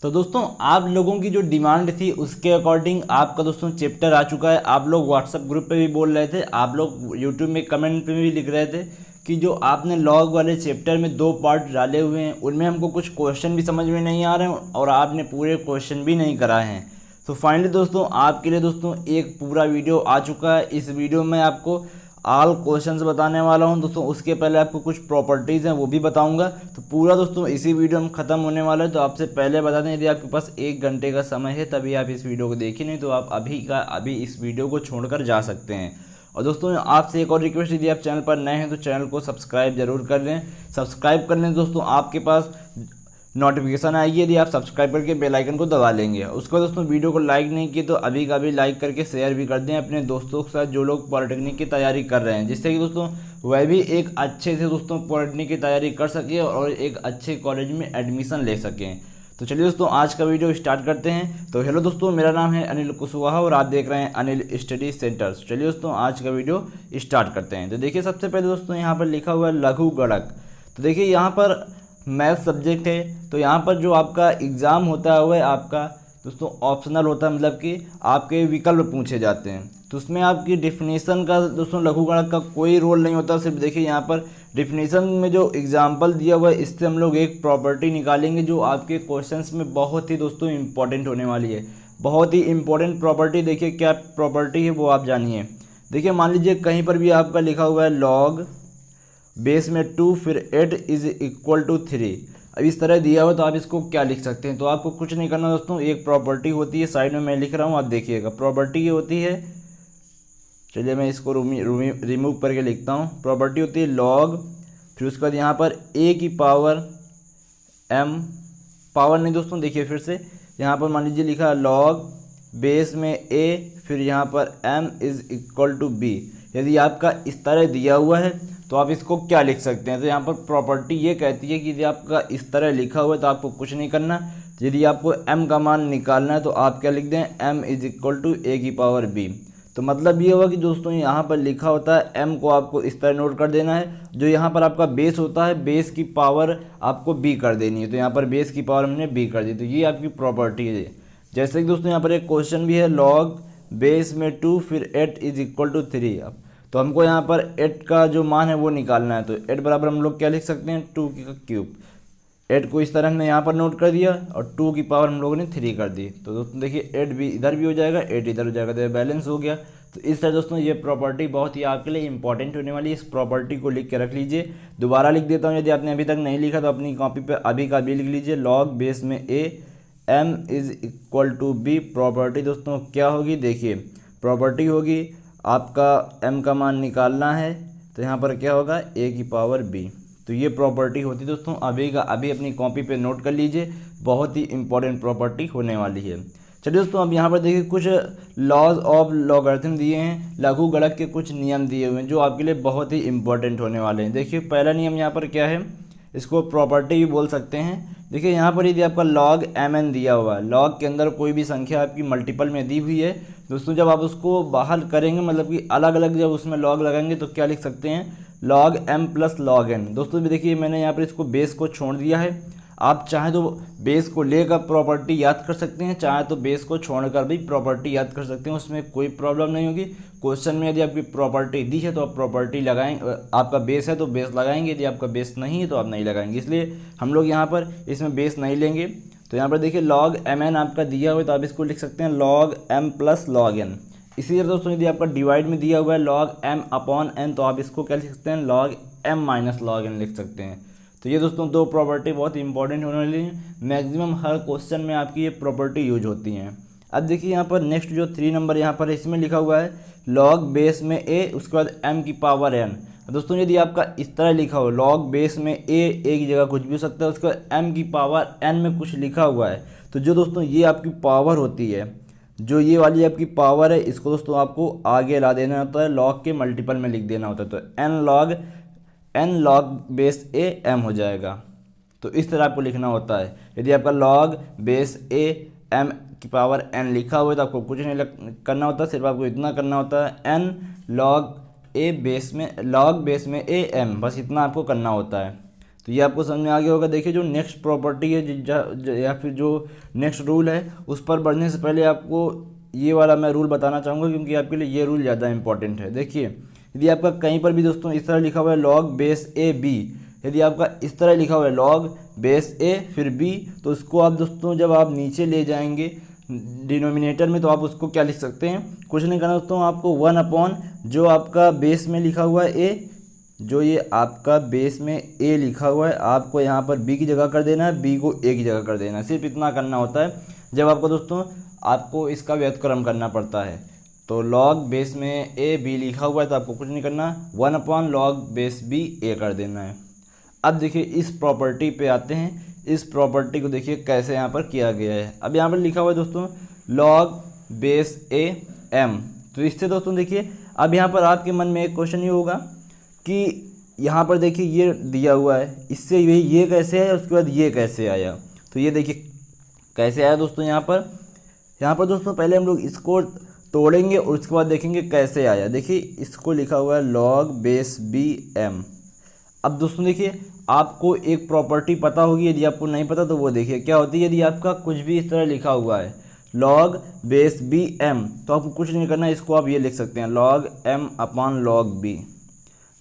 तो दोस्तों आप लोगों की जो डिमांड थी उसके अकॉर्डिंग आपका दोस्तों चैप्टर आ चुका है। आप लोग व्हाट्सएप ग्रुप पे भी बोल रहे थे, आप लोग यूट्यूब में कमेंट पे भी लिख रहे थे कि जो आपने लॉग वाले चैप्टर में 2 पार्ट डाले हुए हैं उनमें हमको कुछ क्वेश्चन भी समझ में नहीं आ रहे हैं और आपने पूरे क्वेश्चन भी नहीं कराए हैं। तो फाइनली दोस्तों आपके लिए दोस्तों एक पूरा वीडियो आ चुका है। इस वीडियो में आपको ऑल क्वेश्चंस बताने वाला हूं दोस्तों। उसके पहले आपको कुछ प्रॉपर्टीज़ हैं वो भी बताऊंगा। तो पूरा दोस्तों इसी वीडियो में ख़त्म होने वाला है। तो आपसे पहले बता दें, यदि आपके पास 1 घंटे का समय है तभी आप इस वीडियो को देखें, नहीं तो आप अभी का अभी इस वीडियो को छोड़कर जा सकते हैं। और दोस्तों आपसे एक और रिक्वेस्ट, यदि आप चैनल पर नए हैं तो चैनल को सब्सक्राइब जरूर कर लें। सब्सक्राइब कर लें दोस्तों, आपके पास नोटिफिकेशन आएगी यदि आप सब्सक्राइब करके बेल आइकन को दबा लेंगे। उसको दोस्तों वीडियो को लाइक नहीं किए तो अभी का भी लाइक करके शेयर भी कर दें अपने दोस्तों के साथ जो लोग पॉलिटेक्निक की तैयारी कर रहे हैं, जिससे कि दोस्तों वह भी एक अच्छे से दोस्तों पॉलिटेक्निक की तैयारी कर सके और एक अच्छे कॉलेज में एडमिशन ले सकें। तो चलिए दोस्तों आज का वीडियो स्टार्ट करते हैं। तो हेलो दोस्तों, मेरा नाम है अनिल कुशवाहा और आप देख रहे हैं अनिल स्टडी सेंटर। चलिए दोस्तों आज का वीडियो स्टार्ट करते हैं। तो देखिए सबसे पहले दोस्तों यहाँ पर लिखा हुआ है लघु गणक। तो देखिए यहाँ पर मैथ सब्जेक्ट है, तो यहाँ पर जो आपका एग्ज़ाम होता है वह आपका दोस्तों ऑप्शनल होता है, मतलब कि आपके विकल्प पूछे जाते हैं। तो उसमें आपकी डिफिनीसन का दोस्तों लघुगणक का कोई रोल नहीं होता। सिर्फ देखिए यहाँ पर डिफिनीसन में जो एग्जाम्पल दिया हुआ है इससे हम लोग एक प्रॉपर्टी निकालेंगे जो आपके क्वेश्चंस में बहुत ही दोस्तों इंपॉर्टेंट होने वाली है। बहुत ही इंपॉर्टेंट प्रॉपर्टी। देखिए क्या प्रॉपर्टी है वो आप जानिए। देखिए मान लीजिए कहीं पर भी आपका लिखा हुआ है लॉग बेस में 2 फिर 8 इज इक्वल टू 3। अब इस तरह दिया हुआ तो आप इसको क्या लिख सकते हैं। तो आपको कुछ नहीं करना दोस्तों, एक प्रॉपर्टी होती है, साइड में मैं लिख रहा हूँ आप देखिएगा। प्रॉपर्टी ये होती है, चलिए मैं इसको रिमूव करके लिखता हूँ। प्रॉपर्टी होती है लॉग, फिर उसके बाद यहाँ पर a की पावर m, पावर नहीं दोस्तों, देखिए फिर से यहाँ पर मान लीजिए लिखा लॉग बेस में a फिर यहाँ पर m is equal to b। यदि आपका इस तरह दिया हुआ है तो आप इसको क्या लिख सकते हैं। तो यहाँ पर प्रॉपर्टी ये कहती है कि यदि आपका इस तरह लिखा हुआ है तो आपको कुछ नहीं करना। यदि आपको m का मान निकालना है तो आप क्या लिख दें, m is equal to a की पावर b। तो मतलब ये होगा कि दोस्तों यहाँ पर लिखा होता है m को आपको इस तरह नोट कर देना है, जो यहाँ पर आपका बेस होता है बेस की पावर आपको b कर देनी है। तो यहाँ पर बेस की पावर हमने b कर दी, तो ये आपकी प्रॉपर्टी है। जैसे कि दोस्तों यहाँ पर एक क्वेश्चन भी है, लॉग बेस में 2 फिर 8 इज इक्वल टू 3। अब तो हमको यहाँ पर 8 का जो मान है वो निकालना है। तो 8 बराबर हम लोग क्या लिख सकते हैं, 2 का क्यूब। 8 को इस तरह हमने यहाँ पर नोट कर दिया और 2 की पावर हम लोगों ने 3 कर दी। तो दोस्तों देखिए 8 भी इधर भी हो जाएगा, 8 इधर हो जाएगा, तो बैलेंस हो गया। तो इस तरह दोस्तों ये प्रॉपर्टी बहुत ही आपके लिए इंपॉर्टेंट होने वाली है। इस प्रॉपर्टी को लिख के रख लीजिए। दोबारा लिख देता हूँ, यदि आपने अभी तक नहीं लिखा तो अपनी कॉपी पर अभी का भी लिख लीजिए। लॉग बेस में a m is equal to b। Property दोस्तों क्या होगी, देखिए प्रॉपर्टी होगी आपका m का मान निकालना है तो यहाँ पर क्या होगा, a की पावर b। तो ये प्रॉपर्टी होती है दोस्तों, अभी का अभी अपनी कॉपी पे नोट कर लीजिए, बहुत ही इंपॉर्टेंट प्रॉपर्टी होने वाली है। चलिए दोस्तों अब यहाँ पर देखिए कुछ लॉज ऑफ लॉगरिथम दिए हैं, लघु गणक के कुछ नियम दिए हुए हैं जो आपके लिए बहुत ही इंपॉर्टेंट होने वाले हैं। देखिए पहला नियम यहाँ पर क्या है, इसको प्रॉपर्टी भी बोल सकते हैं। देखिए यहाँ पर यदि आपका लॉग mn दिया हुआ है, लॉग के अंदर कोई भी संख्या आपकी मल्टीपल में दी हुई है दोस्तों, जब आप उसको बाहर करेंगे मतलब कि अलग अलग जब उसमें लॉग लगाएंगे तो क्या लिख सकते हैं, log m plus log n। दोस्तों भी देखिए मैंने यहाँ पर इसको बेस को छोड़ दिया है। आप चाहे तो बेस को लेकर प्रॉपर्टी याद कर सकते हैं, चाहे तो बेस को छोड़कर भी प्रॉपर्टी याद कर सकते हैं, उसमें कोई प्रॉब्लम नहीं होगी। क्वेश्चन में यदि आपकी प्रॉपर्टी दी है तो आप प्रॉपर्टी लगाएंगे, आपका बेस है तो बेस लगाएंगे, यदि आपका बेस नहीं है तो आप नहीं लगाएंगे, इसलिए हम लोग यहाँ पर इसमें बेस नहीं लेंगे। तो यहाँ पर देखिए लॉग mn आपका दिया हुआ है तो आप इसको लिख सकते हैं log m plus log n। इसी तरह दोस्तों यदि आपका डिवाइड में दिया हुआ है लॉग m अपॉन n तो आप इसको क्या लिख सकते हैं, log m minus log n लिख सकते हैं। तो ये दोस्तों दो प्रॉपर्टी बहुत इंपॉर्टेंट होने वाली है, मैक्सिमम हर क्वेश्चन में आपकी ये प्रॉपर्टी यूज होती हैं। अब देखिए यहाँ पर नेक्स्ट जो 3 नंबर यहाँ पर इसमें लिखा हुआ है लॉग बेस में a उसके बाद m की पावर n। दोस्तों यदि आपका इस तरह लिखा हो लॉग बेस में a की जगह कुछ भी हो सकता है, उसके बाद m की पावर n में कुछ लिखा हुआ है, तो जो दोस्तों ये आपकी पावर होती है, जो ये वाली आपकी पावर है, इसको दोस्तों आपको आगे ला देना होता है, लॉग के मल्टीपल में लिख देना होता है। तो n log base a m हो जाएगा। तो इस तरह आपको लिखना होता है। यदि आपका लॉग बेस a m की पावर n लिखा हुआ है तो आपको कुछ नहीं करना होता, सिर्फ आपको इतना करना होता है n लॉग a बेस में लॉग बेस में a m, बस इतना आपको करना होता है। तो ये आपको समझ में आ गया होगा। देखिए जो नेक्स्ट प्रॉपर्टी है या फिर जो नेक्स्ट रूल है उस पर बढ़ने से पहले आपको ये वाला मैं रूल बताना चाहूँगा, क्योंकि आपके लिए ये रूल ज़्यादा इंपॉर्टेंट है। देखिए यदि आपका कहीं पर भी दोस्तों इस तरह लिखा हुआ है लॉग बेस ए बी, यदि आपका इस तरह लिखा हुआ है लॉग बेस ए फिर बी, तो उसको आप दोस्तों जब आप नीचे ले जाएंगे डिनोमिनेटर में तो आप उसको क्या लिख सकते हैं, कुछ नहीं करना दोस्तों, आपको 1 जो आपका बेस में लिखा हुआ है ए, जो ये आपका बेस में ए लिखा हुआ है आपको यहाँ पर बी की जगह कर देना है, बी को ए की जगह कर देना है। सिर्फ इतना करना होता है जब आपको दोस्तों आपको इसका व्युत्क्रम करना पड़ता है। तो लॉग बेस में ए बी लिखा हुआ है तो आपको कुछ नहीं करना, 1 लॉग बेस बी ए कर देना है। अब देखिए इस प्रॉपर्टी पे आते हैं, इस प्रॉपर्टी को देखिए कैसे यहाँ पर किया गया है। अब यहाँ पर लिखा हुआ है दोस्तों लॉग बेस ए एम, तो इससे दोस्तों देखिए अब यहाँ पर आपके मन में एक क्वेश्चन ये होगा कि यहाँ पर देखिए ये दिया हुआ है, इससे ये कैसे आया, उसके बाद ये कैसे आया। तो ये देखिए कैसे आया दोस्तों, यहाँ पर दोस्तों पहले हम लोग इसको तोड़ेंगे और उसके बाद देखेंगे कैसे आया। देखिए इसको लिखा हुआ है लॉग बेस बी एम। अब दोस्तों देखिए आपको एक प्रॉपर्टी पता होगी, यदि आपको नहीं पता तो वो देखिए क्या होती है। यदि आपका कुछ भी इस तरह लिखा हुआ है लॉग बेस बी एम, तो आपको कुछ नहीं करना, इसको आप ये लिख सकते हैं log m upon log b.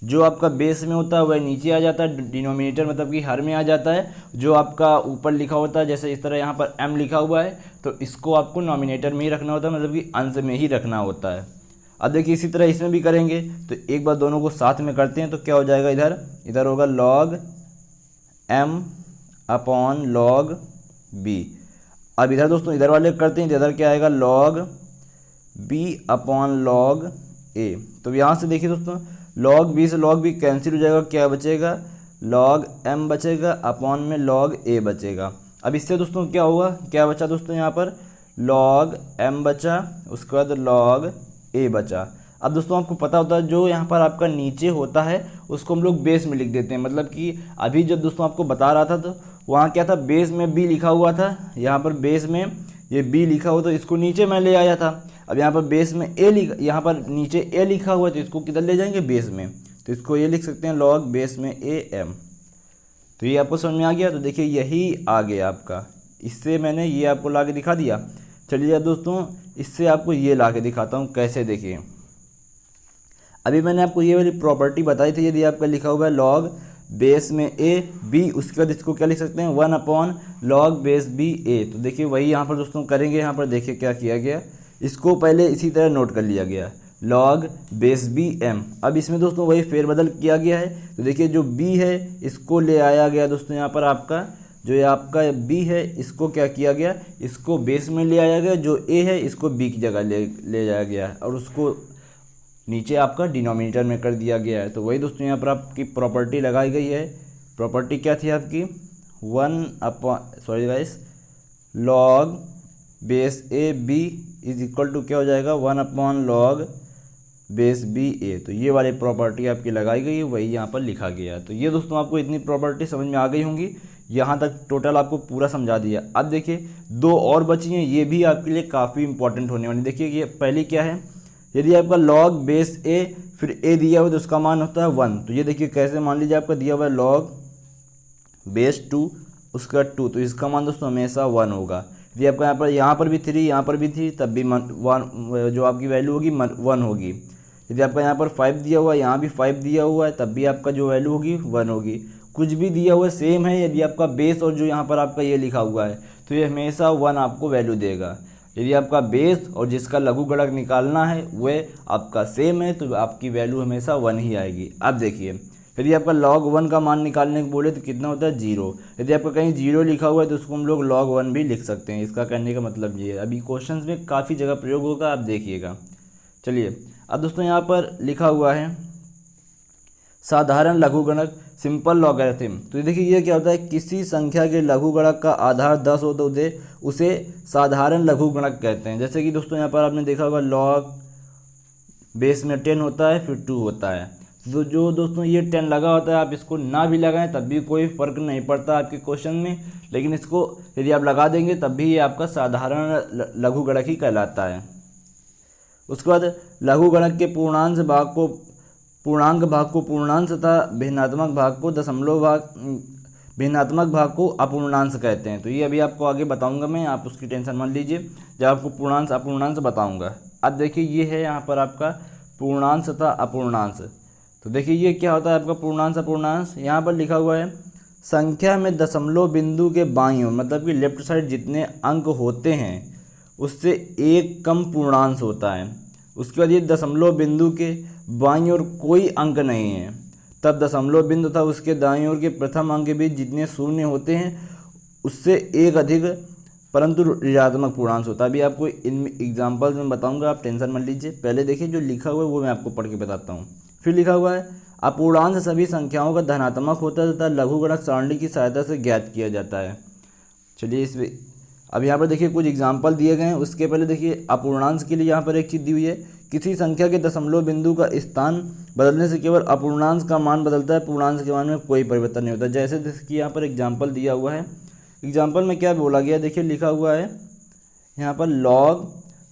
जो आपका बेस में होता है वह नीचे आ जाता है, डिनोमिनेटर मतलब कि हर में आ जाता है। जो आपका ऊपर लिखा होता है जैसे इस तरह यहाँ पर m लिखा हुआ है तो इसको आपको नॉमिनेटर में ही रखना होता है, मतलब कि अंश में ही रखना होता है। अब देखिए इसी तरह इसमें भी करेंगे, तो एक बार दोनों को साथ में करते हैं तो क्या हो जाएगा, इधर होगा log m upon log b। अब इधर दोस्तों इधर वाले करते हैं तो इधर क्या आएगा log b upon log a। तो यहाँ से देखिए दोस्तों लॉग b से लॉग b कैंसिल हो जाएगा, क्या बचेगा लॉग m बचेगा अपॉन में लॉग a बचेगा। अब इससे दोस्तों क्या होगा, क्या बचा दोस्तों यहाँ पर लॉग m बचा, उसके बाद लॉग a बचा। अब दोस्तों आपको पता होता है जो यहाँ पर आपका नीचे होता है उसको हम लोग बेस में लिख देते हैं, मतलब कि अभी जब दोस्तों आपको बता रहा था तो वहाँ क्या था बेस में b लिखा हुआ था, यहाँ पर बेस में ये b लिखा हुआ तो इसको नीचे मैं ले आया था। अब यहाँ पर बेस में a लिखा, यहाँ पर नीचे a लिखा हुआ है तो इसको किधर ले जाएंगे बेस में, तो इसको ये लिख सकते हैं लॉग बेस में a m। तो ये आपको समझ में आ गया। तो देखिए यही आ गया आपका, इससे मैंने ये आपको ला के दिखा दिया। चलिए अब दोस्तों इससे आपको ये ला के दिखाता हूँ कैसे। देखिए अभी मैंने आपको ये वाली प्रॉपर्टी बताई थी, यदि आपका लिखा हुआ है लॉग बेस में a b, उसके बाद इसको क्या लिख सकते हैं 1 upon log base b a। तो देखिए वही यहाँ पर दोस्तों करेंगे। यहाँ पर देखिए क्या किया गया, इसको पहले इसी तरह नोट कर लिया गया लॉग बेस बी एम। अब इसमें दोस्तों वही फेरबदल किया गया है। तो देखिए जो b है इसको ले आया गया दोस्तों, यहाँ पर आपका जो ये आपका b है इसको क्या किया गया, इसको बेस में ले आया गया, जो a है इसको b की जगह ले जाया गया है और उसको नीचे आपका डिनोमिनेटर में कर दिया गया है। तो वही दोस्तों यहाँ पर आपकी प्रॉपर्टी लगाई गई है। प्रॉपर्टी क्या थी आपकी 1 upon log base a b is equal to क्या हो जाएगा 1 upon log base B a. तो ये वाली प्रॉपर्टी आपकी लगाई गई है, वही यहाँ पर लिखा गया है। तो ये दोस्तों आपको इतनी प्रॉपर्टी समझ में आ गई होंगी, यहाँ तक टोटल आपको पूरा समझा दिया। अब देखिए दो और बची हैं, ये भी आपके लिए काफ़ी इंपॉर्टेंट होने वाली। देखिए ये पहली क्या है, यदि आपका लॉग बेस ए फिर ए दिया हुआ तो उसका मान होता है 1। तो ये देखिए कैसे, मान लीजिए आपका दिया हुआ है लॉग बेस 2 उसका 2, तो इसका मान दोस्तों हमेशा 1 होगा। यदि आपका यहाँ पर भी 3 यहाँ पर भी 3 तब भी 1 जो आपकी वैल्यू होगी 1 होगी। यदि आपका यहाँ पर 5 दिया हुआ है, यहाँ भी 5 दिया हुआ है, तब भी आपका जो वैल्यू होगी 1 होगी। कुछ भी दिया हुआ है सेम है, यदि आपका बेस और जो यहाँ पर आपका ये लिखा हुआ है तो ये हमेशा 1 आपको वैल्यू देगा। यदि आपका बेस और जिसका लघुगणक निकालना है वह आपका सेम है तो आपकी वैल्यू हमेशा 1 ही आएगी। अब देखिए यदि आपका log 1 का मान निकालने को बोले तो कितना होता है 0। यदि आपका कहीं 0 लिखा हुआ है तो उसको हम लोग log 1 भी लिख सकते हैं। इसका कहने का मतलब ये है। अभी क्वेश्चंस में काफ़ी जगह प्रयोग होगा, आप देखिएगा। चलिए अब दोस्तों यहाँ पर लिखा हुआ है साधारण लघुगणक सिंपल लॉगरिथम। तो देखिए ये क्या होता है, किसी संख्या के लघुगणक का आधार 10 हो तो उसे साधारण लघुगणक कहते हैं। जैसे कि दोस्तों यहाँ पर आपने देखा होगा लॉग बेस में 10 होता है फिर 2 होता है। तो जो दोस्तों ये 10 लगा होता है, आप इसको ना भी लगाएं तब भी कोई फ़र्क नहीं पड़ता आपके क्वेश्चन में, लेकिन इसको यदि आप लगा देंगे तब भी ये आपका साधारण लघुगणक ही कहलाता है। उसके बाद लघुगणक के पूर्णांश भाग को पूर्णांक भाग को पूर्णांश तथा भिन्नात्मक भाग को दशमलव भाग, भिन्नात्मक भाग को अपूर्णांश कहते हैं। तो ये अभी आपको आगे बताऊंगा मैं, आप उसकी टेंशन मत लीजिए, जब आपको पूर्णांश अपूर्णांश बताऊंगा। अब देखिए ये है यहाँ पर आपका पूर्णांश तथा अपूर्णांश। तो देखिए ये क्या होता है आपका पूर्णांश अपूर्णांश। यहाँ पर लिखा हुआ है संख्या में दशमलव बिंदु के बाईं ओर, मतलब कि लेफ्ट साइड जितने अंक होते हैं उससे एक कम पूर्णांश होता है। उसके बाद ये दशमलव बिंदु के बाईं ओर कोई अंक नहीं है, तब दशमलव बिंदु तथा उसके दाईं ओर के प्रथम अंक के बीच जितने शून्य होते हैं उससे एक अधिक परंतु ऋणात्मक पूर्णांश होता है। अभी आपको इन एग्जाम्पल्स में बताऊंगा, आप टेंशन मत लीजिए। पहले देखिए जो लिखा हुआ है वो मैं आपको पढ़ के बताता हूँ। फिर लिखा हुआ है अपूर्णांश सभी संख्याओं का धनात्मक होता है तथा लघुगणक सारणी की सहायता से ज्ञात किया जाता है। चलिए इस अब यहाँ पर देखिए कुछ एग्जाम्पल दिए गए हैं। उसके पहले देखिए अपूर्णांश के लिए यहाँ पर एक चीज़ दी हुई है, किसी संख्या के दशमलव बिंदु का स्थान बदलने से केवल अपूर्णांश का मान बदलता है, पूर्णांश के मान में कोई परिवर्तन नहीं होता। जैसे कि यहाँ पर एग्जाम्पल दिया हुआ है। एग्जाम्पल में क्या बोला गया, देखिए लिखा हुआ है यहाँ पर log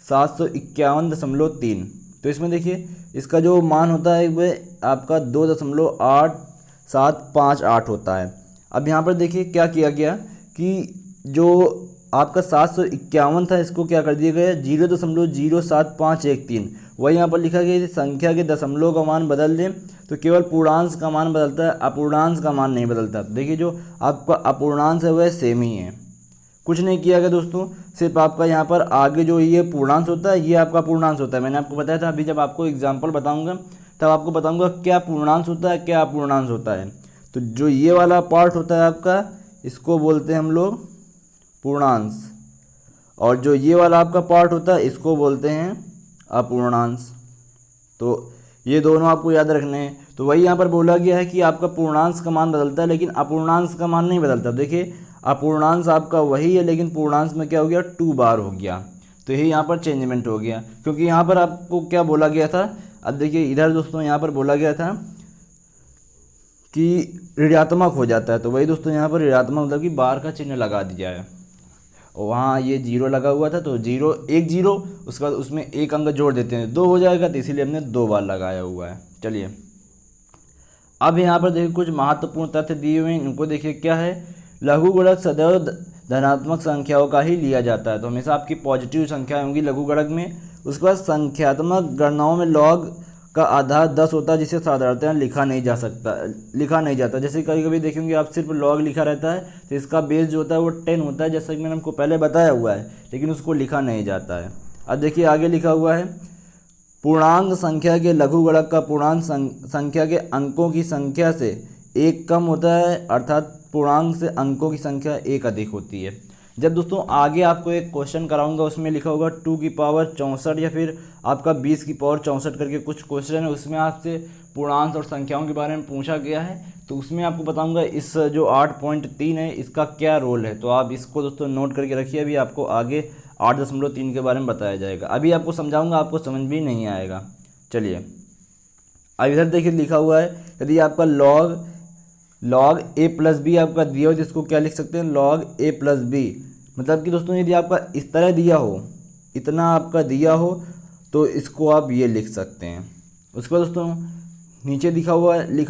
751.3। तो इसमें देखिए इसका जो मान होता है वह आपका 2.8758 होता है। अब यहाँ पर देखिए क्या किया गया कि जो आपका 751 था इसको क्या कर दिया गया 0.07513। वही यहाँ पर लिखा गया संख्या के दशमलव का मान बदल दें तो केवल पूर्णांश का मान बदलता है, अपूर्णांश का मान नहीं बदलता। देखिए जो आपका अपूर्णांश है वह सेम ही है, कुछ नहीं किया गया दोस्तों। सिर्फ आपका यहाँ पर आगे जो ये पूर्णांश होता है ये आपका पूर्णांश होता है। मैंने आपको बताया था, अभी जब आपको एग्जाम्पल बताऊँगा तब आपको बताऊँगा क्या पूर्णांश होता है क्या अपूर्णांश होता है। तो जो ये वाला पार्ट होता है आपका इसको बोलते हैं हम लोग पूर्णांश, और जो ये वाला आपका पार्ट होता है इसको बोलते हैं अपूर्णांश। तो ये दोनों आपको याद रखने हैं। तो वही यहाँ पर बोला गया है कि आपका पूर्णांश का मान बदलता है लेकिन अपूर्णांश का मान नहीं बदलता। देखिए अपूर्णांश आपका वही है लेकिन पूर्णांश में क्या हो गया 2 बार हो गया। तो यही यहाँ पर चेंजमेंट हो गया, क्योंकि यहाँ पर आपको क्या बोला गया था। अब देखिए इधर दोस्तों यहाँ पर बोला गया था कि ऋणात्मक हो जाता है, तो वही दोस्तों यहाँ पर ऋणात्मक मतलब कि बार का चिन्ह लगा दिया है। और वहाँ ये 0 लगा हुआ था तो 0 1 0, उसके बाद उसमें एक अंक जोड़ देते हैं 2 हो जाएगा, तो इसीलिए हमने 2 बार लगाया हुआ है। चलिए अब यहाँ पर देखिए कुछ महत्वपूर्ण तथ्य दिए हुए हैं, इनको देखिए क्या है। लघुगणक सदैव धनात्मक संख्याओं का ही लिया जाता है, तो हमेशा आपकी पॉजिटिव संख्या होंगी लघुगणक में। उसके बाद संख्यात्मक गणनाओं में लॉग का आधार 10 होता है जिसे साधारणतः लिखा नहीं जाता। जैसे कभी कभी देखेंगे आप सिर्फ लॉग लिखा रहता है तो इसका बेस जो होता है वो 10 होता है, जैसा कि मैंने आपको पहले बताया हुआ है, लेकिन उसको लिखा नहीं जाता है। अब देखिए आगे लिखा हुआ है पूर्णांक संख्या के लघुगणक का पूर्णांक संख्या के अंकों की संख्या से एक कम होता है, अर्थात पूर्णांक से अंकों की संख्या एक अधिक होती है। जब दोस्तों आगे आपको एक क्वेश्चन कराऊंगा उसमें लिखा होगा 2 की पावर 64 या फिर आपका 20 की पावर 64 करके कुछ क्वेश्चन है, उसमें आपसे पूर्णांक और संख्याओं के बारे में पूछा गया है, तो उसमें आपको बताऊंगा इस जो 8.3 है इसका क्या रोल है। तो आप इसको दोस्तों नोट करके रखिए, अभी आपको आगे 8.3 के बारे में बताया जाएगा। अभी आपको समझाऊंगा, आपको समझ भी नहीं आएगा। चलिए अब इधर देखिए लिखा हुआ है यदि आपका log a प्लस बी आपका दिया हो, जिसको क्या लिख सकते हैं log a प्लस बी। मतलब कि दोस्तों यदि आपका इस तरह दिया हो, इतना आपका दिया हो, तो इसको आप ये लिख सकते हैं। उसके बाद दोस्तों नीचे लिखा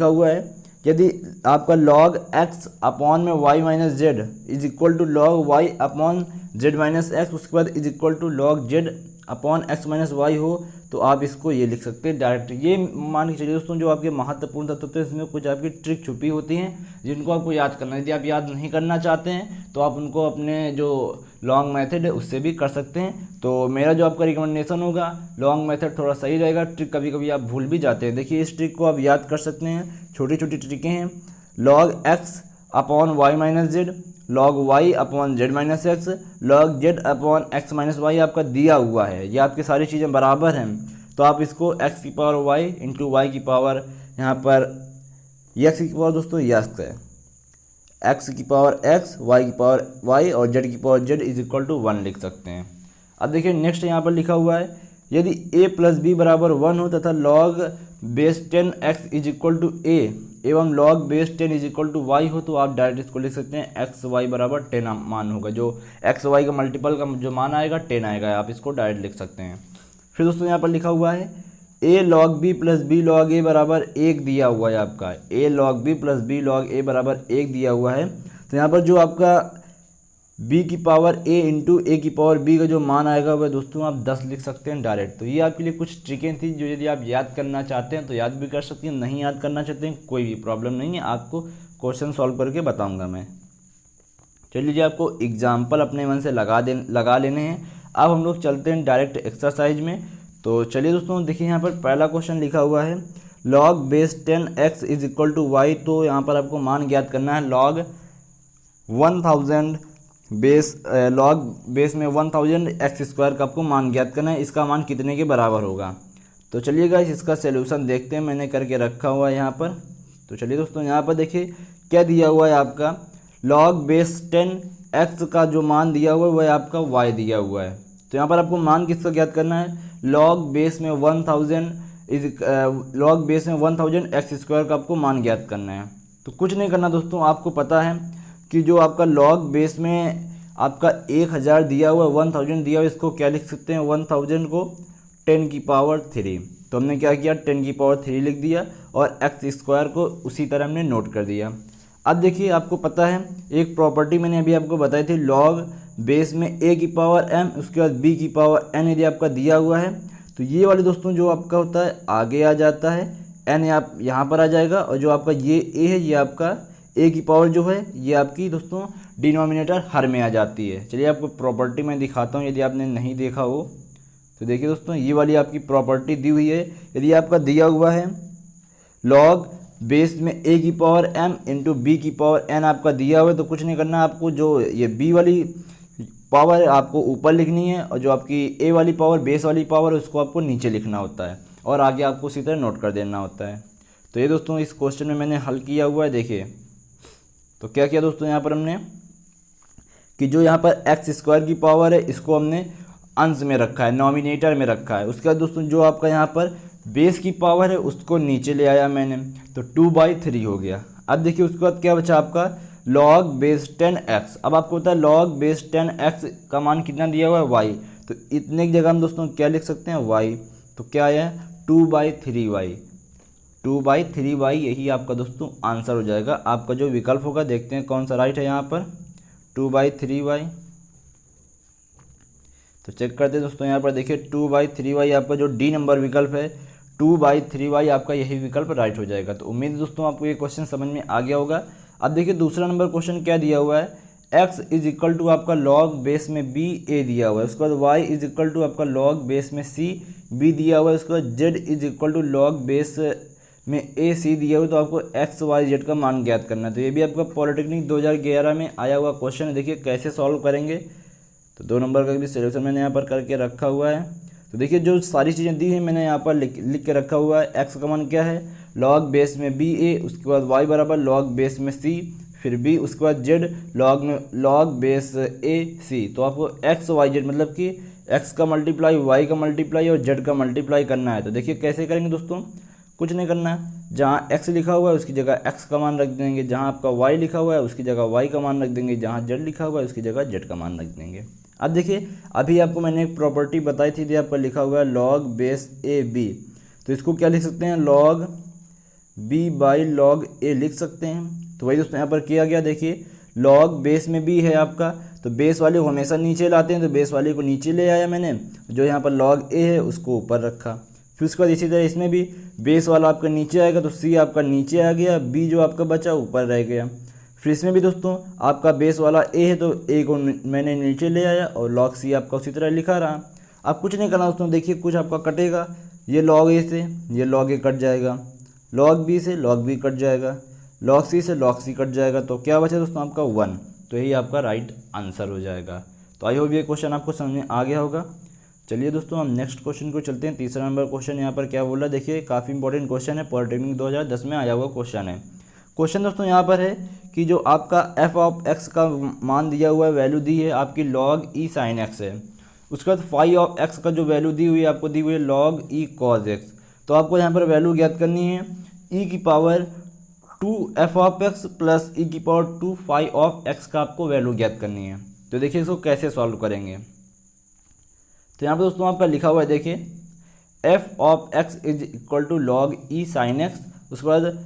हुआ है यदि आपका log x अपॉन में y minus z is equal to log y upon z minus x, उसके बाद is equal to log z upon x minus y हो, तो आप इसको ये लिख सकते हैं डायरेक्ट। ये मान के चलिए दोस्तों जो आपके महत्वपूर्ण तत्व होते हैं इसमें कुछ आपकी ट्रिक छुपी होती हैं जिनको आपको याद करना है। यदि आप याद नहीं करना चाहते हैं तो आप उनको अपने जो लॉन्ग मेथड है उससे भी कर सकते हैं। तो मेरा जो आपका रिकमेंडेशन होगा लॉन्ग मेथड थोड़ा सही रहेगा, ट्रिक कभी कभी आप भूल भी जाते हैं। देखिए इस ट्रिक को आप याद कर सकते हैं, छोटी छोटी ट्रिकें हैं। log x upon y minus z, log y upon z minus x, log z upon x minus y आपका दिया हुआ है। ये आपकी सारी चीज़ें बराबर हैं, तो आप इसको x की पावर y इंटू वाई की पावर, यहाँ पर x की पावर दोस्तों यक्स है, x की पावर x, y की पावर y और z की power z is equal to 1 लिख सकते हैं। अब देखिए नेक्स्ट यहाँ पर लिखा हुआ है यदि a प्लस बी बराबर 1 हो तथा log base 10x is equal to a एवं log base 10 is equal to y हो, तो आप डायरेक्ट इसको लिख सकते हैं एक्स वाई बराबर 10 मान होगा। जो एक्स वाई का मल्टीपल का जो मान आएगा 10 आएगा, आप इसको डायरेक्ट लिख सकते हैं। फिर दोस्तों यहाँ पर लिखा हुआ है A log B plus B log A बराबर 1 दिया हुआ है आपका, A log B plus B log A बराबर 1 दिया हुआ है। तो यहाँ पर जो आपका b की पावर a इंटू ए की पावर b का जो मान आएगा वह दोस्तों आप 10 लिख सकते हैं डायरेक्ट। तो ये आपके लिए कुछ ट्रिकें थी जो यदि आप याद करना चाहते हैं तो याद भी कर सकते हैं, नहीं याद करना चाहते हैं कोई भी प्रॉब्लम नहीं है, आपको क्वेश्चन सॉल्व करके बताऊंगा मैं। चलिए जी, आपको एग्जाम्पल अपने मन से लगा लेने हैं। अब हम लोग चलते हैं डायरेक्ट एक्सरसाइज में। तो चलिए दोस्तों देखिए, यहाँ पर पहला क्वेश्चन लिखा हुआ है log base 10x is equal to y. तो यहाँ पर आपको मान ज्ञात करना है लॉग 1000 लॉग बेस में 1000 एक्स स्क्वायर का आपको मान ज्ञात करना है, इसका मान कितने के बराबर होगा। तो चलिए गाइस इसका सलूशन देखते हैं, मैंने करके रखा हुआ है यहाँ पर। तो चलिए दोस्तों यहाँ पर देखिए क्या दिया हुआ है आपका, लॉग बेस 10x का जो मान दिया हुआ है वह आपका y दिया हुआ है। तो यहाँ पर आपको मान किसका ज्ञात करना है, लॉग बेस में 1000 एक्स स्क्वायर का आपको मान ज्ञात करना है। तो कुछ नहीं करना दोस्तों, आपको पता है कि जो आपका लॉग बेस में आपका 1000 दिया हुआ है, 1000 दिया हुआ है, इसको क्या लिख सकते हैं 1000 को 10 की पावर 3। तो हमने क्या किया 10 की पावर 3 लिख दिया और एक्स स्क्वायर को उसी तरह हमने नोट कर दिया। अब देखिए आपको पता है एक प्रॉपर्टी मैंने अभी आपको बताई थी, लॉग बेस में a की पावर m उसके बाद b की पावर n यदि आपका दिया हुआ है तो ये वाले दोस्तों जो आपका होता है आगे आ जाता है, n आप यहाँ पर आ जाएगा और जो आपका ये a है ये आपका a की पावर जो है ये आपकी दोस्तों डिनोमिनेटर हर में आ जाती है। चलिए आपको प्रॉपर्टी मैं दिखाता हूँ यदि आपने नहीं देखा हो तो देखिए दोस्तों ये वाली आपकी प्रॉपर्टी दी हुई है। यदि आपका दिया हुआ है लॉग बेस में a की पावर m इंटू बी की पावर n आपका दिया हुआ है, तो कुछ नहीं करना, आपको जो ये b वाली पावर आपको ऊपर लिखनी है और जो आपकी a वाली पावर बेस वाली पावर उसको आपको नीचे लिखना होता है और आगे आपको उसी तरह नोट कर देना होता है। तो ये दोस्तों इस क्वेश्चन में मैंने हल किया हुआ है। देखिए तो क्या किया दोस्तों, यहाँ पर हमने कि जो यहाँ पर एक्स स्क्वायर की पावर है इसको हमने अंश में रखा है, नॉमिनेटर में रखा है। उसके बाद दोस्तों जो आपका यहाँ पर बेस की पावर है उसको नीचे ले आया मैंने, तो 2/3 हो गया। अब देखिए उसके बाद क्या बचा आपका लॉग बेस 10x। अब आपको पता है लॉग बेस 10x का मान कितना दिया हुआ है y, तो इतने की जगह हम दोस्तों क्या लिख सकते हैं y। तो क्या आया 2/3y, 2/3y यही आपका दोस्तों आंसर हो जाएगा। आपका जो विकल्प होगा देखते हैं कौन सा राइट है यहाँ पर 2/3y। तो चेक करते हैं दोस्तों, यहाँ पर देखिए 2/3y आपका जो डी नंबर विकल्प है 2/3y आपका यही विकल्प राइट हो जाएगा। तो उम्मीद है दोस्तों आपको ये क्वेश्चन समझ में आ गया होगा। अब देखिए दूसरा नंबर क्वेश्चन क्या दिया हुआ है, x इज इक्वल टू आपका लॉग बेस में b a दिया हुआ है, उसके बाद y इज इक्वल टू आपका लॉग बेस में c b दिया हुआ है, उसके बाद z is equal to log base में a c दिया हुआ है। तो आपको x y z का मान ज्ञात करना है। तो ये भी आपका पॉलिटेक्निक 2011 में आया हुआ क्वेश्चन है। देखिए कैसे सॉल्व करेंगे, तो 2 नंबर का भी सोल्यूशन मैंने यहाँ पर करके रखा हुआ है। तो देखिए जो सारी चीज़ें दी हैं मैंने यहाँ पर लिख के रखा हुआ है। x का मान क्या है लॉग बेस में बी ए, उसके बाद y बराबर लॉग बेस में c, फिर b, उसके बाद z log base a c। तो आपको x y z मतलब कि x का मल्टीप्लाई y का मल्टीप्लाई और z का मल्टीप्लाई करना है। तो देखिए कैसे करेंगे दोस्तों, कुछ नहीं करना है, जहाँ x लिखा हुआ है उसकी जगह x का मान रख देंगे, जहाँ आपका y लिखा हुआ है उसकी जगह y का मान रख देंगे, जहाँ z लिखा हुआ है उसकी जगह z का मान रख देंगे। अब देखिए अभी आपको मैंने एक प्रॉपर्टी बताई थी, आपका लिखा हुआ है लॉग बेस ए बी, तो इसको क्या लिख सकते हैं log b by log a लिख सकते हैं। तो वही दोस्तों यहाँ पर किया गया, देखिए लॉग बेस में b है आपका, तो बेस वाले को हमेशा नीचे लाते हैं, तो बेस वाले को नीचे ले आया मैंने, जो यहाँ पर लॉग a है उसको ऊपर रखा। फिर उसके बाद इसी तरह इसमें भी बेस वाला आपका नीचे आएगा तो c आपका नीचे आ गया, b जो आपका बचा ऊपर रह गया। फिर इसमें भी दोस्तों आपका बेस वाला a है तो a को मैंने नीचे ले आया और लॉग c आपका उसी तरह लिखा रहा। अब कुछ नहीं करना दोस्तों, देखिए कुछ आपका कटेगा, ये लॉग a से ये लॉग a कट जाएगा, लॉग b से लॉग b कट जाएगा, लॉग c से लॉग c कट जाएगा, तो क्या बचा दोस्तों आपका 1। तो यही आपका राइट आंसर हो जाएगा। तो आई होप ये क्वेश्चन आपको समझ में आ गया होगा। चलिए दोस्तों हम नेक्स्ट क्वेश्चन को चलते हैं। तीसरा नंबर क्वेश्चन यहाँ पर क्या बोला, देखिए काफ़ी इंपॉर्टेंट क्वेश्चन है, पॉलिटेक्निक 2010 में आया हुआ क्वेश्चन है। क्वेश्चन दोस्तों यहाँ पर है कि जो आपका f ऑफ x का मान दिया हुआ है, वैल्यू दी है आपकी log e sin x है, उसके बाद फाई ऑफ x का जो वैल्यू दी हुई है आपको दी हुई है log e cos x। तो आपको यहाँ पर वैल्यू ज्ञात करनी है e की power 2 f of x plus e की पावर 2 फाई ऑफ x का आपको वैल्यू ज्ञात करनी है। तो देखिए इसको कैसे सॉल्व करेंगे। तो यहाँ पर दोस्तों आपका लिखा हुआ है, देखिए f of x is equal to log e sine x, उसके बाद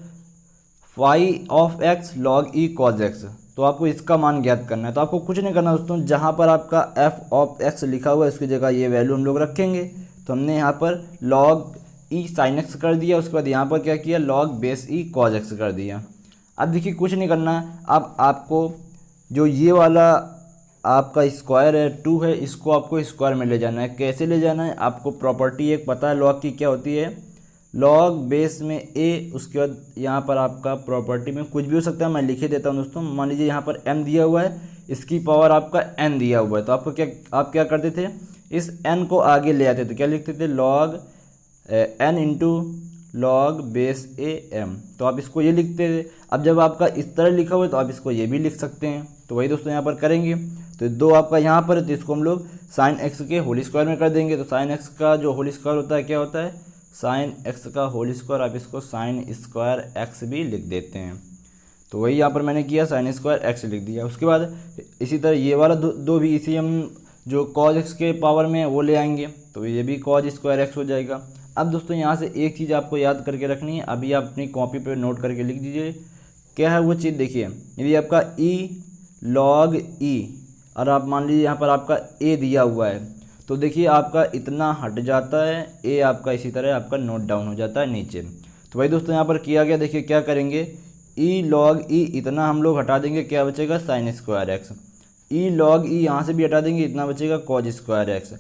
phi of x log e cos x. तो आपको इसका मान ज्ञात करना है। तो आपको कुछ नहीं करना दोस्तों, जहाँ पर आपका एफ ऑफ एक्स लिखा हुआ है उसकी जगह ये वैल्यू हम लोग रखेंगे। तो हमने यहाँ पर लॉग ई साइन एक्स कर दिया, उसके बाद यहाँ पर क्या किया, लॉग बेस ई कॉज एक्स कर दिया। अब देखिए कुछ नहीं करना है, अब आपको जो ये वाला आपका स्क्वायर है 2 है, इसको आपको स्क्वायर में ले जाना है। कैसे ले जाना है, आपको प्रॉपर्टी एक पता है लॉग की, क्या होती है, लॉग बेस में ए, उसके बाद यहाँ पर आपका प्रॉपर्टी में कुछ भी हो सकता है, मैं लिखे देता हूँ दोस्तों। मान लीजिए यहाँ पर m दिया हुआ है, इसकी पावर आपका n दिया हुआ है, तो आपको आप क्या करते थे, इस n को आगे ले आते तो क्या लिखते थे, log n into log base A m। तो आप इसको ये लिखते थे। अब जब आपका इस तरह लिखा हुआ है तो आप इसको ये भी लिख सकते हैं। तो वही दोस्तों यहाँ पर करेंगे। तो 2 आपका यहाँ पर है, तो इसको हम लोग साइन एक्स के होल स्क्वायर में कर देंगे। तो साइन एक्स का जो होल स्क्वायर होता है क्या होता है, साइन एक्स का होल स्क्वायर, आप इसको साइन स्क्वायर एक्स भी लिख देते हैं। तो वही यहाँ पर मैंने किया, साइन स्क्वायर एक्स लिख दिया। उसके बाद इसी तरह ये वाला दो भी इसी हम जो कॉज एक्स के पावर में वो ले आएंगे, तो ये भी कॉज स्क्वायर एक्स हो जाएगा। अब दोस्तों यहाँ से एक चीज़ आपको याद करके रखनी है, अभी आप अपनी कॉपी पर नोट करके लिख दीजिए। क्या है वो चीज़, देखिए यदि आपका ई लॉग ई और आप मान लीजिए यहाँ पर आपका ए दिया हुआ है, तो देखिए आपका इतना हट जाता है, ए आपका इसी तरह आपका नोट डाउन हो जाता है नीचे। तो भाई दोस्तों यहाँ पर किया गया, देखिए क्या करेंगे, ई लॉग ई इतना हम लोग हटा देंगे, क्या बचेगा, साइन स्क्वायर एक्स। ई लॉग ई यहाँ से भी हटा देंगे, इतना बचेगा कॉज स्क्वायर एक्स।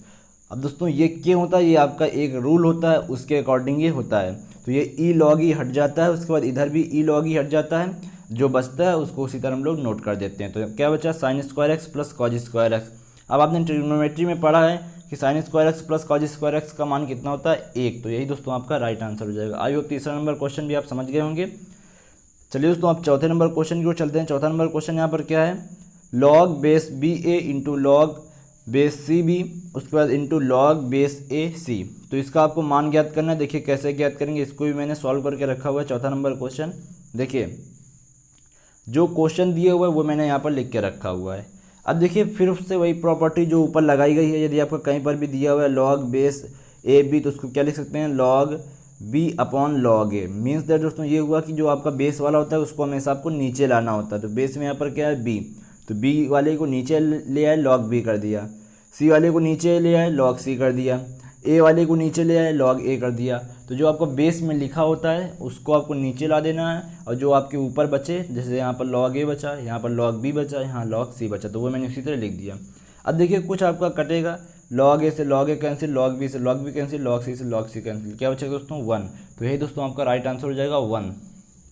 अब दोस्तों ये क्या होता है, ये आपका एक रूल होता है, उसके अकॉर्डिंग ये होता है। तो ये ई लॉग ई हट जाता है, उसके बाद इधर भी ई लॉग ई हट जाता है, जो बचता है उसको उसी तरह हम लोग नोट कर देते हैं। तो क्या बचा, sine square x plus cos square x. अब आपने ट्रिग्नोमेट्री में पढ़ा है कि sine square x plus cos square x का मान कितना होता है, 1। तो यही दोस्तों आपका राइट आंसर हो जाएगा। आई होप तीसरा नंबर क्वेश्चन भी आप समझ गए होंगे। चलिए दोस्तों आप चौथे नंबर क्वेश्चन की ओर चलते हैं। चौथा नंबर क्वेश्चन यहाँ पर क्या है, log base B A into log base C B, उसके बाद into log base A C. तो इसका आपको मान ज्ञात करना है। देखिए कैसे ज्ञात करेंगे, इसको भी मैंने सॉल्व करके रखा हुआ है। चौथा नंबर क्वेश्चन देखिए, जो क्वेश्चन दिए हुआ है वो मैंने यहाँ पर लिख के रखा हुआ है। अब देखिए फिर उससे वही प्रॉपर्टी जो ऊपर लगाई गई है, यदि आपका कहीं पर भी दिया हुआ है लॉग बेस ए बी, तो उसको क्या लिख सकते हैं, log b upon log a. Means that दोस्तों ये हुआ कि जो आपका बेस वाला होता है उसको हमेशा आपको नीचे लाना होता है। तो बेस में यहाँ पर क्या है, बी, तो बी वाले को नीचे ले आए, लॉग बी कर दिया। सी वाले को नीचे ले आए, लॉग सी कर दिया। ए वाले को नीचे ले आए, लॉग ए कर दिया। तो जो आपका बेस में लिखा होता है उसको आपको नीचे ला देना है, और जो आपके ऊपर बचे, जैसे यहाँ पर लॉग ए बचा, यहाँ पर लॉग बी बचा, यहाँ लॉग सी बचा, तो वो मैंने उसी तरह लिख दिया। अब देखिए कुछ आपका कटेगा, लॉग ए से लॉग ए कैंसिल, लॉग बी से log B cancel, log c से लॉग सी कैंसिल, क्या बचेगा दोस्तों, 1। तो यही दोस्तों आपका राइट आंसर हो जाएगा 1।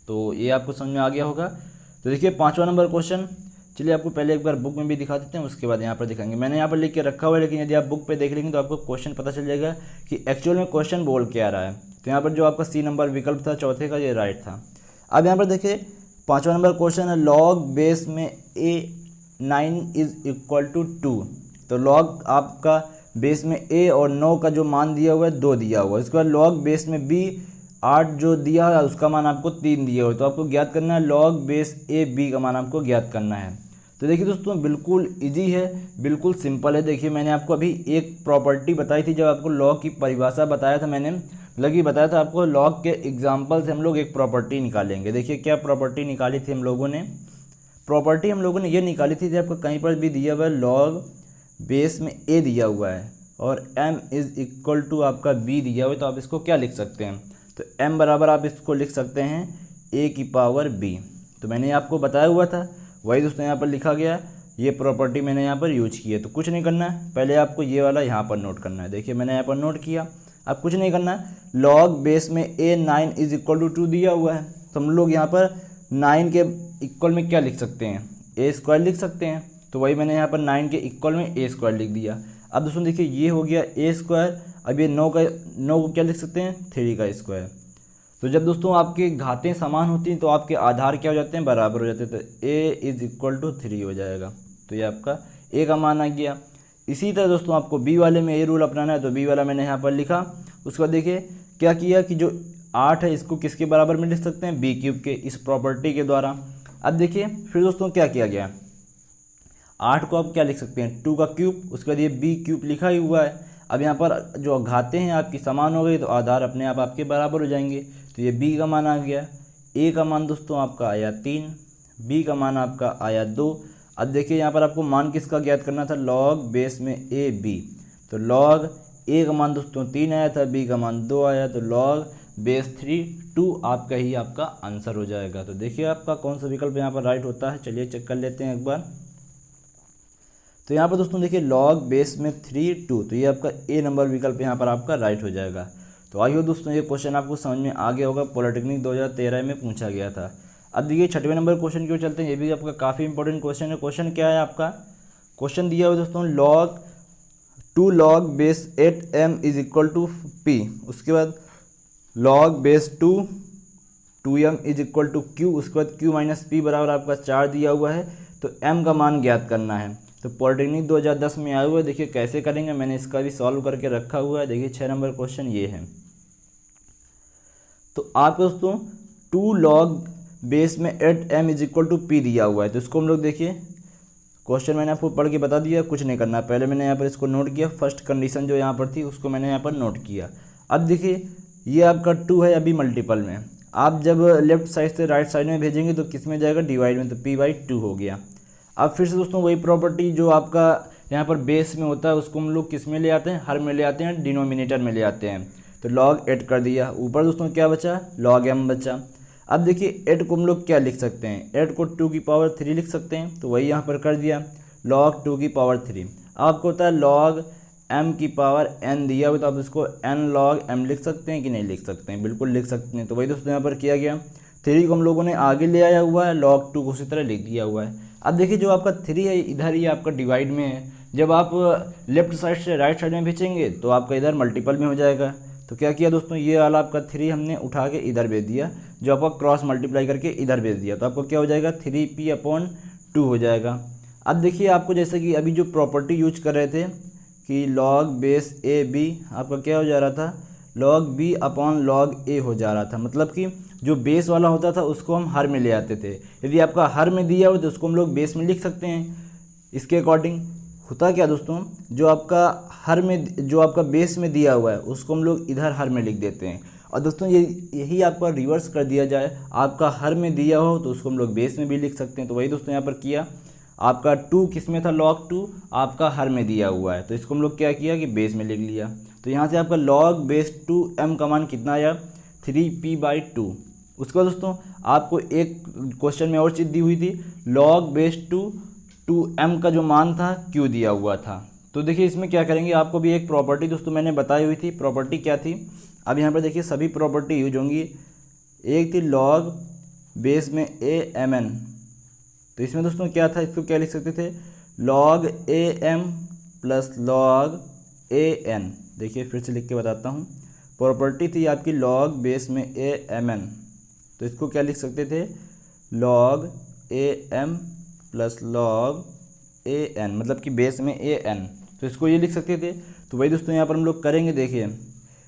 तो ये आपको समझ में आ गया होगा। तो देखिए 5वां नंबर क्वेश्चन, चलिए आपको पहले एक बार बुक में भी दिखा देते हैं, उसके बाद यहाँ पर दिखाएंगे। मैंने यहाँ पर लिख के रखा हुआ है, लेकिन यदि आप बुक पे देख लेंगे तो आपको क्वेश्चन पता चल जाएगा कि एक्चुअल में क्वेश्चन बोल के आ रहा है। तो यहाँ पर जो आपका सी नंबर विकल्प था चौथे का, ये राइट था। अब यहाँ पर देखिए 5वां नंबर क्वेश्चन है, लॉग बेस में ए 9 इज इक्वल टू 2। तो लॉग आपका बेस में ए और 9 का जो मान दिया हुआ है 2 दिया हुआ है। इसके बाद लॉग बेस में बी 8 जो दिया है उसका मान आपको 3 दिया हुआ है। तो आपको ज्ञात करना है लॉग बेस ए बी का मान आपको ज्ञात करना है। तो देखिए दोस्तों बिल्कुल इजी है, बिल्कुल सिंपल है। देखिए मैंने आपको अभी एक प्रॉपर्टी बताई थी, जब आपको लॉग की परिभाषा बताया था मैंने, लगी बताया था आपको लॉग के एग्जाम्पल से हम लोग एक प्रॉपर्टी निकालेंगे। देखिए क्या प्रॉपर्टी निकाली थी हम लोगों ने, प्रॉपर्टी हम लोगों ने ये निकाली थी, जब आपको कहीं पर भी दिया हुआ है लॉग बेस में ए दिया हुआ है और m इज़ इक्वल टू आपका b दिया हुआ है, तो आप इसको क्या लिख सकते हैं, तो m बराबर आप इसको लिख सकते हैं a की पावर b। तो मैंने आपको बताया हुआ था, वही दोस्तों यहाँ पर लिखा गया, ये प्रॉपर्टी मैंने यहाँ पर यूज की है। तो कुछ नहीं करना है, पहले आपको ये वाला यहाँ पर नोट करना है। देखिए मैंने यहाँ पर नोट किया, अब कुछ नहीं करना है। लॉग बेस में a 9 इज इक्वल टू 2 दिया हुआ है, तो हम लोग यहाँ पर 9 के इक्वल में क्या लिख सकते हैं, a स्क्वायर लिख सकते हैं। तो वही मैंने यहाँ पर 9 के इक्वल में a स्क्वायर लिख दिया। अब दोस्तों देखिए ये हो गया a स्क्वायर, अब ये 9 को क्या लिख सकते हैं, 3 का स्क्वायर। तो जब दोस्तों आपकी घातें समान होती हैं तो आपके आधार क्या हो जाते हैं, बराबर हो जाते हैं। तो a इज इक्वल टू 3 हो जाएगा, तो ये आपका a का मान आ गया। इसी तरह दोस्तों आपको b वाले में ये रूल अपनाना है, तो b वाला मैंने यहाँ पर लिखा। उसके बाद देखिए क्या किया कि जो 8 है इसको किसके बराबर में लिख सकते हैं, b क्यूब के, इस प्रॉपर्टी के द्वारा। अब देखिए फिर दोस्तों क्या किया गया, 8 को आप क्या लिख सकते हैं, 2 का क्यूब, उसके बाद ये b क्यूब लिखा ही हुआ है। अब यहाँ पर जो घाते हैं आपकी समान हो गई तो आधार अपने आप आपके बराबर हो जाएंगे। तो ये b का मान आ गया, a का मान दोस्तों आपका आया 3, b का मान आपका आया 2। अब देखिए यहाँ पर आपको मान किसका ज्ञात करना था, लॉग बेस में a b। तो लॉग a का मान दोस्तों 3 आया था, b का मान 2 आया, तो लॉग बेस 3 2 आपका ही आपका आंसर हो जाएगा। तो देखिए आपका कौन सा विकल्प यहाँ पर राइट होता है, चलिए चेक कर लेते हैं एक बार। तो यहाँ पर दोस्तों देखिए लॉग बेस में 3 2, तो ये आपका ए नंबर विकल्प यहाँ पर आपका राइट हो जाएगा। तो आई होप दोस्तों ये क्वेश्चन आपको समझ में आ गया होगा, पॉलिटेक्निक 2013 में पूछा गया था। अब देखिए 6वें नंबर क्वेश्चन की ओर चलते हैं, ये भी आपका काफ़ी इंपॉर्टेंट क्वेश्चन है। क्वेश्चन क्या है आपका, क्वेश्चन दिया हुआ दोस्तों log 2 log base 8m is equal to p, उसके बाद log base 2m is equal to q, उसके बाद q माइनस p बराबर आपका 4 दिया हुआ है। तो m का मान ज्ञात करना है। तो पॉलिटेक्निक 2010 में आया हुआ है, देखिए कैसे करेंगे, मैंने इसका भी सॉल्व करके रखा हुआ है। देखिए 6 नंबर क्वेश्चन ये है। तो आप दोस्तों 2 लॉग बेस में 8m is equal to p दिया हुआ है, तो इसको हम लोग देखिए क्वेश्चन मैंने आपको पढ़ के बता दिया, कुछ नहीं करना। पहले मैंने यहाँ पर इसको नोट किया, फर्स्ट कंडीशन जो यहाँ पर थी उसको मैंने यहाँ पर नोट किया। अब देखिए ये आपका 2 है अभी मल्टीपल में, आप जब लेफ्ट साइड से राइट साइड में भेजेंगे तो किस में जाएगा, डिवाइड में, तो p/2 हो गया। अब फिर से दोस्तों वही प्रॉपर्टी जो आपका यहाँ पर बेस में होता है उसको हम लोग किस में ले आते हैं, हर में ले आते हैं, डिनोमिनेटर में ले आते हैं। तो log 8 कर दिया, ऊपर दोस्तों क्या बचा, log m बचा। अब देखिए 8 को हम लोग क्या लिख सकते हैं, 8 को 2 की पावर 3 लिख सकते हैं, तो वही यहाँ पर कर दिया, log 2 की पावर 3। आपको होता है log m की पावर n दिया हुआ, तो आप इसको n log m लिख सकते हैं कि नहीं लिख सकते हैं, बिल्कुल लिख सकते हैं। तो वही दोस्तों यहाँ पर किया गया, 3 को हम लोगों ने आगे ले आया हुआ है, log 2 को उसी तरह लिख दिया हुआ है। अब देखिए जो आपका 3 है इधर ही आपका डिवाइड में है, जब आप लेफ्ट साइड से राइट साइड में भेजेंगे तो आपका इधर मल्टीपल में हो जाएगा। तो क्या किया दोस्तों, ये वाला आपका 3 हमने उठा के इधर भेज दिया, जो आपका क्रॉस मल्टीप्लाई करके इधर भेज दिया, तो आपको क्या हो जाएगा, 3p/2 हो जाएगा। अब देखिए आपको जैसे कि अभी जो प्रॉपर्टी यूज कर रहे थे कि log बेस ab, आपका क्या हो जा रहा था, log b/log a हो जा रहा था। मतलब कि जो बेस वाला होता था उसको हम हर में ले आते थे, यदि आपका हर में दिया हो तो उसको हम लोग बेस में लिख सकते हैं। इसके अकॉर्डिंग होता क्या दोस्तों, जो आपका हर में, जो आपका बेस में दिया हुआ है उसको हम लोग इधर हर में लिख देते हैं। और दोस्तों यही आपका रिवर्स कर दिया जाए, आपका हर में दिया हो तो उसको हम लोग बेस में भी लिख सकते हैं। तो वही दोस्तों यहाँ पर किया, आपका 2 किस में था, log 2 आपका हर में दिया हुआ है, तो इसको हम लोग क्या किया कि बेस में लिख लिया। तो यहाँ से आपका log बेस 2m का मान कितना आया, 3p/2। उसके बाद दोस्तों आपको एक क्वेश्चन में और चीज़ दी हुई थी, log बेस 2m का जो मान था q दिया हुआ था। तो देखिए इसमें क्या करेंगे, आपको भी एक प्रॉपर्टी दोस्तों मैंने बताई हुई थी, प्रॉपर्टी क्या थी, अब यहाँ पर देखिए सभी प्रॉपर्टी यूज होंगी। एक थी log बेस में amn, तो इसमें दोस्तों क्या था, इसको क्या लिख सकते थे, log am plus log an। देखिए फिर से लिख के बताता हूँ, प्रॉपर्टी थी आपकी log बेस में amn, तो इसको क्या लिख सकते थे, log am plus log an, मतलब कि बेस में an, तो इसको ये लिख सकते थे। तो वही दोस्तों यहाँ पर हम लोग करेंगे। देखिए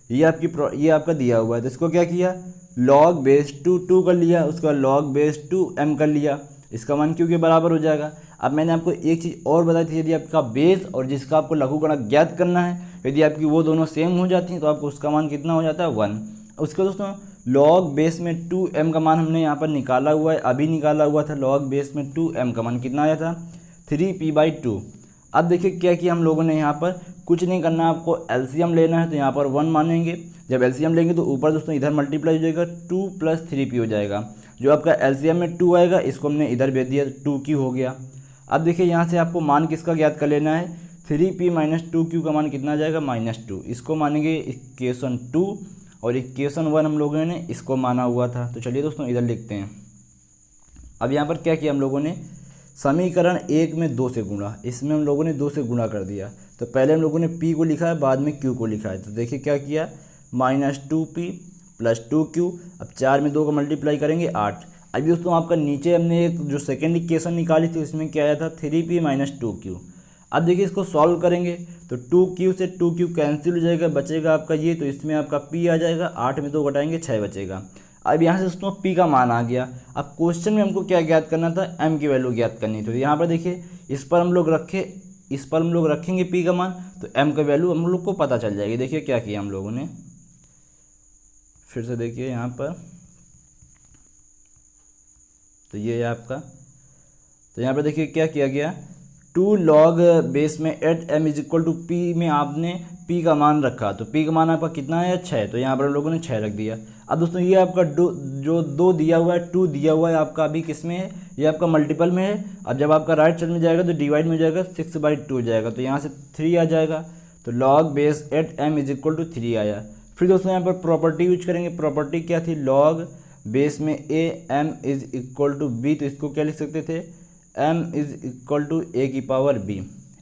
ये आपका दिया हुआ है, तो इसको क्या किया, log बेस 2 कर लिया, उसका log बेस 2m कर लिया, इसका मान क्यों के बराबर हो जाएगा। अब मैंने आपको एक चीज़ और बताई थी, यदि आपका बेस और जिसका आपको लघुगणक ज्ञात करना है, यदि आपकी वो दोनों सेम हो जाती हैं तो आपको उसका मान कितना हो जाता है, 1। उसके दोस्तों log बेस में 2m का मान हमने यहाँ पर निकाला हुआ है, अभी निकाला हुआ था, log बेस में 2m का मान कितना आया था, 3p/2। अब देखिए क्या किया हम लोगों ने, यहाँ पर कुछ नहीं करना, आपको एलसीएम लेना है, तो यहाँ पर 1 मानेंगे। जब एलसीएम लेंगे तो ऊपर दोस्तों इधर मल्टीप्लाई हो जाएगा, 2 + 3p हो जाएगा। जो आपका एलसीएम में 2 आएगा इसको हमने इधर भेज दिया, 2q हो गया। अब देखिए यहाँ से आपको मान किसका ज्ञात कर लेना है, 3p - 2q का मान कितना आ जाएगा, -2। इसको मानेंगे इक्वेशन 2 और इक्वेशन 1 हम लोगों ने इसको माना हुआ था। तो चलिए दोस्तों इधर लिखते हैं। अब यहाँ पर क्या किया हम लोगों ने, समीकरण 1 में 2 से गुणा, इसमें हम लोगों ने 2 से गुणा कर दिया। तो पहले हम लोगों ने p को लिखा है, बाद में q को लिखा है। तो देखिए क्या किया, -2p + 2q। अब 4 में 2 का मल्टीप्लाई करेंगे 8। अभी दोस्तों आपका नीचे हमने एक जो सेकेंड इक्वेशन निकाली थी उसमें क्या आया था, 3p - 2q। अब देखिए इसको सॉल्व करेंगे तो 2q से 2q कैंसिल हो जाएगा, बचेगा आपका ये, तो इसमें आपका p आ जाएगा, 8 में 2 घटाएंगे 6 बचेगा। अब यहाँ से दोस्तों p का मान आ गया। अब क्वेश्चन में हमको क्या ज्ञात करना था, m की वैल्यू ज्ञात करनी थी। तो यहाँ पर देखिए इस पर हम लोग रखे इस पर हम लोग रखेंगे p का मान, तो m का वैल्यू हम लोग को पता चल जाएगी। देखिए क्या किया हम लोगों ने, फिर से देखिए यहाँ पर, तो ये है आपका, तो यहाँ पर देखिए क्या किया गया, 2 log बेस में 8m is equal to P में आपने p का मान रखा, तो p का मान आपका कितना है 6, तो यहाँ पर हम लोगों ने 6 रख दिया। अब दोस्तों ये आपका जो 2 दिया हुआ है, 2 दिया हुआ है आपका अभी किस में है, ये आपका मल्टीपल में है। अब जब आपका राइट साइड में जाएगा तो डिवाइड में हो जाएगा, 6/2 हो जाएगा, तो यहाँ से 3 आ जाएगा, तो log base 8m is equal to 3 आया। फिर दोस्तों यहाँ पर प्रॉपर्टी यूज करेंगे, प्रॉपर्टी क्या थी, log बेस में am is equal to b, तो इसको क्या लिख सकते थे, m is equal to a की power b,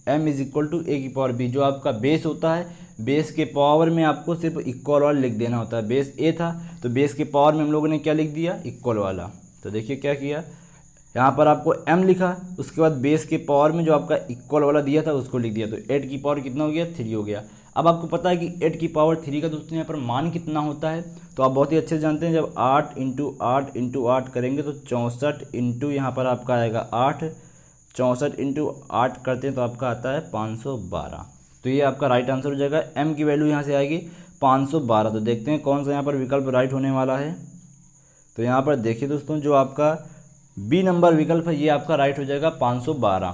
m is equal to a की पावर b। जो आपका बेस होता है, बेस के पावर में आपको सिर्फ इक्वल वाला लिख देना होता है। बेस a था तो बेस के पावर में हम लोगों ने क्या लिख दिया, इक्वल वाला। तो देखिए क्या किया, यहाँ पर आपको m लिखा, उसके बाद बेस के पावर में जो आपका इक्वल वाला दिया था उसको लिख दिया, तो 8 की पावर कितना हो गया, 3 हो गया। अब आपको पता है कि 8 की पावर 3 का दोस्तों यहाँ पर मान कितना होता है, तो आप बहुत ही अच्छे से जानते हैं, जब 8 इंटू 8 इंटू 8 करेंगे तो 64 इंटू यहाँ पर आपका आएगा 8, 64 इंटू 8 करते हैं तो आपका आता है 512। तो ये आपका राइट आंसर हो जाएगा। m की वैल्यू यहाँ से आएगी 512। तो देखते हैं कौन सा यहाँ पर विकल्प राइट होने वाला है। तो यहाँ पर देखिए दोस्तों, जो आपका बी नंबर विकल्प है ये आपका राइट हो जाएगा 512।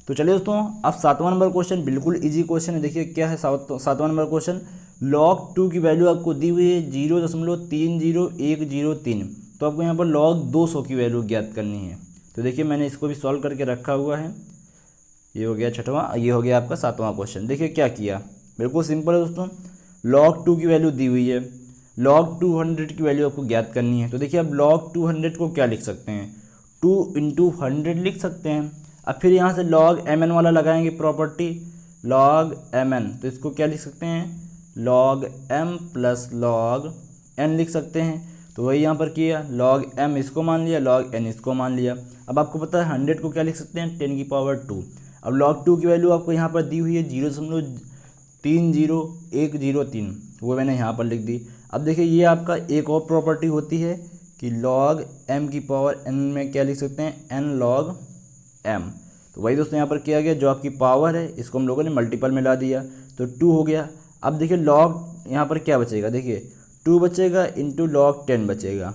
तो चलिए दोस्तों, अब 7वां नंबर क्वेश्चन बिल्कुल इजी क्वेश्चन है। देखिए क्या है 7वां नंबर क्वेश्चन, log 2 की वैल्यू आपको दी हुई है 0.30103, तो आपको यहाँ पर log 200 की वैल्यू ज्ञात करनी है। तो देखिए मैंने इसको भी सॉल्व करके रखा हुआ है, ये हो गया 6वां, ये हो गया आपका 7वां क्वेश्चन। देखिए क्या किया, बिल्कुल सिंपल है दोस्तों, log 2 की वैल्यू दी हुई है, log 200 की वैल्यू आपको ज्ञात करनी है। तो देखिए अब log 200 को क्या लिख सकते हैं, 2 इंटू 100 लिख सकते हैं। अब फिर यहाँ से log mn वाला लगाएंगे प्रॉपर्टी, log mn, तो इसको क्या लिख सकते हैं, log m plus log n लिख सकते हैं। तो वही यहाँ पर किया, log m इसको मान लिया, log n इसको मान लिया। अब आपको पता है 100 को क्या लिख सकते हैं, 10 की पावर 2। अब log 2 की वैल्यू आपको यहाँ पर दी हुई है 0.30103, वो मैंने यहाँ पर लिख दी। अब देखिए ये आपका एक और प्रॉपर्टी होती है कि log m की पावर n में क्या लिख सकते हैं, n log m। तो वही दोस्तों यहाँ पर किया गया, जो आपकी पावर है इसको हम लोगों ने मल्टीपल में ला दिया, तो 2 हो गया। अब देखिए log यहाँ पर क्या बचेगा, देखिए 2 बचेगा इंटू log 10 बचेगा।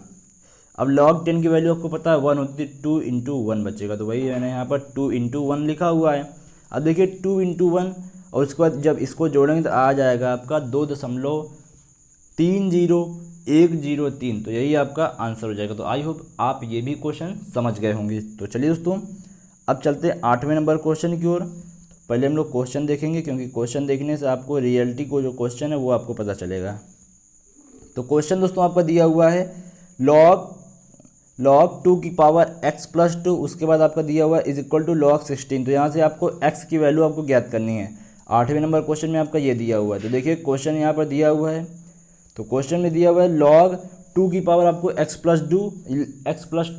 अब log 10 की वैल्यू आपको पता है 1 होती है, 2 इंटू 1 बचेगा, तो वही मैंने यहाँ पर 2 इंटू 1 लिखा हुआ है। अब देखिए 2 इंटू 1 और उसके बाद जब इसको जोड़ेंगे तो आ जाएगा आपका 2.30103, तो यही आपका आंसर हो जाएगा। तो आई होप आप ये भी क्वेश्चन समझ गए होंगे। तो चलिए दोस्तों, अब चलते हैं 8वें नंबर क्वेश्चन की ओर। पहले हम लोग क्वेश्चन देखेंगे, क्योंकि क्वेश्चन देखने से आपको रियलिटी को जो क्वेश्चन है वो आपको पता चलेगा। तो क्वेश्चन दोस्तों आपका दिया हुआ है log 2 की पावर x प्लस 2, उसके बाद आपका दिया हुआ है इज इक्वल टू log 16। तो यहाँ से आपको x की वैल्यू आपको ज्ञात करनी है। 8वें नंबर क्वेश्चन में आपका ये दिया हुआ है। तो देखिए क्वेश्चन यहाँ पर दिया हुआ है, तो क्वेश्चन में दिया हुआ है log 2 की पावर आपको x प्लस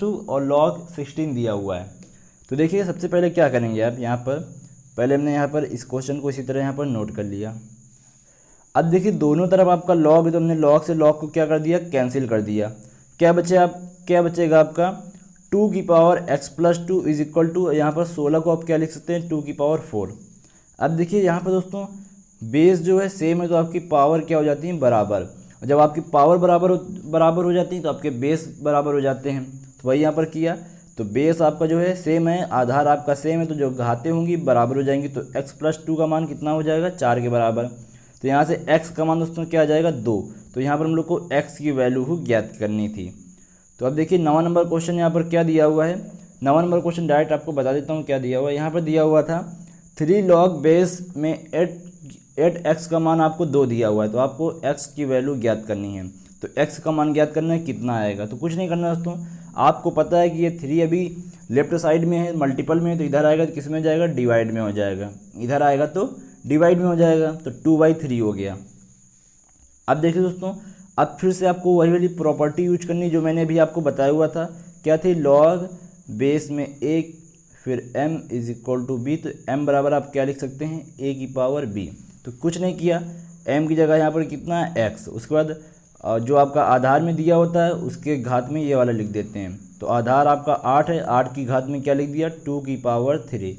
2 और log 16 दिया हुआ है। तो देखिए सबसे पहले क्या करेंगे आप, यहाँ पर पहले हमने यहाँ पर इस क्वेश्चन को इसी तरह यहाँ पर नोट कर लिया। अब देखिए दोनों तरफ आपका log है, तो हमने log से log को क्या कर दिया, कैंसिल कर दिया। क्या बचेगा आपका 2 की power x plus 2 is equal to, यहाँ पर 16 को आप क्या लिख सकते हैं, 2 की पावर 4। अब देखिए यहाँ पर दोस्तों बेस जो है सेम है, तो आपकी पावर क्या हो जाती है, बराबर। जब आपकी पावर बराबर हो जाती है तो आपके बेस बराबर हो जाते हैं। तो वही यहाँ पर किया, तो बेस आपका जो है सेम है, आधार आपका सेम है, तो जो घातें होंगी बराबर हो जाएंगी। तो x प्लस 2 का मान कितना हो जाएगा, 4 के बराबर। तो यहाँ से x का मान दोस्तों क्या आ जाएगा, 2। तो यहाँ पर हम लोग को x की वैल्यू ज्ञात करनी थी। तो अब देखिए 9वां नंबर क्वेश्चन यहाँ पर क्या दिया हुआ है। 9वां नंबर क्वेश्चन डायरेक्ट आपको बता देता हूँ क्या दिया हुआ है। यहाँ पर दिया हुआ था 3 log बेस में 8x का मान आपको 2 दिया हुआ है, तो आपको x की वैल्यू ज्ञात करनी है। तो x का मान ज्ञात करना है, कितना आएगा। तो कुछ नहीं करना दोस्तों, आपको पता है कि ये 3 अभी लेफ्ट साइड में है, मल्टीपल में है, तो इधर आएगा तो किस में जाएगा, डिवाइड में हो जाएगा। इधर आएगा तो डिवाइड में हो जाएगा, तो 2/3 हो गया। अब देखिए दोस्तों, अब फिर से आपको वही वाली प्रॉपर्टी यूज करनी जो मैंने अभी आपको बताया हुआ था। क्या थी, log बेस में 1 फिर m is equal to b। तो m बराबर आप क्या लिख सकते हैं, a की पावर b। तो कुछ नहीं किया, m की जगह यहाँ पर कितना है, x। उसके बाद जो आपका आधार में दिया होता है उसके घात में ये वाला लिख देते हैं। तो आधार आपका 8 है, 8 की घात में क्या लिख दिया, 2 की पावर 3।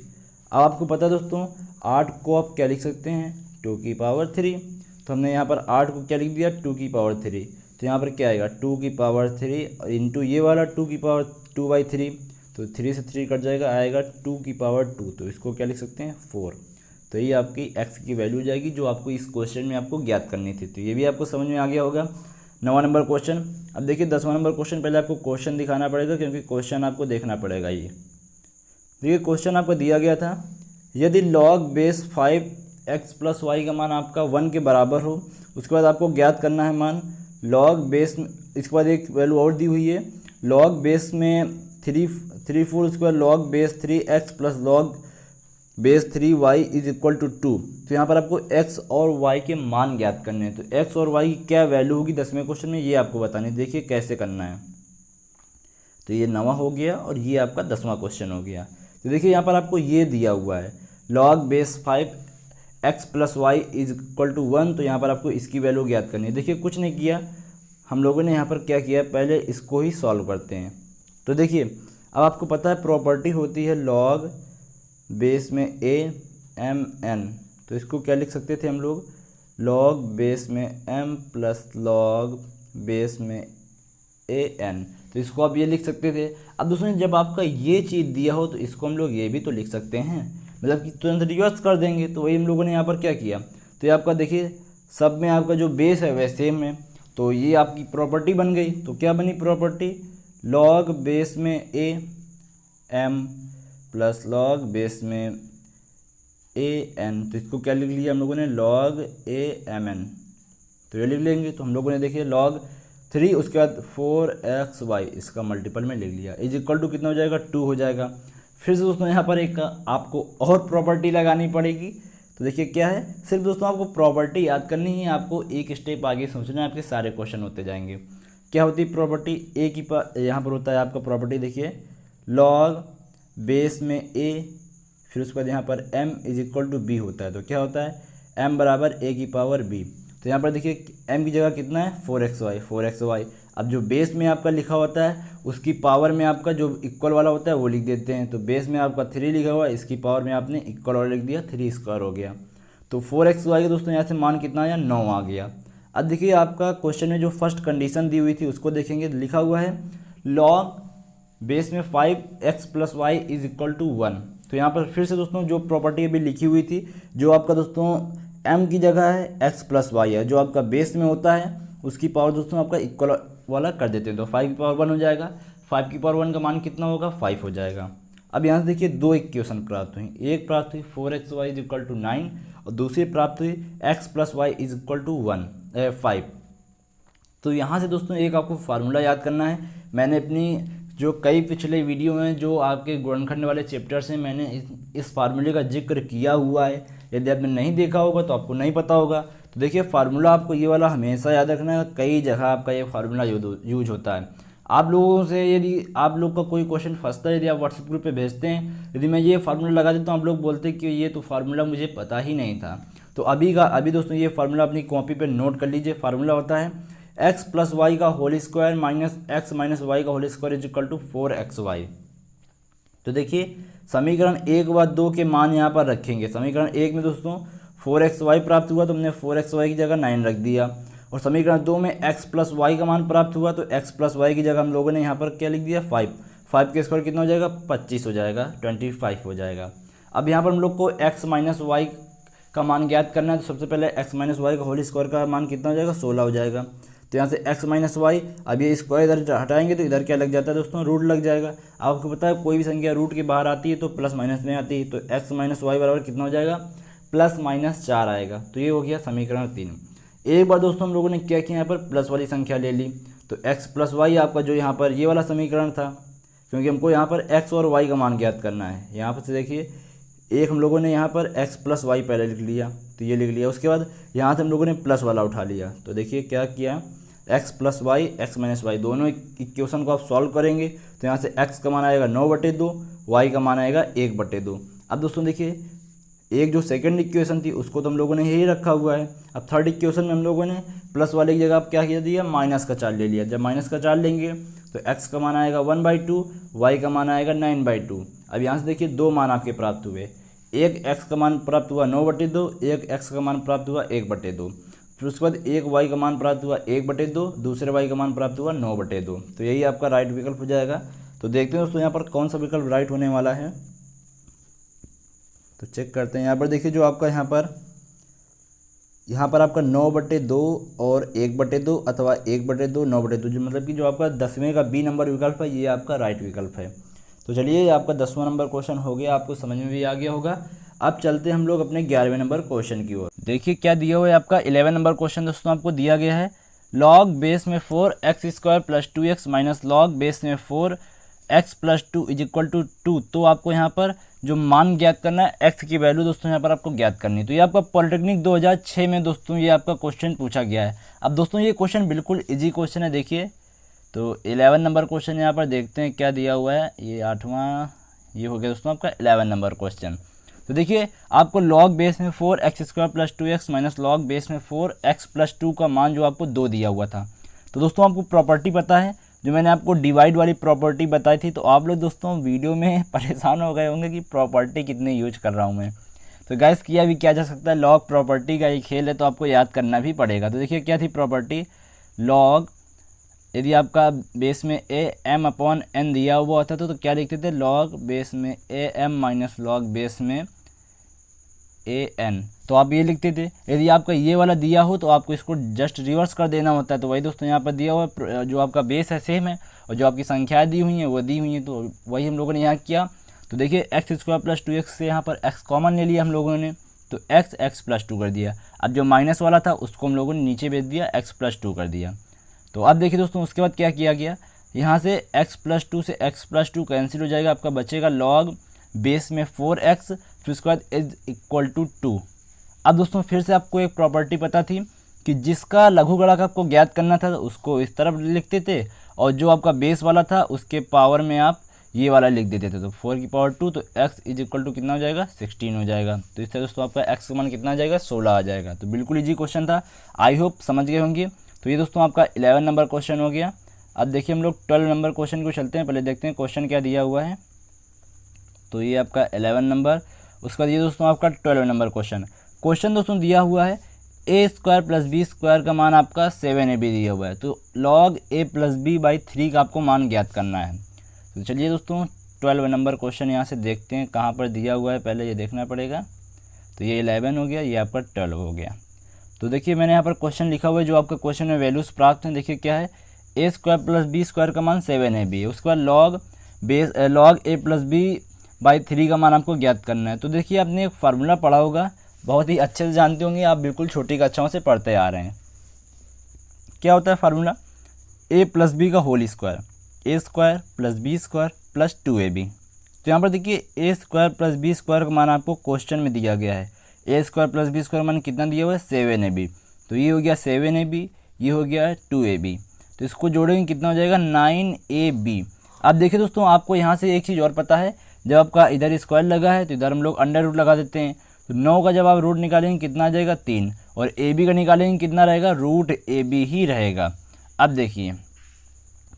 अब आपको पता है दोस्तों, 8 को आप क्या लिख सकते हैं 2 की पावर 3। तो हमने यहाँ पर 8 को क्या लिख दिया 2 की पावर 3। तो यहाँ पर क्या आएगा 2 की पावर 3 इंटू ये वाला 2 की पावर 2/3, तो 3 से 3 कट जाएगा, आएगा 2 की पावर 2। तो इसको क्या लिख सकते हैं 4। तो ये आपकी x की वैल्यू जाएगी जो आपको इस क्वेश्चन में आपको ज्ञात करनी थी। तो ये भी आपको समझ में आ गया होगा। 9वां नंबर क्वेश्चन। अब देखिए 10वां नंबर क्वेश्चन, पहले आपको क्वेश्चन दिखाना पड़ेगा क्योंकि क्वेश्चन आपको देखना पड़ेगा। ये देखिए क्वेश्चन आपको दिया गया था, यदि log base 5x plus Y का मान आपका 1 के बराबर हो, उसके बाद आपको ज्ञात करना है मान लॉग बेस में। इसके बाद एक वैल्यू और दी हुई है लॉग बेस में 3/4, उसके बाद log base 3x plus log base 3y is equal to 2। तो यहाँ पर आपको x और y के मान ज्ञात करने हैं। तो x और y की क्या वैल्यू होगी 10वें क्वेश्चन में, ये आपको बतानी। देखिए कैसे करना है। तो ये 9वां हो गया और ये आपका 10वां क्वेश्चन हो गया। तो देखिए यहाँ पर आपको ये दिया हुआ है log base 5x plus y is equal to 1। तो यहाँ पर आपको इसकी वैल्यू ज्ञात करनी है। देखिए कुछ नहीं किया हम लोगों ने, यहाँ पर क्या किया, पहले इसको ही सॉल्व करते हैं। तो देखिए अब आपको पता है प्रॉपर्टी होती है लॉग बेस में a m n। तो इसको क्या लिख सकते थे हम लोग लॉग बेस में m प्लस लॉग बेस में a n। तो इसको आप ये लिख सकते थे। अब दोस्तों जब आपका ये चीज़ दिया हो तो इसको हम लोग ये भी तो लिख सकते हैं, मतलब कि तुरंत रिवर्स कर देंगे। तो वही हम लोगों ने यहाँ पर क्या किया, तो ये आपका देखिए सब में आपका जो बेस है वह सेम है। तो ये आपकी प्रॉपर्टी बन गई। तो क्या बनी प्रॉपर्टी लॉग बेस में a m plus log base में a n। तो इसको क्या लिख लिया हम लोगों ने लॉग a m n। तो ये लिख लेंगे। तो हम लोगों ने देखिए लॉग 3 उसके बाद 4xy इसका मल्टीपल में लिख लिया इज इक्वल टू कितना हो जाएगा 2 हो जाएगा। फिर से दोस्तों यहाँ पर एक आपको और प्रॉपर्टी लगानी पड़ेगी। तो देखिए क्या है, सिर्फ दोस्तों आपको प्रॉपर्टी याद करनी है, आपको एक स्टेप आगे सोचना है, आपके सारे क्वेश्चन होते जाएंगे। क्या होती है प्रॉपर्टी a की यहाँ पर होता है आपका प्रॉपर्टी देखिए लॉग बेस में a, फिर उसके बाद यहाँ पर m is equal to b होता है। तो क्या होता है m बराबर a की पावर b। तो यहाँ पर देखिए m की जगह कितना है 4xy। अब जो बेस में आपका लिखा होता है उसकी पावर में आपका जो इक्वल वाला होता है वो लिख देते हैं। तो बेस में आपका 3 लिखा हुआ है, इसकी पावर में आपने इक्वल वाला लिख दिया, 3 स्क्वायर हो गया। तो 4xy का दोस्तों यहाँ से मान कितना आया 9 आ गया। अब देखिए आपका क्वेश्चन में जो फर्स्ट कंडीशन दी हुई थी उसको देखेंगे, लिखा हुआ है लॉग बेस में 5x plus y is equal to 1। तो यहाँ पर फिर से दोस्तों जो प्रॉपर्टी अभी लिखी हुई थी, जो आपका दोस्तों m की जगह है x प्लस वाई है, जो आपका बेस में होता है उसकी पावर दोस्तों आपका इक्वल वाला कर देते हैं। तो 5 की पावर 1 हो जाएगा, 5 की पावर 1 का मान कितना होगा 5 हो जाएगा। अब यहाँ से देखिए दो इक्वेशन प्राप्त हुई, एक प्राप्त हुई 4xy इज इक्वल टू 9 और दूसरी प्राप्त हुई x plus y is equal to 5। तो यहाँ से दोस्तों एक आपको फार्मूला याद करना है। मैंने अपनी जो कई पिछले वीडियो में जो आपके गुणनखंड वाले चैप्टर से मैंने इस फार्मूले का जिक्र किया हुआ है। यदि आपने नहीं देखा होगा तो आपको नहीं पता होगा। तो देखिए फार्मूला आपको ये वाला हमेशा याद रखना है, कई जगह आपका ये फार्मूला यूज होता है। आप लोगों से यदि आप लोग का कोई क्वेश्चन फंसता है, यदि आप व्हाट्सएप ग्रुप पे भेजते हैं, यदि मैं ये फार्मूला लगा देता हूँ, आप लोग बोलते हैं कि ये तो फार्मूला मुझे पता ही नहीं था। तो अभी दोस्तों ये फार्मूला अपनी कॉपी पर नोट कर लीजिए। फार्मूला होता है x प्लस वाई का whole square minus x minus Y का whole square is equal to 4xy। तो देखिए समीकरण 1 व 2 के मान यहाँ पर रखेंगे। समीकरण 1 में दोस्तों 4xy प्राप्त हुआ तो हमने 4xy की जगह 9 रख दिया, और समीकरण 2 में x प्लस वाई का मान प्राप्त हुआ तो x प्लस वाई की जगह हम लोगों ने यहाँ पर क्या लिख दिया 5 के स्क्वायर कितना हो जाएगा 25 हो जाएगा, 25 हो जाएगा। अब यहाँ पर हम लोग को x माइनस वाई का मान ज्ञात करना है। तो सबसे पहले x माइनस वाई का होल स्क्वायर का मान कितना हो जाएगा 16 हो जाएगा। तो यहाँ से x माइनस वाई, अब ये स्क्वायर इधर हटाएंगे तो इधर क्या लग जाता है दोस्तों रूट लग जाएगा। आपको पता है कोई भी संख्या रूट के बाहर आती है तो प्लस माइनस में आती है। तो x माइनस वाई बराबर कितना हो जाएगा +-4 आएगा। तो ये हो गया समीकरण 3। एक बार दोस्तों हम लोगों ने क्या किया, यहाँ पर प्लस वाली संख्या ले ली। तो x प्लस वाई आपका जो यहाँ पर ये वाला समीकरण था, क्योंकि हमको यहाँ पर x और y का मान ज्ञात करना है। यहाँ पर से देखिए एक हम लोगों ने यहाँ पर x प्लस वाई पहले लिख लिया, तो ये लिख लिया। उसके बाद यहाँ से हम लोगों ने प्लस वाला उठा लिया। तो देखिए क्या किया, x plus y x minus y दोनों इक्वेशन को आप सॉल्व करेंगे तो यहाँ से x का मान आएगा 9/2, y का मान आएगा 1/2। अब दोस्तों देखिए एक जो सेकंड इक्वेशन थी उसको तो हम लोगों ने यही रखा हुआ है। अब थर्ड इक्वेशन में हम लोगों ने प्लस वाले की जगह आप क्या किया दिया माइनस का 4 ले लिया। जब माइनस का 4 लेंगे तो x का मान आएगा 1/2, y का मान आएगा 9/2। अब यहाँ से देखिए दो मान आपके प्राप्त हुए, एक एक्स का मान प्राप्त हुआ 9/2, एक एक्स का मान प्राप्त हुआ 1/2। फिर उसके बाद एक वाई का मान प्राप्त हुआ 1/2, दूसरे वाई का मान प्राप्त हुआ 9/2। तो यही आपका राइट विकल्प हो जाएगा। तो देखते हैं दोस्तों यहाँ पर कौन सा विकल्प राइट होने वाला है। तो चेक करते हैं। यहाँ पर देखिए जो आपका यहाँ पर आपका 9/2 और 1/2 अथवा 1/2 9/2, जो मतलब कि जो आपका 10वें का बी नंबर विकल्प है, ये आपका राइट विकल्प है। तो चलिए ये आपका 10वां नंबर क्वेश्चन हो गया, आपको समझ में भी आ गया होगा। अब चलते हैं हम लोग अपने 11वें नंबर क्वेश्चन की ओर। देखिए क्या दिया हुआ है आपका 11 नंबर क्वेश्चन दोस्तों, आपको दिया गया है लॉग बेस में 4x² + 2x minus log base में 4x + 2 = 2। तो आपको यहाँ पर जो मान ज्ञात करना है, एक्स की वैल्यू दोस्तों यहाँ पर आपको ज्ञात करनी है। तो ये आपका पॉलिटेक्निक 2006 में दोस्तों ये आपका क्वेश्चन पूछा गया है। अब दोस्तों ये क्वेश्चन बिल्कुल इजी क्वेश्चन है। देखिए तो 11 नंबर क्वेश्चन यहाँ पर देखते हैं क्या दिया हुआ है। ये 8वां ये हो गया दोस्तों आपका 11 नंबर क्वेश्चन। तो देखिए आपको लॉग बेस में 4x² + 2x minus log base में 4x + 2 का मान जो आपको 2 दिया हुआ था। तो दोस्तों आपको प्रॉपर्टी पता है, जो मैंने आपको डिवाइड वाली प्रॉपर्टी बताई थी। तो आप लोग दोस्तों वीडियो में परेशान हो गए होंगे कि प्रॉपर्टी कितनी यूज कर रहा हूँ मैं। तो गाइस किया भी क्या जा सकता है, लॉग प्रॉपर्टी का ये खेल है, तो आपको याद करना भी पड़ेगा। तो देखिए क्या थी प्रॉपर्टी, लॉग यदि आपका बेस में am/n दिया हुआ होता तो क्या लिखते थे, लॉग बेस में am माइनस लॉग बेस में an। तो आप ये लिखते थे। यदि आपका ये वाला दिया हो तो आपको इसको जस्ट रिवर्स कर देना होता है। तो वही दोस्तों यहाँ पर दिया हुआ है, जो आपका बेस है सेम है और जो आपकी संख्याएं दी हुई हैं वो दी हुई हैं, तो वही हम लोगों ने यहाँ किया। तो देखिए x² + 2x से यहाँ पर x कॉमन ले लिया हम लोगों ने, तो x + 2 कर दिया। अब जो माइनस वाला था उसको हम लोगों ने नीचे भेज दिया, x + 2 कर दिया। तो अब देखिए दोस्तों उसके बाद क्या किया गया, यहाँ से x + 2 से x + 2 कैंसिल हो जाएगा, आपका बचेगा लॉग बेस में 4x, फिर उसके बाद = 2। अब दोस्तों फिर से आपको एक प्रॉपर्टी पता थी कि जिसका लघुगणक आपको ज्ञात करना था उसको इस तरफ लिखते थे, और जो आपका बेस वाला था उसके पावर में आप ये वाला लिख देते थे। तो 4⁴ तो x = कितना हो जाएगा, 16 हो जाएगा। तो इस तरह दोस्तों आपका x का मान कितना आ जाएगा, 16 आ जाएगा। तो बिल्कुल ईजी क्वेश्चन था, आई होप समझ गए होंगे। तो ये दोस्तों आपका 11 नंबर क्वेश्चन हो गया। अब देखिए हम लोग 12 नंबर क्वेश्चन को चलते हैं। पहले देखते हैं क्वेश्चन क्या दिया हुआ है। तो ये आपका 11 नंबर, उसका ये दोस्तों आपका 12 नंबर क्वेश्चन दोस्तों दिया हुआ है a² + b² का मान आपका 7ab दिया हुआ है। तो लॉग a + b/3 का आपको मान ज्ञात करना है। तो चलिए दोस्तों 12 नंबर क्वेश्चन यहाँ से देखते हैं कहाँ पर दिया हुआ है, पहले ये देखना पड़ेगा। तो ये 11 हो गया, ये आपका 12 हो गया। तो देखिए मैंने यहाँ पर क्वेश्चन लिखा हुआ है, जो आपका क्वेश्चन में वैल्यूज़ प्राप्त हैं। देखिए क्या है, a² + b² का मान 7ab है। उसके बाद लॉग a + b/3 का मान आपको ज्ञात करना है। तो देखिए आपने एक फार्मूला पढ़ा होगा, बहुत ही अच्छे से जानते होंगे आप, बिल्कुल छोटी कक्षाओं से पढ़ते आ रहे हैं। क्या होता है फार्मूला, a + b का whole square, a² + b² + 2ab। तो यहाँ पर देखिए a² + b² का मान आपको क्वेश्चन में दिया गया है। a² + b² मान कितना दिया हुआ है, 7ab। तो ये हो गया 7ab, ये हो गया 2ab। तो इसको जोड़ेंगे कितना हो जाएगा, 9ab। अब देखिए दोस्तों आपको यहाँ से एक चीज़ और पता है, जब आपका इधर स्क्वायर लगा है तो इधर हम लोग अंडर रूट लगा देते हैं। तो 9 का जब आप रूट निकालेंगे कितना आ जाएगा, 3, और ab का निकालेंगे कितना रहेगा, √ab ही रहेगा। अब देखिए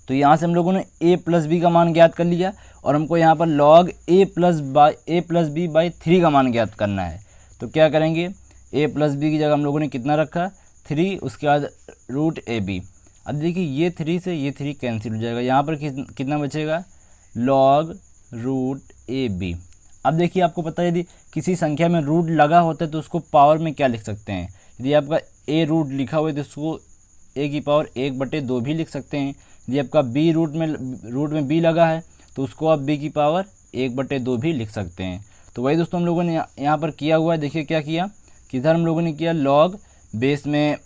तो यहाँ से हम लोगों ने a + b का मान ज्ञात कर लिया, और हमको यहाँ पर log a + b/3 का मान ज्ञात करना है। तो क्या करेंगे, a + b की जगह हम लोगों ने कितना रखा, 3, उसके बाद √ab। अब देखिए ये 3 से ये 3 कैंसिल हो जाएगा, यहाँ पर कितना बचेगा, log √ab। अब देखिए आपको पता है यदि किसी संख्या में रूट लगा होता है तो उसको पावर में क्या लिख सकते हैं। यदि आपका a रूट लिखा हुआ है तो उसको a⁴ भी लिख सकते हैं। यदि आपका b रूट में b लगा है तो उसको आप b⁴ भी लिख सकते हैं। तो वही दोस्तों हम लोगों ने यहाँ पर किया हुआ है। देखिए क्या किया, किधर हम लोगों ने किया, लॉग बेस में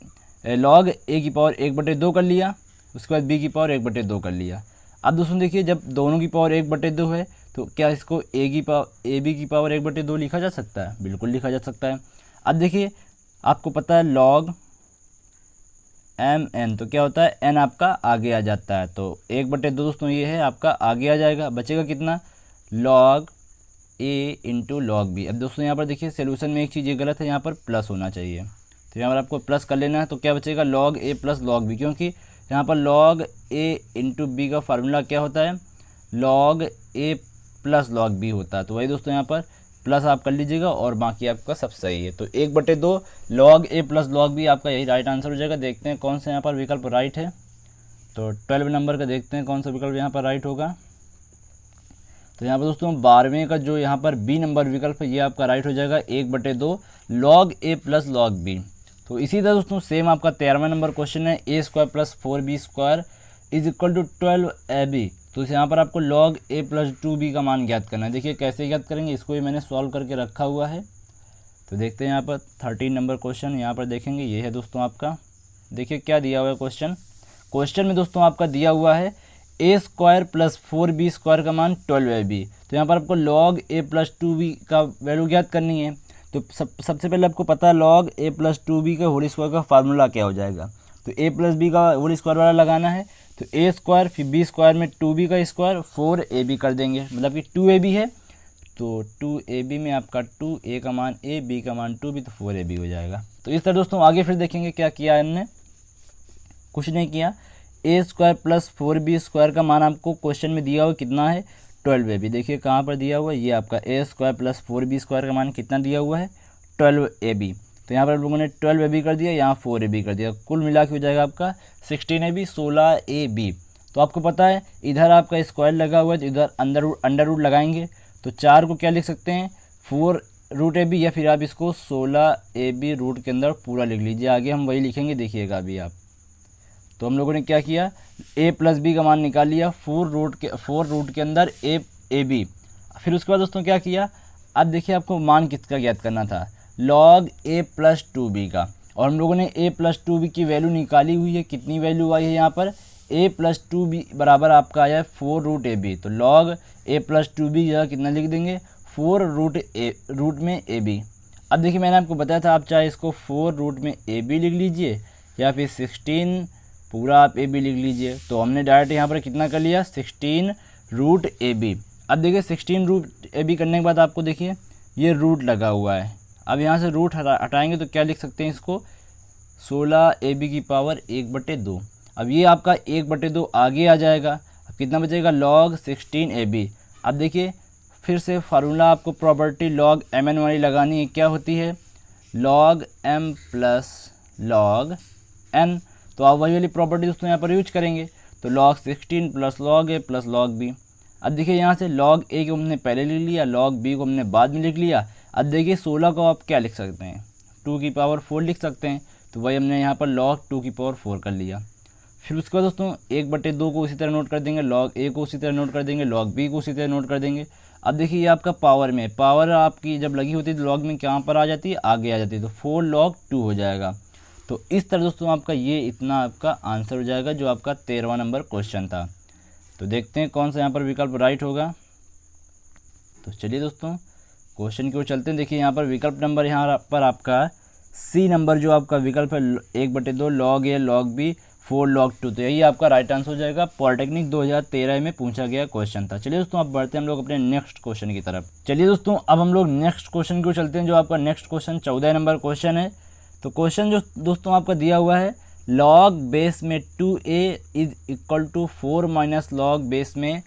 log a⁴ कर लिया, उसके बाद b⁴ कर लिया। अब दोस्तों देखिए जब दोनों की पावर 1/2 है तो क्या इसको ab⁴ लिखा जा सकता है, बिल्कुल लिखा जा सकता है। अब देखिए आपको पता है log mn, तो क्या होता है, n आपका आगे आ जाता है। तो 1/2 दोस्तों ये है आपका आगे आ जाएगा, बचेगा कितना, log a × log b। अब दोस्तों यहाँ पर देखिए सोल्यूशन में एक चीज़ ये गलत है, यहाँ पर प्लस होना चाहिए। तो यहाँ पर आपको प्लस कर लेना है। तो क्या बचेगा, log a + log b, क्योंकि यहाँ पर log a × b का फार्मूला क्या होता है, log a + log b होता है। तो वही दोस्तों यहाँ पर प्लस आप कर लीजिएगा और बाकी आपका सब सही है। तो 1/2 log a plus log b आपका यही राइट आंसर हो जाएगा। देखते हैं कौन सा यहाँ पर विकल्प राइट है। तो 12 नंबर का देखते हैं कौन सा विकल्प यहाँ पर राइट होगा। तो यहाँ पर दोस्तों 12वें का जो यहाँ पर बी नंबर विकल्प है ये आपका राइट हो जाएगा, 1/2 log a plus log b। तो इसी तरह दोस्तों सेम आपका 13वां नंबर क्वेश्चन है, a square plus 4b square is equal to 12ab। तो यहाँ पर आपको log a प्लस 2b का मान ज्ञात करना है। देखिए कैसे ज्ञात करेंगे, इसको भी मैंने सॉल्व करके रखा हुआ है। तो देखते हैं यहाँ पर 13 नंबर क्वेश्चन यहाँ पर देखेंगे, ये है दोस्तों आपका। देखिए क्या दिया हुआ है क्वेश्चन में दोस्तों आपका दिया हुआ है a square plus 4b square का मान 12ab। तो यहाँ पर आपको log a प्लस 2b का वैल्यू ज्ञात करनी है। तो सबसे पहले आपको पता है log a प्लस 2b का होल स्क्वायर का फार्मूला क्या हो जाएगा। तो a प्लस b का होल स्क्वायर वाला लगाना है। तो a स्क्वायर फिर b स्क्वायर में 2b का स्क्वायर 4ab कर देंगे, मतलब कि 2ab है। तो 2ab में आपका 2, a का मान a, b का मान 2b, तो 4ab हो जाएगा। तो इस तरह दोस्तों आगे फिर देखेंगे क्या किया हमने, कुछ नहीं किया। a square plus 4b square का मान आपको क्वेश्चन में दिया हुआ कितना है, 12ab। देखिए कहाँ पर दिया हुआ है, ये आपका a square plus 4b square का मान कितना दिया हुआ है, 12ab। तो यहाँ पर आप लोगों ने 12ab कर दिया, यहाँ 4ab कर दिया, कुल मिला के हो जाएगा आपका 16ab 16ab। तो आपको पता है इधर आपका स्क्वायर लगा हुआ है तो इधर अंडर रूट लगाएंगे। तो 4 को क्या लिख सकते हैं, 4√ab, या फिर आप इसको 16ab रूट के अंदर पूरा लिख लीजिए। आगे हम वही लिखेंगे, देखिएगा अभी आप। तो हम लोगों ने क्या किया, a प्लस b का मान निकाल लिया 4 रूट के अंदर ab। फिर उसके बाद दोस्तों क्या किया, अब देखिए आपको मान किसका ज्ञात करना था, log a प्लस 2b का। और हम लोगों ने a प्लस 2b की वैल्यू निकाली हुई है। कितनी वैल्यू आई है यहाँ पर, a प्लस 2b बराबर आपका आया है 4√ab। तो log a प्लस 2b जगह कितना लिख देंगे, 4 रूट में ab। अब देखिए मैंने आपको बताया था आप चाहे इसको 4 रूट में ab लिख लीजिए या फिर 16 पूरा आप ab लिख लीजिए। तो हमने डायरेक्ट यहाँ पर कितना कर लिया, 16√ab। अब देखिए 16√ab करने के बाद आपको देखिए ये रूट लगा हुआ है। अब यहाँ से रूट हटाएंगे तो क्या लिख सकते हैं इसको, 16ab की पावर 1/2। अब ये आपका 1/2 आगे आ जाएगा। अब कितना बचेगा, log 16ab। अब देखिए फिर से फार्मूला आपको प्रॉपर्टी log mn वाली लगानी है। क्या होती है, log m plus log n। तो आप वही वाली प्रॉपर्टी दोस्तों यहाँ पर यूज करेंगे। तो log 16 plus log a plus log b। अब देखिए यहाँ से log a को हमने पहले लिख लिया, log b को हमने बाद में लिख लिया। अब देखिए 16 को आप क्या लिख सकते हैं, 2 की पावर 4 लिख सकते हैं। तो वही हमने यहाँ पर log 2 की पावर 4 कर लिया। फिर उसके बाद दोस्तों 1/2 को उसी तरह नोट कर देंगे, log a को उसी तरह नोट कर देंगे, log b को उसी तरह नोट कर देंगे। अब देखिए ये आपका पावर में, पावर आपकी जब लगी होती है तो log में कहाँ पर आ जाती है, आगे आ जाती है। तो 4 log 2 हो जाएगा। तो इस तरह दोस्तों आपका ये इतना आपका आंसर हो जाएगा जो आपका 13वां नंबर क्वेश्चन था। तो देखते हैं कौन सा यहाँ पर विकल्प राइट होगा। तो चलिए दोस्तों क्वेश्चन की ओर चलते हैं। देखिए यहाँ पर विकल्प नंबर यहाँ पर आपका सी नंबर जो आपका विकल्प है 1/2 log a log b 4 log 2। तो यही आपका राइट आंसर हो जाएगा। पॉलिटेक्निक 2013 में पूछा गया क्वेश्चन था। चलिए दोस्तों अब बढ़ते हैं हम लोग अपने नेक्स्ट क्वेश्चन की तरफ। चलिए दोस्तों अब हम लोग नेक्स्ट क्वेश्चन की ओर चलते हैं जो आपका नेक्स्ट क्वेश्चन 14 नंबर क्वेश्चन है। तो क्वेश्चन जो दोस्तों आपका दिया हुआ है, log बेस में 2a is equal to 4 minus log base में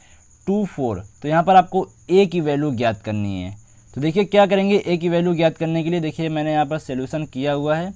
2/4। तो यहाँ पर आपको a की वैल्यू ज्ञात करनी है। तो देखिए क्या करेंगे, a की वैल्यू ज्ञात करने के लिए देखिए मैंने यहाँ पर सोल्यूशन किया हुआ है।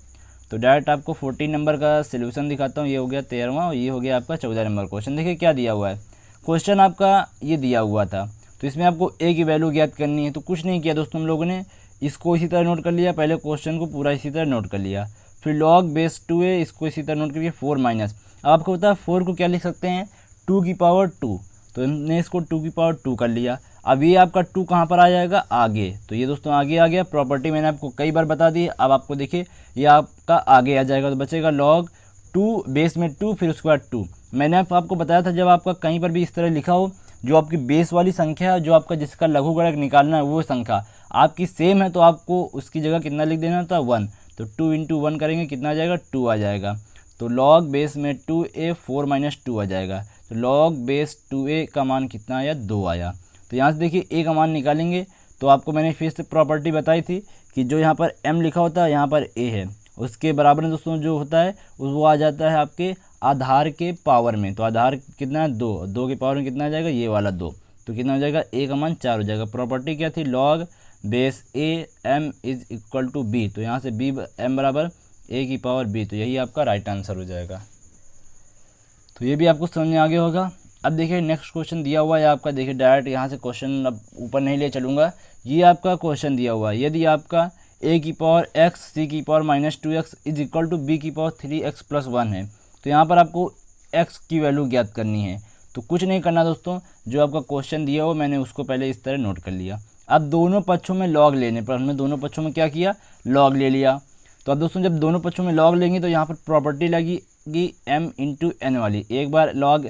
तो डायरेक्ट आपको 14 नंबर का सोल्यूशन दिखाता हूँ। ये हो गया 13वां और ये हो गया आपका 14 नंबर क्वेश्चन। देखिए क्या दिया हुआ है, क्वेश्चन आपका ये दिया हुआ था। तो इसमें आपको a की वैल्यू ज्ञात करनी है। तो कुछ नहीं किया दोस्तों, हम लोगों ने इसको इसी तरह नोट कर लिया, पहले क्वेश्चन को पूरा इसी तरह नोट कर लिया। फिर log बेस 2a इसको इसी तरह नोट करिए 4 माइनस। अब आपको पता है 4 को क्या लिख सकते हैं, 2 की पावर 2। तो हमने इसको 2 की पावर 2 कर लिया। अब ये आपका 2 कहाँ पर आ जाएगा, आगे। तो ये दोस्तों आगे आ गया। प्रॉपर्टी मैंने आपको कई बार बता दी। अब आपको देखिए ये आपका आगे आ जाएगा। तो बचेगा log 2 बेस में 2 फिर उसके बाद 2। मैंने आपको बताया था जब आपका कहीं पर भी इस तरह लिखा हो, जो आपकी बेस वाली संख्या है, जो आपका जिसका लघुगणक निकालना है वो संख्या आपकी सेम है, तो आपको उसकी जगह कितना लिख देना था, 1। तो 2 × 1 करेंगे कितना आ जाएगा, 2 आ जाएगा। तो log बेस में 2a 4 माइनस 2 आ जाएगा। तो log बेस 2a का मान कितना आया, 2 आया। तो यहाँ से देखिए a का मान निकालेंगे। तो आपको मैंने फिर से प्रॉपर्टी बताई थी कि जो यहाँ पर m लिखा होता है यहाँ पर a है, उसके बराबर में दोस्तों जो होता है वो आ जाता है आपके आधार के पावर में। तो आधार कितना है, 2 के पावर में कितना आ जाएगा, ये वाला 2। तो कितना हो जाएगा, a का मान 4 हो जाएगा। प्रॉपर्टी क्या थी, log base a m is equal to b, तो यहाँ से बी एम बराबर ए की पावर बी, तो यही आपका राइट आंसर हो जाएगा। तो ये भी आपको समझ में आ गया होगा। अब देखिए नेक्स्ट क्वेश्चन दिया हुआ है आपका, देखिए डायरेक्ट यहाँ से क्वेश्चन अब ऊपर नहीं ले चलूँगा, ये आपका क्वेश्चन दिया हुआ है, यदि आपका ए की पावर एक्स सी की power -2x is equal to b की पावर 3x + 1 है, तो यहाँ पर आपको x की वैल्यू ज्ञात करनी है। तो कुछ नहीं करना दोस्तों, जो आपका क्वेश्चन दिया हो मैंने उसको पहले इस तरह नोट कर लिया। अब दोनों पक्षों में लॉग लेने पर हमने दोनों पक्षों में क्या किया, लॉग ले लिया। तो अब दोस्तों जब दोनों पक्षों में लॉग लेंगे तो यहाँ पर प्रॉपर्टी लगेगी m × n वाली, एक बार लॉग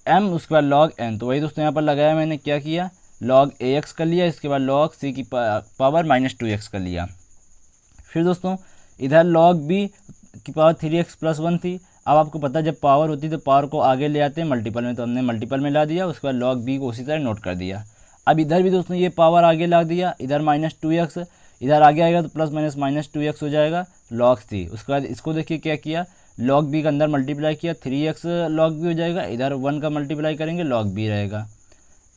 m उसके बाद लॉग n, तो वही दोस्तों यहाँ पर लगाया मैंने, क्या किया लॉग ax कर लिया, इसके बाद लॉग c की पावर -2x कर लिया। फिर दोस्तों इधर लॉग b की पावर 3x + 1 थी। अब आपको पता है जब पावर होती है तो पावर को आगे ले आते हैं मल्टीपल में, तो हमने मल्टीपल में ला दिया, उसके बाद लॉग b को उसी तरह नोट कर दिया। अब इधर भी दोस्तों ये पावर आगे ला दिया, इधर -2x, इधर आगे आएगा तो प्लस माइनस -2x हो जाएगा लॉग c। उसके बाद इसको देखिए क्या किया, लॉग b का अंदर मल्टीप्लाई किया, 3x लॉग b हो जाएगा, इधर 1 का मल्टीप्लाई करेंगे लॉग b रहेगा।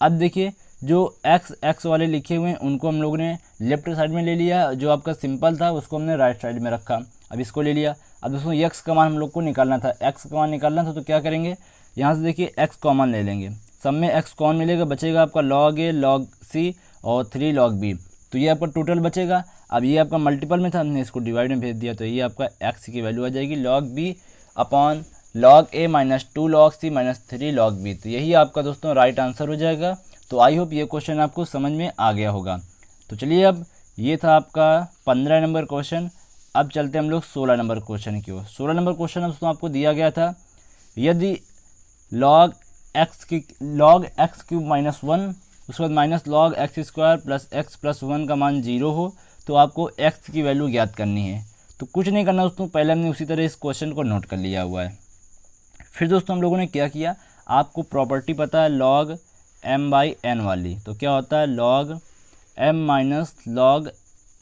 अब देखिए जो x वाले लिखे हुए हैं उनको हम लोगों ने लेफ्ट साइड में ले लिया, जो आपका सिंपल था उसको हमने राइट साइड में रखा। अब इसको ले लिया। अब दोस्तों x का मान हम लोग को निकालना था, x का मान निकालना था, तो क्या करेंगे, यहाँ से देखिए x कॉमन ले लेंगे, सब में x कॉमन मिलेगा, बचेगा आपका लॉग a लॉग c और 3 लॉग b, तो ये आपका टोटल बचेगा। अब ये आपका मल्टीपल में था, हमने इसको डिवाइड में भेज दिया, तो ये आपका x की वैल्यू आ जाएगी log b upon log a -2 log c -3 log b, तो यही आपका दोस्तों राइट आंसर हो जाएगा। तो आई होप ये क्वेश्चन आपको समझ में आ गया होगा। तो चलिए अब ये था आपका 15 नंबर क्वेश्चन। अब चलते हम लोग 16 नंबर क्वेश्चन की ओर। 16 नंबर क्वेश्चन दोस्तों आपको दिया गया था, यदि log x क्यूब -1 उसके बाद minus log x² plus x + 1 का मान 0 हो तो आपको x की वैल्यू ज्ञात करनी है। तो कुछ नहीं करना दोस्तों, पहले हमने उसी तरह इस क्वेश्चन को नोट कर लिया हुआ है। फिर दोस्तों हम लोगों ने क्या किया, आपको प्रॉपर्टी पता है log m/n वाली, तो क्या होता है log m - log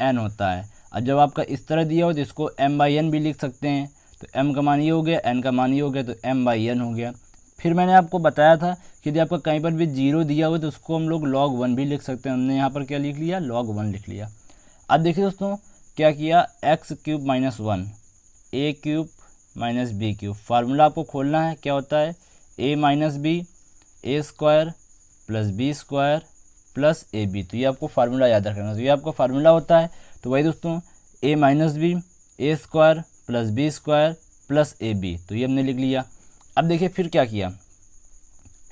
n होता है। अब जब आपका इस तरह दिया हो तो इसको m/n भी लिख सकते हैं, तो m का मान ये हो गया, n का मान ये हो गया, तो m/n हो गया। फिर मैंने आपको बताया था कि यदि आपका कहीं पर भी 0 दिया हुआ तो उसको हम लोग log 1 भी लिख सकते हैं, हमने यहाँ पर क्या लिख लिया, log 1 लिख लिया। अब देखिए दोस्तों क्या किया, x³ - 1 a³ - b³, फार्मूला आपको खोलना है, क्या होता है a - b a² + b² + ab, तो ये आपको फार्मूला याद रखना। तो ये आपका फार्मूला होता है, तो वही दोस्तों a - b a² + b² + ab, तो ये हमने लिख लिया। अब देखिए फिर क्या किया,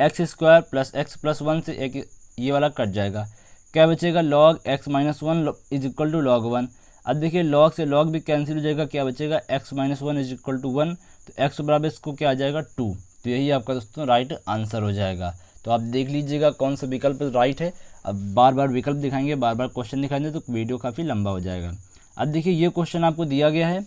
x² + x + 1 से एक ये वाला कट जाएगा, क्या बचेगा log x - 1 = log 1। अब देखिए log से log भी कैंसिल हो जाएगा, क्या बचेगा x - 1 = 1, तो x बराबर इसको क्या आ जाएगा 2, तो यही आपका दोस्तों राइट आंसर हो जाएगा। तो आप देख लीजिएगा कौन सा विकल्प राइट है। अब बार बार विकल्प दिखाएंगे, बार बार क्वेश्चन दिखाएंगे तो वीडियो काफ़ी लंबा हो जाएगा। अब देखिए ये क्वेश्चन आपको दिया गया है,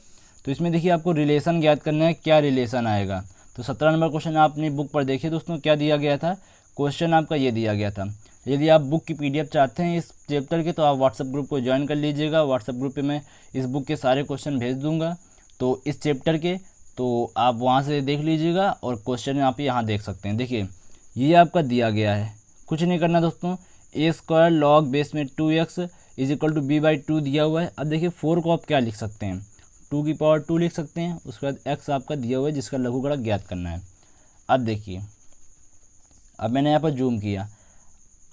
तो इसमें देखिए आपको रिलेशन ज्ञात करना है, क्या रिलेशन आएगा। तो 17 नंबर क्वेश्चन आप अपनी बुक पर देखिए दोस्तों, क्या दिया गया था, क्वेश्चन आपका ये दिया गया था। यदि आप बुक की PDF चाहते हैं इस चैप्टर के, तो आप व्हाट्सएप ग्रुप को ज्वाइन कर लीजिएगा। व्हाट्सएप ग्रुप पे मैं इस बुक के सारे क्वेश्चन भेज दूंगा, तो इस चैप्टर के, तो आप वहाँ से देख लीजिएगा और क्वेश्चन आप यहाँ देख सकते हैं। देखिए ये आपका दिया गया है, कुछ नहीं करना दोस्तों, a² log बेस में 2x = b/2 दिया हुआ है। अब देखिए 4 को आप क्या लिख सकते हैं, 2 की पावर 2 लिख सकते हैं, उसके बाद x आपका दिया हुआ है जिसका लघुगणक ज्ञात करना है। अब देखिए, अब मैंने यहाँ पर जूम किया।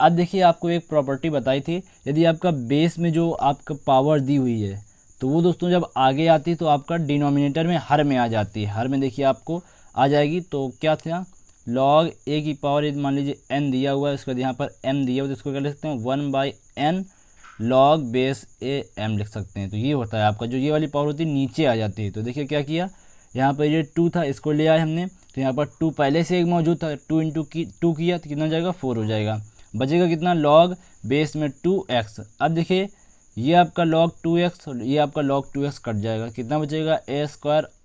अब देखिए आपको एक प्रॉपर्टी बताई थी, यदि आपका बेस में जो आपका पावर दी हुई है तो वो दोस्तों जब आगे आती है तो आपका डिनोमिनेटर में हर में आ जाती है, हर में देखिए आपको आ जाएगी। तो क्या था, log a की पावर मान लीजिए n दिया हुआ है, उसके बाद यहाँ पर m दिया हुआ है, तो इसको क्या लिख सकते हैं 1/n log base a m लिख सकते हैं। तो ये होता है आपका, जो ये वाली पावर होती है नीचे आ जाती है। तो देखिए क्या किया, यहाँ पर ये 2 था, इसको ले आए हमने, तो यहाँ पर 2 पहले से एक मौजूद था, 2 × 2 किया तो कितना हो जाएगा 4 हो जाएगा, बचेगा कितना log बेस में 2x। अब देखिए ये आपका log 2x और ये आपका log 2x कट जाएगा, कितना बचेगा a²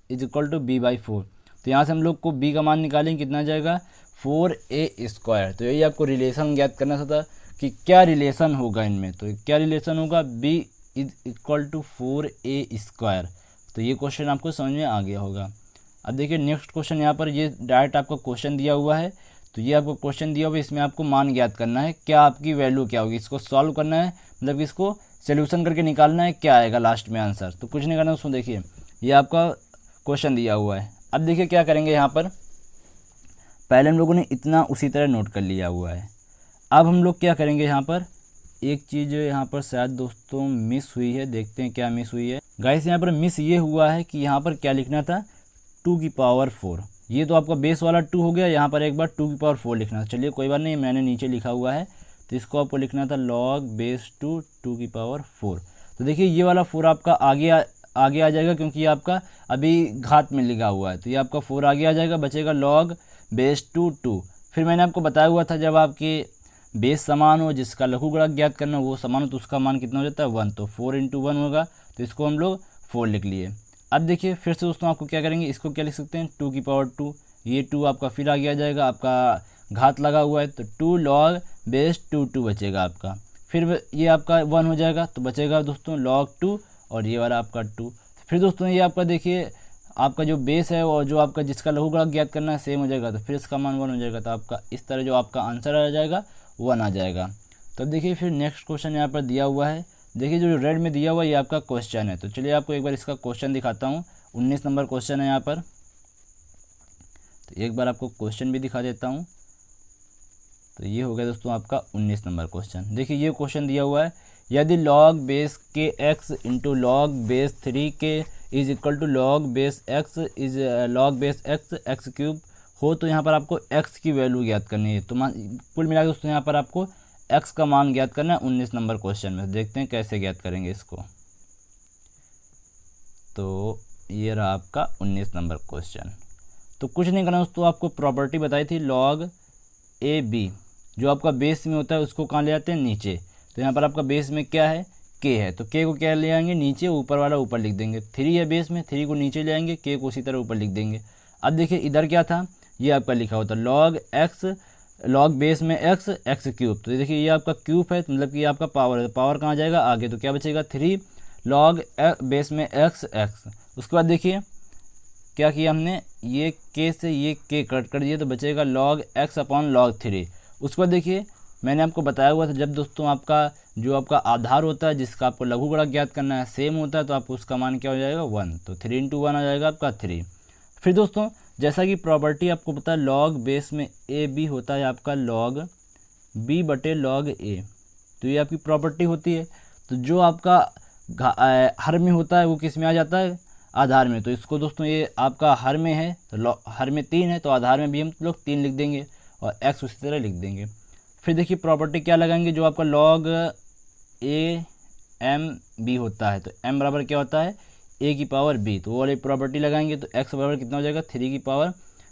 = b/4। तो यहाँ से हम लोग को b का मान निकालेंगे, कितना जाएगा 4a²। तो यही आपको रिलेशन ज्ञात करना था कि क्या रिलेशन होगा इनमें, तो क्या रिलेशन होगा, b = 4a²। तो ये क्वेश्चन आपको समझ में आ गया होगा। अब देखिए नेक्स्ट क्वेश्चन, यहाँ पर ये डायरेक्ट आपका क्वेश्चन दिया हुआ है, तो ये आपको क्वेश्चन दिया हुआ, इसमें आपको मान ज्ञात करना है, क्या आपकी वैल्यू क्या होगी, इसको सॉल्व करना है, मतलब कि इसको सोल्यूशन करके निकालना है क्या आएगा लास्ट में आंसर। तो कुछ नहीं करना उसमें, देखिए ये आपका क्वेश्चन दिया हुआ है। अब देखिए क्या करेंगे, यहाँ पर पहले हम लोगों ने इतना उसी तरह नोट कर लिया हुआ है। अब हम लोग क्या करेंगे, यहाँ पर एक चीज़ यहाँ पर शायद दोस्तों मिस हुई है, देखते हैं क्या मिस हुई है गाइस। यहाँ पर मिस ये हुआ है कि यहाँ पर क्या लिखना था, 2 की पावर 4। ये तो आपका बेस वाला 2 हो गया, यहाँ पर एक बार 2 की पावर 4 लिखना। चलिए कोई बात नहीं, मैंने नीचे लिखा हुआ है, तो इसको आपको लिखना था log बेस 2 की पावर 4। तो देखिए ये वाला 4 आपका आगे आ जाएगा, क्योंकि ये आपका अभी घात में लिखा हुआ है, तो ये आपका 4 आगे आ जाएगा, बचेगा log बेस 2। फिर मैंने आपको बताया हुआ था जब आपके बेस समान हो, जिसका लघुगणक ज्ञात करना वो समान हो, तो उसका मान कितना हो जाता है 1, तो 4 × 1 होगा, तो इसको हम लोग 4 लिख लिए। अब देखिए फिर से दोस्तों आपको क्या करेंगे, इसको क्या लिख सकते हैं 2 की पावर 2, ये 2 आपका फिर आगे आ जाएगा, आपका घात लगा हुआ है, तो 2 log बेस 2 बचेगा आपका। फिर ये आपका 1 हो जाएगा, तो बचेगा दोस्तों log 2 और ये वाला आपका 2। फिर दोस्तों ये आपका देखिए आपका जो बेस है और जो आपका जिसका लघुगणक ज्ञात करना है सेम हो जाएगा, तो फिर इसका मान 1 हो जाएगा, तो आपका इस तरह जो आपका आंसर आ जाएगा 1 आ जाएगा। तब देखिए फिर नेक्स्ट क्वेश्चन यहाँ पर दिया हुआ है, देखिए जो रेड में दिया हुआ है ये आपका क्वेश्चन है। तो चलिए आपको एक बार इसका क्वेश्चन दिखाता हूँ, 19 नंबर क्वेश्चन है यहाँ पर, तो एक बार आपको क्वेश्चन भी दिखा देता हूँ। तो ये हो गया दोस्तों आपका 19 नंबर क्वेश्चन। देखिए ये क्वेश्चन दिया हुआ है, यदि log बेस के x इंटू log बेस 3 के is equal to log base x is log base x cube हो, तो यहाँ पर आपको x की वैल्यू ज्ञात करनी है। तो कुल मिला के दोस्तों यहाँ पर आपको x का मान ज्ञात करना है 19 नंबर क्वेश्चन में। देखते हैं कैसे ज्ञात करेंगे इसको। तो ये रहा आपका 19 नंबर क्वेश्चन। तो कुछ नहीं करना दोस्तों, आपको प्रॉपर्टी बताई थी log ए बी, जो आपका बेस में होता है उसको कहाँ ले जाते हैं, नीचे। तो यहाँ पर आपका बेस में क्या है, k है, तो k को क्या ले आएंगे नीचे, ऊपर वाला ऊपर लिख देंगे। 3 है बेस में, 3 को नीचे ले आएंगे, k को उसी तरह ऊपर लिख देंगे। अब देखिए इधर क्या था, ये आपका लिखा होता log x, log बेस में x क्यूब। तो देखिए ये आपका क्यूब है, मतलब कि ये आपका पावर है, पावर कहाँ जाएगा आगे, तो क्या बचेगा 3 log बेस में x। उसके बाद देखिए क्या किया हमने, ये k से ये k कट कर दिया, तो बचेगा log x अपॉन log 3। उसके बाद देखिए मैंने आपको बताया हुआ था, जब दोस्तों आपका जो आपका आधार होता है जिसका आपको लघुगणक ज्ञात करना है सेम होता है, तो आपको उसका मान क्या हो जाएगा 1, तो 3 × 1 आ जाएगा आपका 3। फिर दोस्तों जैसा कि प्रॉपर्टी आपको पता है, log बेस में ए बी होता है आपका log b बटे log a, तो ये आपकी प्रॉपर्टी होती है। तो जो आपका हर में होता है वो किस में आ जाता है, आधार में। तो इसको दोस्तों ये आपका हर में है, तो हर में 3 है, तो आधार में भी हम लोग 3 लिख देंगे और x उसी तरह लिख देंगे। फिर देखिए प्रॉपर्टी क्या लगाएंगे, जो आपका log a m b होता है, तो m बराबर क्या होता है a की पावर b, तो वो वाली प्रॉपर्टी लगाएंगे, तो x बराबर कितना हो जाएगा 3 की पावर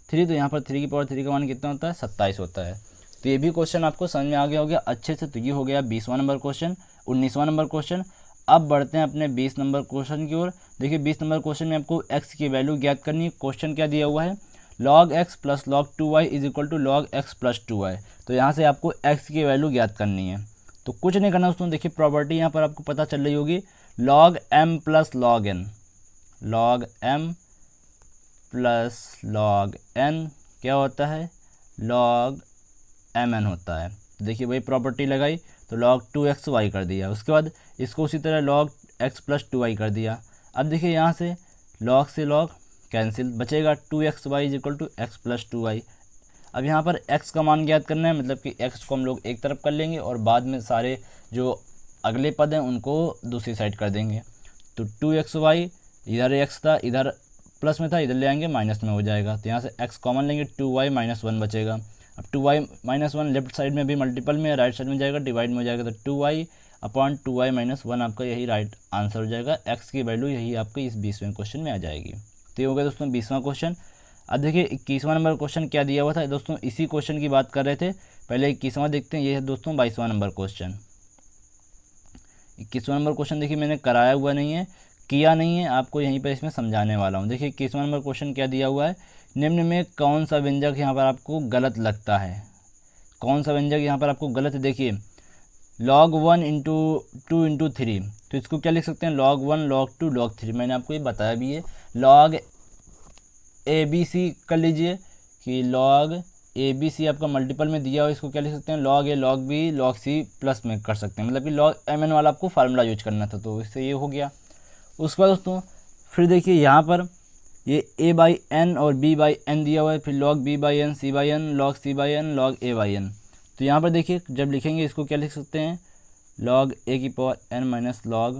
3। तो यहाँ पर 3 की पावर 3 का मान कितना होता है 27 होता है। तो ये भी क्वेश्चन आपको समझ में आ गया होगा अच्छे से। तो ये हो गया 20वां नंबर क्वेश्चन, 19वां नंबर क्वेश्चन। अब बढ़ते हैं अपने 20 नंबर क्वेश्चन की ओर। देखिए 20 नंबर क्वेश्चन में आपको x की वैल्यू ज्ञात करनी है। क्वेश्चन क्या दिया हुआ है, log x plus log 2y is equal to log x plus 2y। तो यहाँ से आपको x की वैल्यू ज्ञात करनी है। तो कुछ नहीं करना दोस्तों, देखिए प्रॉपर्टी यहाँ पर आपको पता चल रही होगी, log m plus log n, log m plus log n क्या होता है, log mn होता है। देखिए वही प्रॉपर्टी लगाई, तो log 2xy कर दिया। उसके बाद इसको उसी तरह log x प्लस 2y कर दिया। अब देखिए यहाँ से log से log कैंसिल, बचेगा 2xy is equal to x plus 2y। अब यहाँ पर x का मान ज्ञात करना है, मतलब कि x को हम लोग एक तरफ कर लेंगे और बाद में सारे जो अगले पद हैं उनको दूसरी साइड कर देंगे। तो 2xy, इधर x था, इधर प्लस में था, इधर ले आएंगे माइनस में हो जाएगा। तो यहाँ से x कॉमन लेंगे, 2y माइनस 1 बचेगा। अब 2y माइनस 1 लेफ्ट साइड में भी मल्टीपल में, राइट साइड में जाएगा, डिवाइड में हो जाएगा, तो 2y अपॉन 2y माइनस 1 आपका यही राइट आंसर हो जाएगा। x की वैल्यू यही आपकी इस 20वें क्वेश्चन में आ जाएगी। तो ये हो गया दोस्तों 20वां क्वेश्चन। अब देखिए 21वां नंबर क्वेश्चन क्या दिया हुआ था दोस्तों, इसी क्वेश्चन की बात कर रहे थे। पहले 21वां देखते हैं, ये है दोस्तों 22वां नंबर क्वेश्चन। 21वां नंबर क्वेश्चन देखिए मैंने कराया हुआ नहीं है, किया नहीं है, आपको यहीं पर इसमें समझाने वाला हूँ। देखिए 21वां नंबर क्वेश्चन क्या दिया हुआ है, निम्न में कौन सा व्यंजक यहाँ पर आपको गलत लगता है, कौन सा व्यंजक यहाँ पर आपको गलत है। देखिए log 1 इंटू 2 इंटू 3, तो इसको क्या लिख सकते हैं, log 1 log 2 log 3। मैंने आपको ये बताया भी है। log a b c कर लीजिए कि log ए बी सी आपका मल्टीपल में दिया हो, इसको क्या लिख सकते हैं, log a log b log c plus में कर सकते हैं, मतलब कि लॉग एम एन वाला आपको फार्मूला यूज करना था, तो इससे ये हो गया। उसके बाद दोस्तों फिर देखिए यहाँ पर ये a बाई एन और b बाई एन दिया हुआ है, फिर log b by n, c by n, log c by n, log a by n. तो यहाँ पर देखिए जब लिखेंगे इसको क्या लिख सकते हैं, log a की power n minus log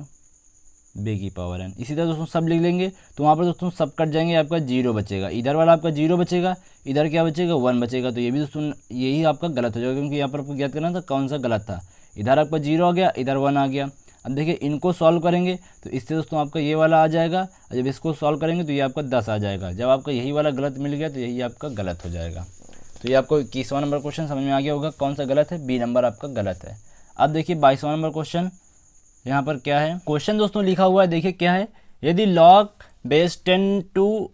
b की पावर n। इसी तरह दोस्तों सब लिख लेंगे तो वहाँ पर दोस्तों सब कट जाएंगे, आपका 0 बचेगा, इधर वाला आपका 0 बचेगा, इधर क्या बचेगा 1 बचेगा। तो ये भी दोस्तों यही आपका गलत हो जाएगा, क्योंकि यहाँ पर आपको ज्ञात करना था कौन सा गलत था। इधर आपका 0 आ गया, इधर 1 आ गया। अब देखिए इनको सॉल्व करेंगे तो इससे दोस्तों आपका ये वाला आ जाएगा, और जब इसको सॉल्व करेंगे तो ये आपका 10 आ जाएगा। जब आपका यही वाला गलत मिल गया तो यही आपका गलत हो जाएगा। तो ये आपको 21वां नंबर क्वेश्चन समझ में आ गया होगा कौन सा गलत है, बी नंबर आपका गलत है। अब देखिए 22वां नंबर क्वेश्चन, यहाँ पर क्या है क्वेश्चन दोस्तों लिखा हुआ है, देखिए क्या है, यदि log बेस 10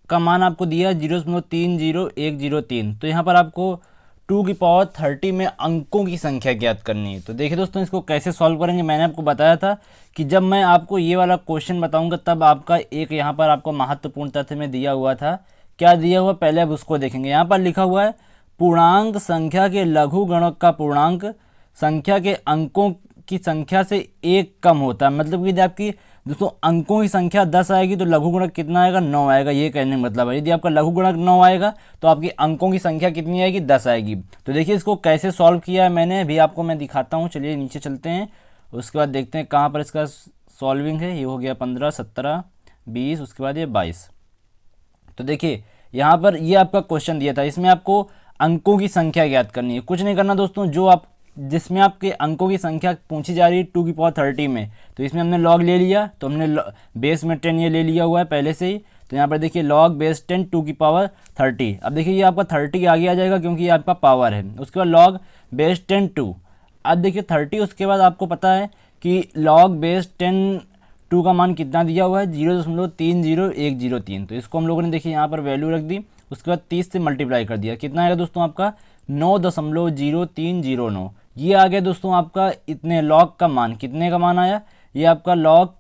का मान आपको दिया 0.30103, तो यहाँ पर आपको 2 की पावर 30 में अंकों की संख्या ज्ञात करनी है। तो देखिए दोस्तों इसको कैसे सॉल्व करेंगे, मैंने आपको बताया था कि जब मैं आपको ये वाला क्वेश्चन बताऊंगा तब आपका एक यहाँ पर आपको महत्वपूर्ण तथ्य में दिया हुआ था, क्या दिया हुआ पहले अब उसको देखेंगे। यहाँ पर लिखा हुआ है पूर्णांक संख्या के लघु गणक का पूर्णांक संख्या के अंकों की संख्या से 1 कम होता है। मतलब कि यदि आपकी दोस्तों अंकों की संख्या 10 आएगी तो लघु गुणक कितना आएगा, 9 आएगा। ये कहने का मतलब है यदि आपका लघु गुणक 9 आएगा तो आपकी अंकों की संख्या कितनी आएगी, 10 आएगी। तो देखिए इसको कैसे सॉल्व किया है मैंने अभी आपको मैं दिखाता हूँ। चलिए नीचे चलते हैं, उसके बाद देखते हैं कहाँ पर इसका सॉल्विंग है। ये हो गया 15, 17, 20, उसके बाद ये 22। तो देखिए यहाँ पर ये आपका क्वेश्चन दिया था, इसमें आपको अंकों की संख्या ज्ञात करनी है। कुछ नहीं करना दोस्तों, जो आप जिसमें आपके अंकों की संख्या पूछी जा रही है 2 की पावर 30 में, तो इसमें हमने लॉग ले लिया, तो हमने बेस में 10 ये ले लिया हुआ है पहले से ही। तो यहाँ पर देखिए लॉग बेस 10 2 की पावर 30। अब देखिए ये आपका 30 आगे आ जाएगा क्योंकि ये आपका पावर है। उसके बाद लॉग बेस 10 2। अब देखिए 30, उसके बाद आपको पता है कि लॉग बेस 10 2 का मान कितना दिया हुआ है, 0.30103। तो इसको हम लोगों ने देखिए यहाँ पर वैल्यू रख दी, उसके बाद 30 से मल्टीप्लाई कर दिया। कितना आएगा दोस्तों आपका 9.0309। ये आ गया दोस्तों आपका इतने लॉग का मान। कितने का मान आया, ये आपका लॉग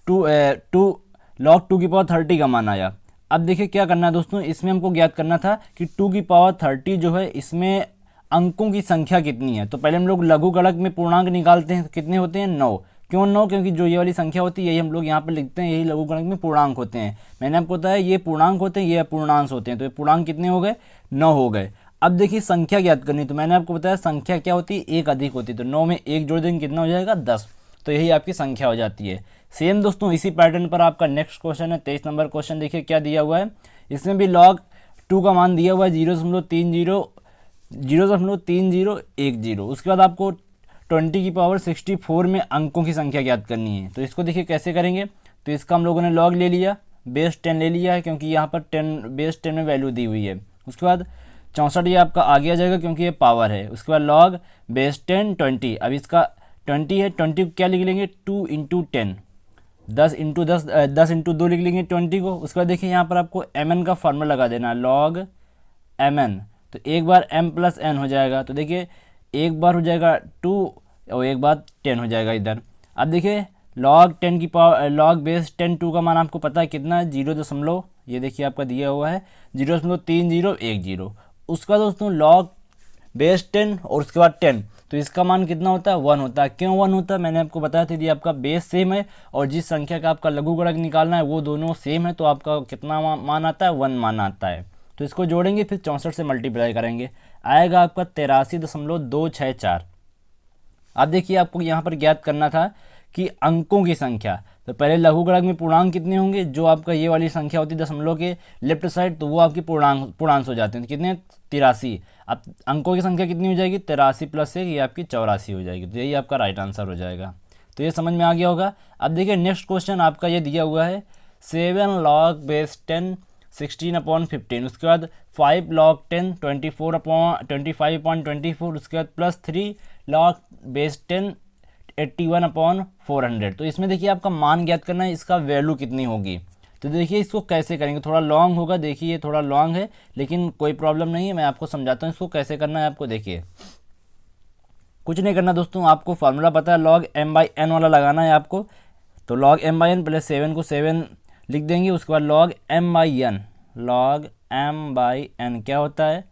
2 की पावर 30 का मान आया। अब देखिए क्या करना है दोस्तों, इसमें हमको ज्ञात करना था कि 2 की पावर 30 जो है इसमें अंकों की संख्या कितनी है। तो पहले हम लोग लघु गणक में पूर्णांक निकालते हैं, तो कितने होते हैं 9। क्यों 9, क्योंकि जो ये वाली संख्या होती है यही हम लोग यहाँ पर लिखते हैं, यही लघु गणक में पूर्णांक होते हैं। मैंने आपको बताया ये पूर्णांक होते हैं, ये अपूर्णांश होते हैं। तो ये पूर्णांक कितने हो गए, 9 हो गए। अब देखिए संख्या ज्ञात करनी, तो मैंने आपको बताया संख्या क्या होती है, 1 अधिक होती है। तो 9 में 1 जोड़ देंगे कितना हो जाएगा 10। तो यही आपकी संख्या हो जाती है। सेम दोस्तों इसी पैटर्न पर आपका नेक्स्ट क्वेश्चन है 23 नंबर क्वेश्चन। देखिए क्या दिया हुआ है, इसमें भी log 2 का मान दिया हुआ है 0.3010। उसके बाद आपको 20 की पावर 64 में अंकों की संख्या ज्ञात करनी है। तो इसको देखिए कैसे करेंगे, तो इसका हम लोगों ने log ले लिया, बेस 10 ले लिया है क्योंकि यहाँ पर बेस 10 में वैल्यू दी हुई है। उसके बाद 64 ये आपका आगे आ जाएगा क्योंकि ये पावर है। उसके बाद log बेस 10 20। अब इसका 20 है, 20 क्या लिख लेंगे 2 इंटू 10, 10 इंटू 10 इंटू 2 लिख लेंगे 20 को। उसके बाद देखिए यहाँ पर आपको mn का फार्मूला लगा देना है, log mn। तो एक बार m प्लस n हो जाएगा, तो देखिए एक बार हो जाएगा 2 और एक बार 10 हो जाएगा इधर। अब देखिए log 10 की पावर log बेस 10 2 का मान आपको पता है कितना है, 0. ये देखिए आपका दिया हुआ है 0.3010। उसका दोस्तों log बेस 10 और उसके बाद 10, तो इसका मान कितना होता है 1 होता है। क्यों 1 होता है, मैंने आपको बताया था यदि आपका बेस सेम है और जिस संख्या का आपका लघु गणक निकालना है वो दोनों सेम है तो आपका कितना मान आता है 1 मान आता है। तो इसको जोड़ेंगे फिर 64 से मल्टीप्लाई करेंगे, आएगा आपका 83.264। अब देखिए आपको यहाँ पर ज्ञात करना था कि अंकों की संख्या। तो पहले लघु गणक में पूर्णांक कितने होंगे, जो आपका ये वाली संख्या होती है दशमलव के लेफ्ट साइड, तो वो आपकी पूर्णांश हो जाते हैं। तो कितने 83। अब अंकों की संख्या कितनी हो जाएगी 83 प्लस 1, ये आपकी 84 हो जाएगी। तो यही आपका राइट आंसर हो जाएगा। तो ये समझ में आ गया होगा। अब देखिए नेक्स्ट क्वेश्चन आपका ये दिया हुआ है 7 log बेस 10 16/15। उसके बाद 5 log 10 25/24। उसके बाद प्लस 3 log बेस 10 81/400। तो इसमें देखिए आपका मान ज्ञात करना है, इसका वैल्यू कितनी होगी। तो देखिए इसको कैसे करेंगे, थोड़ा लॉन्ग होगा, देखिए ये थोड़ा लॉन्ग है लेकिन कोई प्रॉब्लम नहीं है, मैं आपको समझाता हूँ इसको कैसे करना है। आपको देखिए कुछ नहीं करना दोस्तों, आपको फार्मूला पता है log m/n वाला लगाना है आपको। तो log m/n पहले 7 को 7 लिख देंगे। उसके बाद log m/n क्या होता है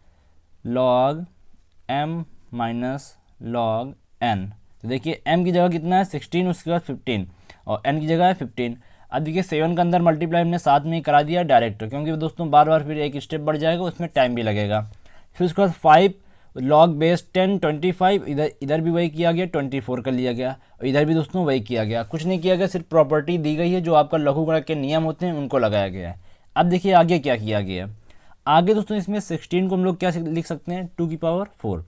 log m minus log n। तो देखिए m की जगह कितना है 16, उसके बाद 15 और n की जगह है 15। अब देखिए 7 के अंदर मल्टीप्लाई हमने साथ में ही करा दिया डायरेक्ट, क्योंकि दोस्तों बार बार फिर एक स्टेप बढ़ जाएगा, उसमें टाइम भी लगेगा। फिर उसके बाद 5 log बेस 10 25, इधर भी वही किया गया, 24 कर लिया गया, और इधर भी दोस्तों वही किया गया, कुछ नहीं किया गया, सिर्फ प्रॉपर्टी दी गई है जो आपका लघुगणक के नियम होते हैं उनको लगाया गया है। अब देखिए आगे क्या किया गया। आगे दोस्तों इसमें 16 को हम लोग क्या लिख सकते हैं 2 की पावर 4।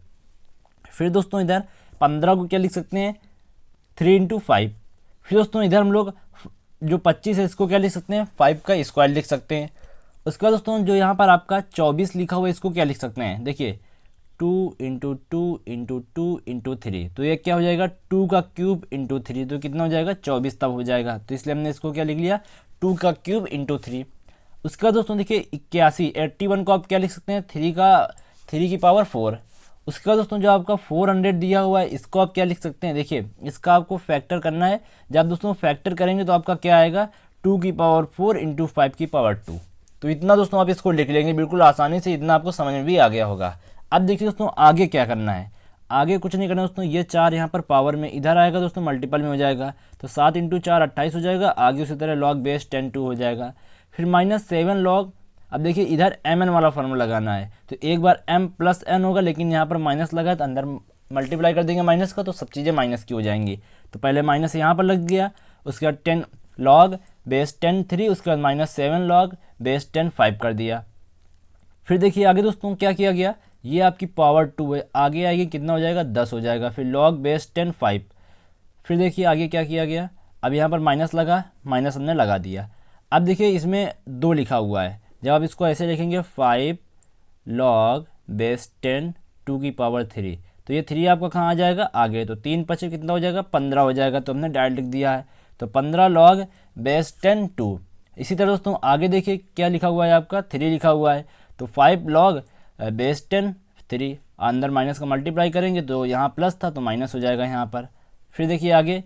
फिर दोस्तों इधर 15 को क्या लिख सकते हैं 3 इंटू 5। फिर दोस्तों इधर हम लोग जो 25 है इसको क्या लिख सकते हैं 5 का स्क्वायर लिख सकते हैं। उसके बाद दोस्तों जो यहाँ पर आपका 24 लिखा हुआ है इसको क्या लिख सकते हैं, देखिए 2 इंटू 2 इंटू 2 इंटू 3, तो ये क्या हो जाएगा 2 का क्यूब इंटू 3, तो कितना हो जाएगा 24 तब हो जाएगा। तो इसलिए हमने इसको क्या लिख लिया 2 का क्यूब इंटू 3। उसके बाद दोस्तों देखिए 81 को आप क्या लिख सकते हैं 3 की पावर 4। उसके बाद दोस्तों जो आपका 400 दिया हुआ है इसको आप क्या लिख सकते हैं, देखिए इसका आपको फैक्टर करना है। जब दोस्तों फैक्टर करेंगे तो आपका क्या आएगा 2 की पावर 4 इंटू 5 की पावर 2। तो इतना दोस्तों आप इसको लिख लेंगे बिल्कुल आसानी से, इतना आपको समझ में भी आ गया होगा। अब देखिए दोस्तों आगे क्या करना है, आगे कुछ नहीं करना दोस्तों, ये 4 यहाँ पर पावर में इधर आएगा दोस्तों, मल्टीपल में हो जाएगा, तो 7 इंटू 4 28 हो जाएगा। आगे उसी तरह log बेस 10 2 हो जाएगा। फिर -7 log, अब देखिए इधर mn वाला फॉर्मूला लगाना है, तो एक बार m प्लस n होगा, लेकिन यहाँ पर माइनस लगा है तो अंदर मल्टीप्लाई कर देंगे माइनस का, तो सब चीज़ें माइनस की हो जाएंगी। तो पहले माइनस यहाँ पर लग गया, उसके बाद 10 log बेस 10 3, उसके बाद -7 log बेस 10 5 कर दिया। फिर देखिए आगे दोस्तों क्या किया गया, ये आपकी पावर 2 है, आगे आएगी कितना हो जाएगा 10 हो जाएगा। फिर log बेस 10 5। फिर देखिए आगे क्या किया गया, अब यहाँ पर माइनस लगा, माइनस हमने लगा दिया। अब देखिए इसमें 2 लिखा हुआ है, जब आप इसको ऐसे लिखेंगे 5 log बेस 10 2 की पावर 3, तो ये 3 आपका कहाँ आ जाएगा आगे, तो 3 5 कितना हो जाएगा 15 हो जाएगा, तो हमने डायरेक्ट लिख दिया है। तो 15 log बेस 10 2। इसी तरह दोस्तों आगे देखिए क्या लिखा हुआ है आपका 3 लिखा हुआ है, तो 5 log बेस 10 3, अंदर माइनस का मल्टीप्लाई करेंगे तो यहाँ प्लस था तो माइनस हो जाएगा यहाँ पर। फिर देखिए आगे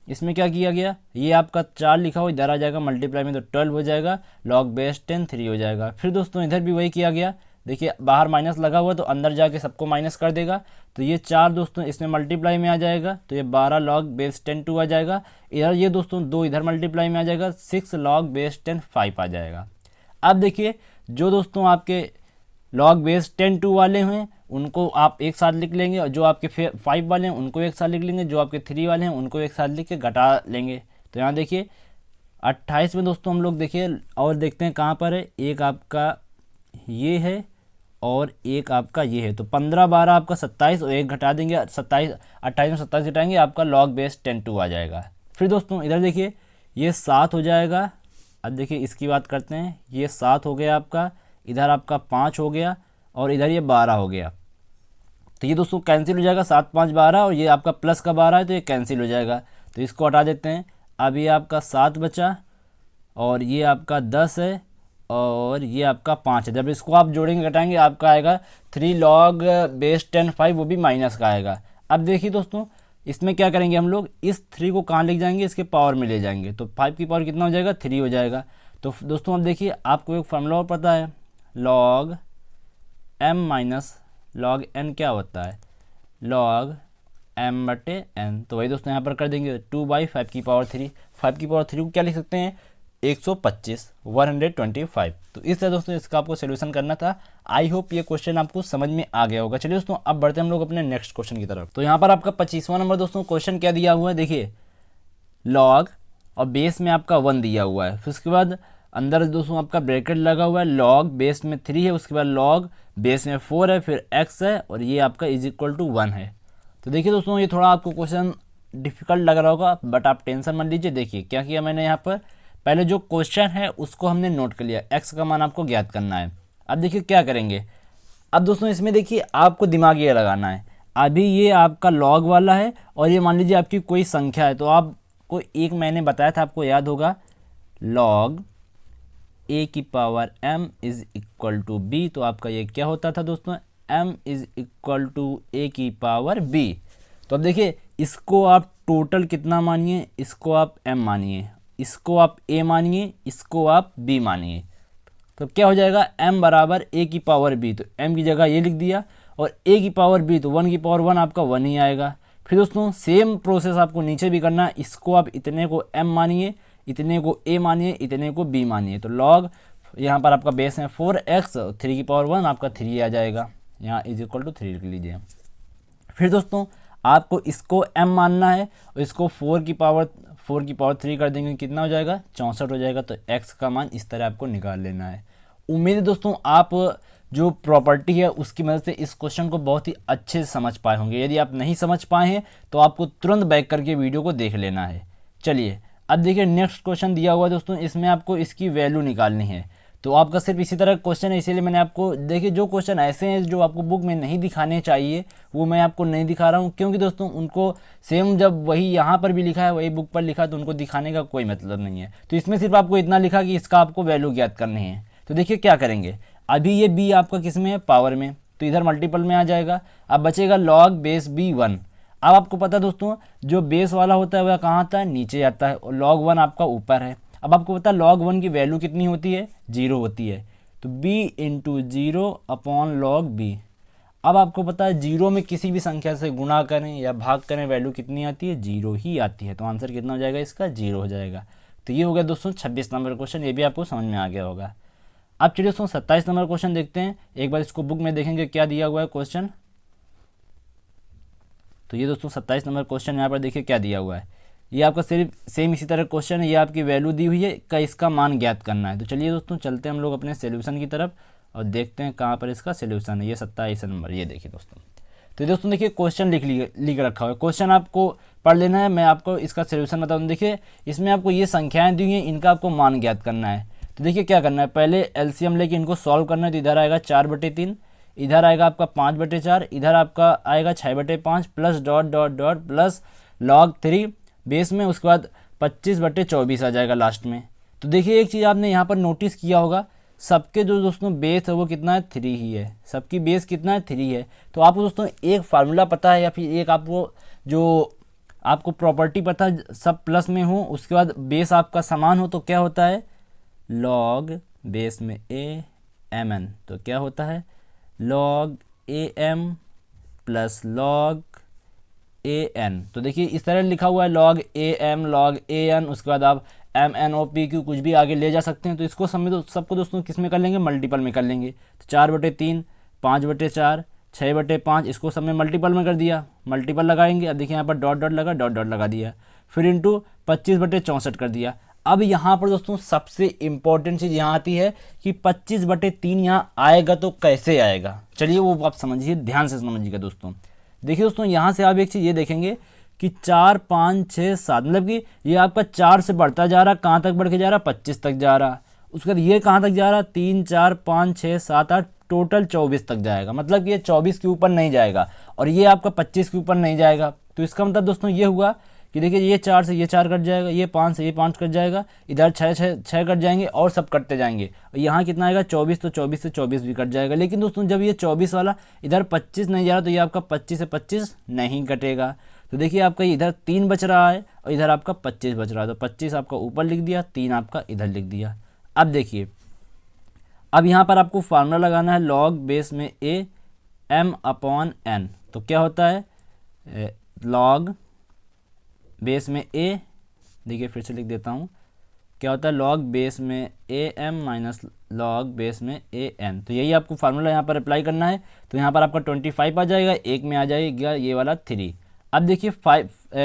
इसमें क्या किया गया, ये आपका 4 लिखा हुआ इधर आ जाएगा मल्टीप्लाई में, तो 12 हो जाएगा, log बेस 10 3 हो जाएगा। फिर दोस्तों इधर भी वही किया गया, देखिए बाहर माइनस लगा हुआ तो अंदर जाके सबको माइनस कर देगा, तो ये 4 दोस्तों इसमें मल्टीप्लाई में आ जाएगा, तो ये 12 log बेस 10 2 आ जाएगा। इधर ये दोस्तों 2 इधर मल्टीप्लाई में आ जाएगा, 6 log बेस 10 5 आ जाएगा। अब देखिए जो दोस्तों आपके log बेस 10 2 वाले हैं उनको आप एक साथ लिख लेंगे, और जो आपके 5 वाले हैं उनको एक साथ लिख लेंगे, जो आपके 3 वाले हैं उनको एक साथ लिख के घटा लेंगे। तो यहाँ देखिए 28 में दोस्तों हम लोग देखिए और देखते हैं कहाँ पर है, एक आपका ये है और एक आपका ये है, तो 15 12 आपका 27 और एक घटा देंगे 27, 28 में 27 घटाएंगे आपका log बेस 10 2 आ जाएगा। फिर दोस्तों इधर देखिए ये 7 हो जाएगा। अब देखिए इसकी बात करते हैं, ये 7 हो गया आपका, इधर आपका 5 हो गया और इधर ये 12 हो गया, तो ये दोस्तों कैंसिल हो जाएगा, 7 5 12, और ये आपका प्लस का 12 है तो ये कैंसिल हो जाएगा, तो इसको हटा देते हैं। अब ये आपका 7 बचा और ये आपका 10 है और ये आपका 5 है, जब इसको आप जोड़ेंगे घटाएंगे आपका आएगा 3 log बेस 10 5, वो भी माइनस का आएगा। अब देखिए दोस्तों इसमें क्या करेंगे हम लोग, इस 3 को कहाँ ले जाएंगे, इसके पावर में ले जाएंगे, तो 5 की पावर कितना हो जाएगा 3 हो जाएगा। तो दोस्तों अब देखिए आपको एक फार्मूला पता है, log m minus log n क्या होता है log m बटे n, तो वही दोस्तों यहाँ पर कर देंगे 2/5 की पावर 3। 5 की पावर 3 को क्या लिख सकते हैं 125 125। तो इस तरह दोस्तों इसका आपको सोल्यूशन करना था। आई होप ये क्वेश्चन आपको समझ में आ गया होगा। चलिए दोस्तों अब बढ़ते हैं हम लोग अपने नेक्स्ट क्वेश्चन की तरफ। तो यहाँ पर आपका 25वां नंबर दोस्तों क्वेश्चन क्या दिया हुआ है, देखिए log और बेस में आपका 1 दिया हुआ है, फिर उसके बाद अंदर दोस्तों आपका ब्रैकेट लगा हुआ है, log बेस में 3 है, उसके बाद log बेस में 4 है, फिर x है और ये आपका इज इक्वल टू 1 है। तो देखिए दोस्तों ये थोड़ा आपको क्वेश्चन डिफिकल्ट लग रहा होगा, बट आप टेंशन मत लीजिए। देखिए क्या किया मैंने यहाँ पर, पहले जो क्वेश्चन है उसको हमने नोट कर लिया, x का मान आपको ज्ञात करना है। अब देखिए क्या करेंगे, अब दोस्तों इसमें देखिए आपको दिमाग ये लगाना है, अभी ये आपका log वाला है और ये मान लीजिए आपकी कोई संख्या है, तो आपको एक मैंने बताया था आपको याद होगा, log a की power m is equal to b, तो आपका ये क्या होता था दोस्तों m is equal to a की पावर b। तो अब देखिए इसको आप टोटल कितना मानिए, इसको आप m मानिए, इसको आप a मानिए, इसको आप b मानिए, तो क्या हो जाएगा m बराबर a की पावर b, तो m की जगह ये लिख दिया और a की पावर b, तो 1 की पावर 1 आपका 1 ही आएगा। फिर दोस्तों सेम प्रोसेस आपको नीचे भी करना है, इसको आप इतने को m मानिए, इतने को a मानिए, इतने को b मानिए। तो लॉग यहाँ पर आपका बेस है 4x, 3 की पावर 1 आपका 3 आ जाएगा, यहाँ इज इक्वल टू 3 लिख लीजिए। फिर दोस्तों आपको इसको m मानना है और इसको 4 की पावर 3 कर देंगे, कितना हो जाएगा 64 हो जाएगा। तो x का मान इस तरह आपको निकाल लेना है। उम्मीद है दोस्तों आप जो प्रॉपर्टी है उसकी मदद से इस क्वेश्चन को बहुत ही अच्छे से समझ पाए होंगे। यदि आप नहीं समझ पाए हैं तो आपको तुरंत बैक करके वीडियो को देख लेना है। चलिए अब देखिए नेक्स्ट क्वेश्चन दिया हुआ है दोस्तों, इसमें आपको इसकी वैल्यू निकालनी है। तो आपका सिर्फ इसी तरह क्वेश्चन है, इसीलिए मैंने आपको देखिए जो क्वेश्चन ऐसे हैं जो आपको बुक में नहीं दिखाने चाहिए वो मैं आपको नहीं दिखा रहा हूँ, क्योंकि दोस्तों उनको सेम जब वही यहाँ पर भी लिखा है वही बुक पर लिखा है तो उनको दिखाने का कोई मतलब नहीं है। तो इसमें सिर्फ आपको इतना लिखा कि इसका आपको वैल्यू ज्ञात करनी है। तो देखिए क्या करेंगे, अभी ये b आपका किस में है, पावर में, तो इधर मल्टीपल में आ जाएगा। अब बचेगा log बेस b 1। अब आपको पता है दोस्तों जो बेस वाला होता है वह कहाँ आता है, नीचे आता है, और log 1 आपका ऊपर है। अब आपको पता है log 1 की वैल्यू कितनी होती है, 0 होती है, तो b into 0 upon log b। अब आपको पता है 0 में किसी भी संख्या से गुणा करें या भाग करें वैल्यू कितनी आती है, 0 ही आती है। तो आंसर कितना हो जाएगा इसका, 0 हो जाएगा। तो ये हो गया दोस्तों 26 नंबर क्वेश्चन, ये भी आपको समझ में आ गया होगा। अब चलिए दोस्तों 27 नंबर क्वेश्चन देखते हैं। एक बार इसको बुक में देखेंगे क्या दिया हुआ है क्वेश्चन। तो ये दोस्तों 27 नंबर क्वेश्चन यहाँ पर देखिए क्या दिया हुआ है। ये आपका सिर्फ सेम इसी तरह क्वेश्चन है, ये आपकी वैल्यू दी हुई है का इसका मान ज्ञात करना है। तो चलिए दोस्तों चलते हैं हम लोग अपने सोल्यूशन की तरफ और देखते हैं कहाँ पर इसका सोल्यूशन है। ये 27 नंबर, ये देखिए दोस्तों। तो दोस्तों देखिए क्वेश्चन लिख रखा हुआ है, क्वेश्चन आपको पढ़ लेना है, मैं आपको इसका सोल्यूशन बताऊँ। देखिए इसमें आपको ये संख्याएँ दी हुई हैं, इनका आपको मान ज्ञात करना है। तो देखिए क्या करना है, पहले एलसीएम लेके इनको सॉल्व करना है। तो इधर आएगा 4/3, इधर आएगा आपका 5/4, इधर आपका आएगा 6/5 plus dot dot dot plus log 3 base में, उसके बाद 25/24 आ जाएगा लास्ट में। तो देखिए एक चीज़ आपने यहाँ पर नोटिस किया होगा, सबके जो दोस्तों बेस है वो कितना है, 3 ही है। सबकी बेस कितना है, 3 है। तो आपको दोस्तों एक फार्मूला पता है या फिर एक आपको प्रॉपर्टी पता है, सब प्लस में हो उसके बाद बेस आपका समान हो तो क्या होता है, log बेस में a mn। तो क्या होता है log am plus log an। तो देखिए इस तरह लिखा हुआ है log am log an, उसके बाद आप MNOPQ कुछ भी आगे ले जा सकते हैं। तो इसको सबको दोस्तों किस में कर लेंगे, मल्टीपल में कर लेंगे। तो 4/3, 5/4, 6/5, इसको सब में मल्टीपल में कर दिया, मल्टीपल लगाएंगे। अब देखिए यहाँ पर डॉट डॉट लगा, डॉट डॉट लगा दिया, फिर इंटू 25/64 कर दिया। अब यहाँ पर दोस्तों सबसे इम्पोर्टेंट चीज़ यहाँ आती है कि 25/3 यहाँ आएगा तो कैसे आएगा। चलिए वो आप समझिए, ध्यान से समझिएगा दोस्तों। देखिए दोस्तों यहाँ से आप एक चीज़ ये देखेंगे कि 4, 5, 6, 7, मतलब कि ये आपका 4 से बढ़ता जा रहा, कहाँ तक बढ़ के जा रहा, 25 तक जा रहा। उसके बाद ये कहाँ तक जा रहा, 3, 4, 5, 6, 7, 8, टोटल 24 तक जाएगा। मतलब कि ये 24 के ऊपर नहीं जाएगा और ये आपका 25 के ऊपर नहीं जाएगा। तो इसका मतलब दोस्तों ये हुआ कि देखिए ये 4 से ये 4 कट जाएगा, ये 5 से ये 5 कट जाएगा, इधर 6 कट जाएंगे और सब कटते जाएंगे। यहाँ कितना आएगा 24, तो 24 से 24 भी कट जाएगा। लेकिन दोस्तों जब ये 24 वाला इधर 25 नहीं जा रहा तो ये आपका 25 से 25 नहीं कटेगा। तो देखिए आपका इधर 3 बच रहा है और इधर आपका 25 बच रहा है। तो 25 आपका ऊपर लिख दिया, 3 आपका इधर लिख दिया। अब देखिए अब यहाँ पर आपको फार्मूला लगाना है log बेस में a m/n। तो क्या होता है log बेस में a, देखिए फिर से लिख देता हूँ, क्या होता है log बेस में am माइनस log बेस में an। तो यही आपको फार्मूला यहाँ पर अप्लाई करना है। तो यहाँ पर आपका 25 आ जाएगा, एक में आ जाएगा ये वाला 3। अब देखिए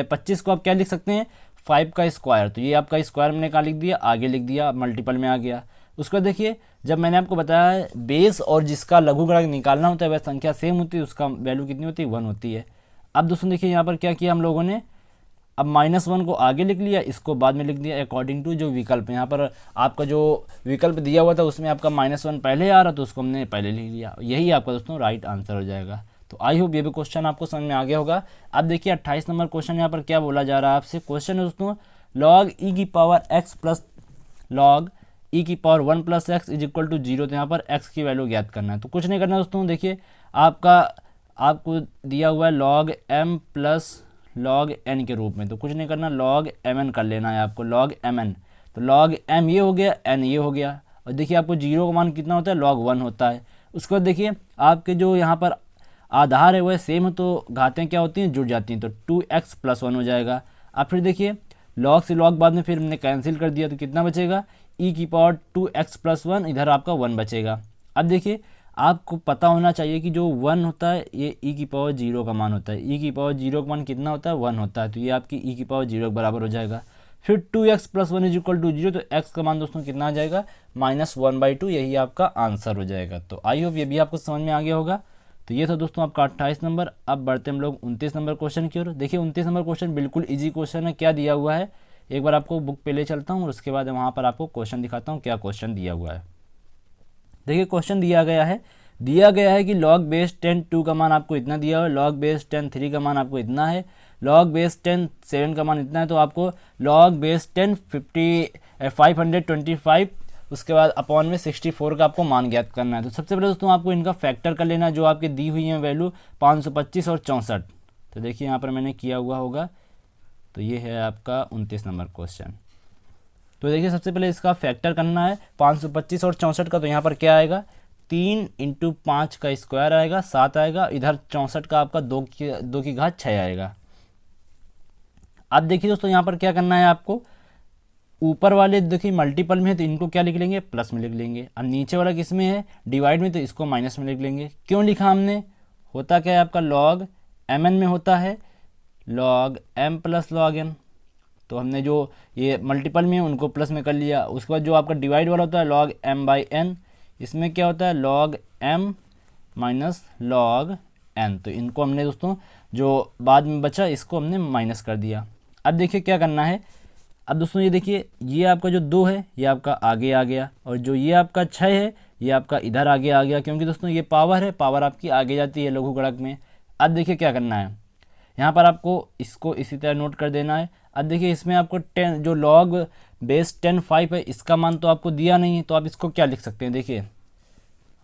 25 को आप क्या लिख सकते हैं, 5 का स्क्वायर। तो ये आपका स्क्वायर मैंने कहाँ लिख दिया, आगे लिख दिया, मल्टीपल में आ गया। उसको देखिए जब मैंने आपको बताया बेस और जिसका लघुगणक निकालना होता है वह संख्या सेम होती है, उसका वैल्यू कितनी होती है, 1 होती है। अब दोस्तों देखिए यहाँ पर क्या किया हम लोगों ने, अब -1 को आगे लिख लिया, इसको बाद में लिख दिया अकॉर्डिंग टू जो विकल्प। यहाँ पर आपका जो विकल्प दिया हुआ था उसमें आपका -1 पहले आ रहा तो उसको हमने पहले लिख लिया। यही आपका दोस्तों राइट आंसर हो जाएगा। तो आई होप ये भी क्वेश्चन आपको समझ में आ गया होगा। अब देखिए 28 नंबर क्वेश्चन यहाँ पर क्या बोला जा रहा है आपसे। क्वेश्चन है दोस्तों log e की power x plus log e की power 1 plus x is equal to 0। तो यहाँ पर x की वैल्यू ज्ञात करना है। तो कुछ नहीं करना दोस्तों, देखिए आपको दिया हुआ है log m plus log n के रूप में। तो कुछ नहीं करना, log mn कर लेना है आपको, log mn। तो log m ये हो गया, n ये हो गया। और देखिए आपको 0 का मान कितना होता है, log 1 होता है। उसके बाद देखिए आपके जो यहाँ पर आधार है वह सेम है तो घातें क्या होती हैं, जुड़ जाती हैं, तो 2x+1 हो जाएगा। अब फिर देखिए लॉग से लॉग बाद में फिर हमने कैंसिल कर दिया तो कितना बचेगा, e⁻²x+1, इधर आपका 1 बचेगा। अब देखिए आपको पता होना चाहिए कि जो 1 होता है ये e⁻0 का मान होता है, e⁻0 का मान कितना होता है, 1 होता है, तो ये आपकी e⁻0 के बराबर हो जाएगा। फिर 2x+1 = 0, तो x का मान दोस्तों कितना आ जाएगा, -1/2, यही आपका आंसर हो जाएगा। तो आई होप ये भी आपको समझ में आ गया होगा। तो ये था दोस्तों आपका 28 नंबर। अब बढ़ते हम लोग 29 नंबर क्वेश्चन की ओर। देखिए 29 नंबर क्वेश्चन बिल्कुल इजी क्वेश्चन है। क्या दिया हुआ है, एक बार आपको बुक पे ले चलता हूँ और उसके बाद वहाँ पर आपको क्वेश्चन दिखाता हूँ क्या क्वेश्चन दिया हुआ है। देखिए क्वेश्चन दिया गया है कि log base 10 2 का मान आपको इतना दिया हुआ है, log base 10 3 का मान आपको इतना है, log base 10 7 का मान इतना है, तो आपको log base 10 525 उसके बाद अपॉन में 64 का आपको मान ज्ञात करना है। तो सबसे पहले दोस्तों आपको इनका फैक्टर कर लेना है, जो आपकी दी हुई है वैल्यू 525 और 64। तो देखिए यहाँ पर मैंने किया हुआ होगा, तो ये है आपका 29 नंबर क्वेश्चन। तो देखिए सबसे पहले इसका फैक्टर करना है 525 और 64 का, तो यहाँ पर क्या आएगा, 3 × 5 का स्क्वायर आएगा, 7 आएगा, इधर 64 का आपका 2 की घात 6 आएगा। अब देखिए दोस्तों यहाँ पर क्या करना है आपको, ऊपर वाले देखिए मल्टीपल में है तो इनको क्या लिख लेंगे, प्लस में लिख लेंगे। अब नीचे वाला किस में है, डिवाइड में, तो इसको माइनस में लिख लेंगे। क्यों लिखा हमने, होता क्या है आपका log mn में होता है log m + log n, तो हमने जो ये मल्टीपल में है उनको प्लस में कर लिया। उसके बाद जो आपका डिवाइड वाला होता है log m/n, इसमें क्या होता है log m - log n, तो इनको हमने दोस्तों जो बाद में बचा इसको हमने माइनस कर दिया। अब देखिए क्या करना है, अब दोस्तों ये देखिए ये आपका जो 2 है ये आपका आगे आ गया, और जो ये आपका 6 है ये आपका इधर आगे आ गया, क्योंकि दोस्तों ये पावर है, पावर आपकी आगे जाती है लघुगणक में। अब देखिए क्या करना है, यहाँ पर आपको इसको इसी तरह नोट कर देना है। अब देखिए इसमें आपको 10 जो log base 10 5 है, इसका मान तो आपको दिया नहीं है, तो आप इसको क्या लिख सकते हैं, देखिए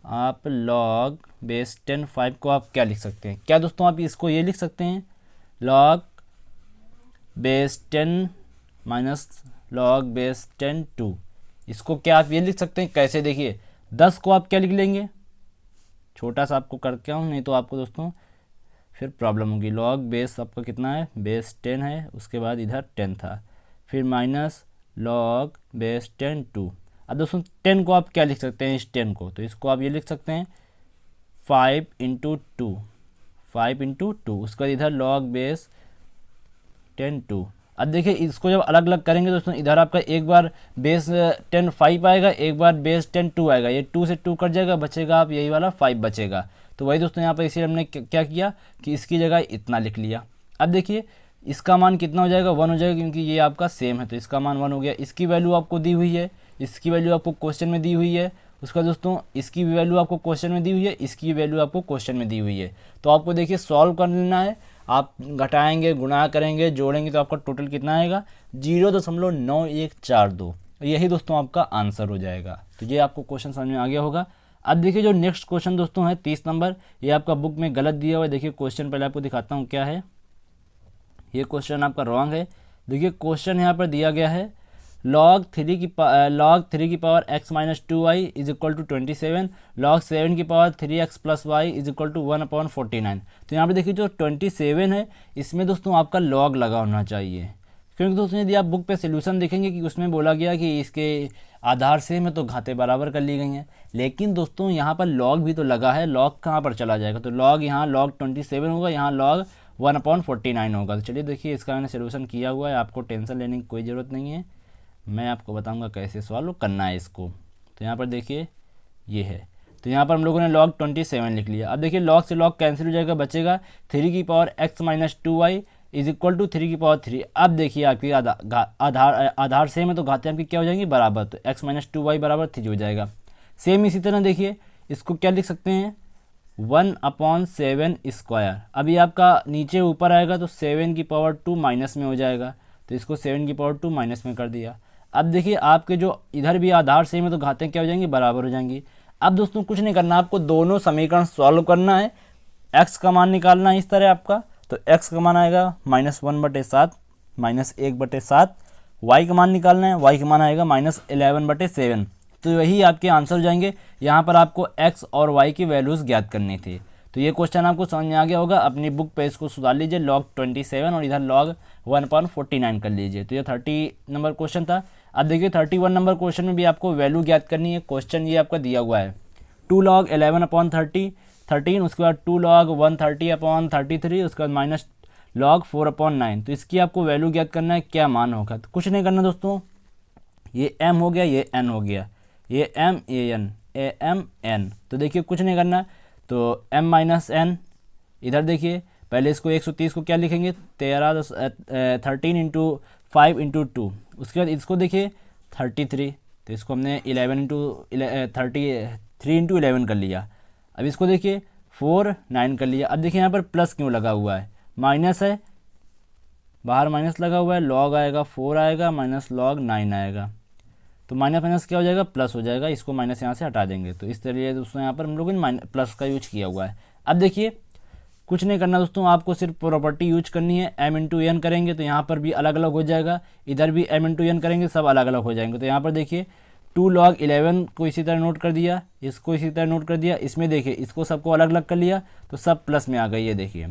आप log base 10 5 को आप क्या लिख सकते हैं, क्या दोस्तों आप इसको ये लिख सकते हैं log base 10 - log base 10 2, इसको क्या आप ये लिख सकते हैं, कैसे, देखिए 10 को आप क्या लिख लेंगे, छोटा सा आपको करके आऊँ, नहीं तो आपको दोस्तों फिर प्रॉब्लम होगी। log बेस आपका कितना है, बेस 10 है, उसके बाद इधर 10 था, फिर माइनस log बेस 10 2। अब दोस्तों 10 को आप क्या लिख सकते हैं, इस 10 को, तो इसको आप ये लिख सकते हैं 5 × 2, 5 × 2, उसके बाद इधर log बेस 10 2। अब देखिए इसको जब अलग अलग करेंगे दोस्तों, इधर आपका एक बार बेस 10 5 आएगा, एक बार बेस 10 2 आएगा, ये 2 से 2 कट जाएगा, बचेगा आप यही वाला 5 बचेगा। तो वही दोस्तों यहाँ पर इसीलिए हमने क्या किया कि इसकी जगह इतना लिख लिया। अब देखिए इसका मान कितना हो जाएगा, 1 हो जाएगा, क्योंकि ये आपका सेम है तो इसका मान 1 हो गया। इसकी वैल्यू आपको दी हुई है, इसकी वैल्यू आपको क्वेश्चन में दी हुई है, उसका दोस्तों इसकी भी वैल्यू आपको क्वेश्चन में दी हुई है, इसकी वैल्यू आपको क्वेश्चन में दी हुई है। तो आपको देखिए सॉल्व कर लेना है, आप घटाएंगे, गुणा करेंगे, जोड़ेंगे, तो आपका टोटल कितना आएगा, 0.9142। यही दोस्तों आपका आंसर हो जाएगा। तो ये आपको क्वेश्चन समझ में आ गया होगा। अब देखिए जो नेक्स्ट क्वेश्चन दोस्तों है 30 नंबर, ये आपका बुक में गलत दिया हुआ है। देखिए क्वेश्चन पहले आपको दिखाता हूँ क्या है, ये क्वेश्चन आपका रॉन्ग है। देखिए क्वेश्चन यहाँ पर दिया गया है log 3 की पावर x - 2y = 27, log 7 की पावर 3x + y = 1/49। तो यहाँ पर देखिए जो 27 है इसमें दोस्तों आपका log लगा होना चाहिए, क्योंकि दोस्तों यदि आप बुक पे सोल्यूशन देखेंगे कि उसमें बोला गया कि इसके आधार से में तो घातें बराबर कर ली गई हैं, लेकिन दोस्तों यहाँ पर log भी तो लगा है, log कहाँ पर चला जाएगा, तो log यहाँ log 27 होगा, यहाँ log 1/49 होगा। तो चलिए देखिए इसका मैंने सोल्यूशन किया हुआ है, आपको टेंशन लेने की कोई ज़रूरत नहीं है, मैं आपको बताऊंगा कैसे सॉल्व करना है इसको। तो यहाँ पर देखिए ये है, तो यहाँ पर हम लोगों ने log 27 लिख लिया। अब देखिए log से log कैंसिल हो जाएगा, बचेगा 3 की पावर x - 2y = 3 की पावर 3। अब देखिए आपकी आधार सेम है तो घातें आपकी क्या हो जाएंगी, बराबर, तो x - 2y = 3 हो जाएगा। सेम इसी तरह देखिए इसको क्या लिख सकते हैं, 1/7 स्क्वायर। अभी आपका नीचे ऊपर आएगा तो 7 की पावर 2 माइनस में हो जाएगा, तो इसको 7 की पावर 2 माइनस में कर दिया। अब देखिए आपके जो इधर भी आधार सेम है तो घातें क्या हो जाएंगी, बराबर हो जाएंगी। अब दोस्तों कुछ नहीं करना, आपको दोनों समीकरण सॉल्व करना है, x का मान निकालना है इस तरह आपका, तो x का मान आएगा -1/7 -1/7, y का मान निकालना है, y का मान आएगा -11/7। तो वही आपके आंसर हो जाएंगे। यहाँ पर आपको x और y की वैल्यूज़ ज्ञात करनी थी। तो ये क्वेश्चन आपको समझ में आ गया होगा। अपनी बुक पे इसको सुधार लीजिए, log 27 और इधर log 1/49 कर लीजिए। तो ये 30 नंबर क्वेश्चन था। अब देखिए 31 नंबर क्वेश्चन में भी आपको वैल्यू ज्ञात करनी है। क्वेश्चन ये आपका दिया हुआ है 2 log 11/13, उसके बाद 2 log 130/33, उसके बाद माइनस log 4/9। तो इसकी आपको वैल्यू ज्ञात करना है, क्या मान होगा। तो कुछ नहीं करना दोस्तों, ये m हो गया, ये n हो गया, ये m a n a m n। तो देखिए कुछ नहीं करना, तो m माइनस n, इधर देखिए पहले इसको 130 को क्या लिखेंगे 13 इंटू 5 इंटू 2, उसके बाद इसको देखिए 33, तो इसको हमने 3 इंटू 11 कर लिया। अब इसको देखिए 4 9 कर लिया। अब देखिए यहाँ पर प्लस क्यों लगा हुआ है, माइनस है, बाहर माइनस लगा हुआ है, लॉग आएगा 4 आएगा माइनस लॉग 9 आएगा, तो माइनस माइनस क्या हो जाएगा प्लस हो जाएगा। इसको माइनस यहाँ से हटा देंगे। तो इस तरीके दोस्तों यहाँ पर हम लोगों ने प्लस का यूज किया हुआ है। अब देखिए कुछ नहीं करना दोस्तों, आपको सिर्फ प्रॉपर्टी यूज करनी है। m इंटू एन करेंगे तो यहाँ पर भी अलग अलग हो जाएगा, इधर भी m इंटू एन करेंगे, सब अलग अलग हो जाएंगे। तो यहाँ पर देखिए 2 log 11 को इसी तरह नोट कर दिया, इसको इसी तरह नोट कर दिया, इसमें देखिए इसको सबको अलग अलग कर लिया तो सब प्लस में आ गई है। देखिए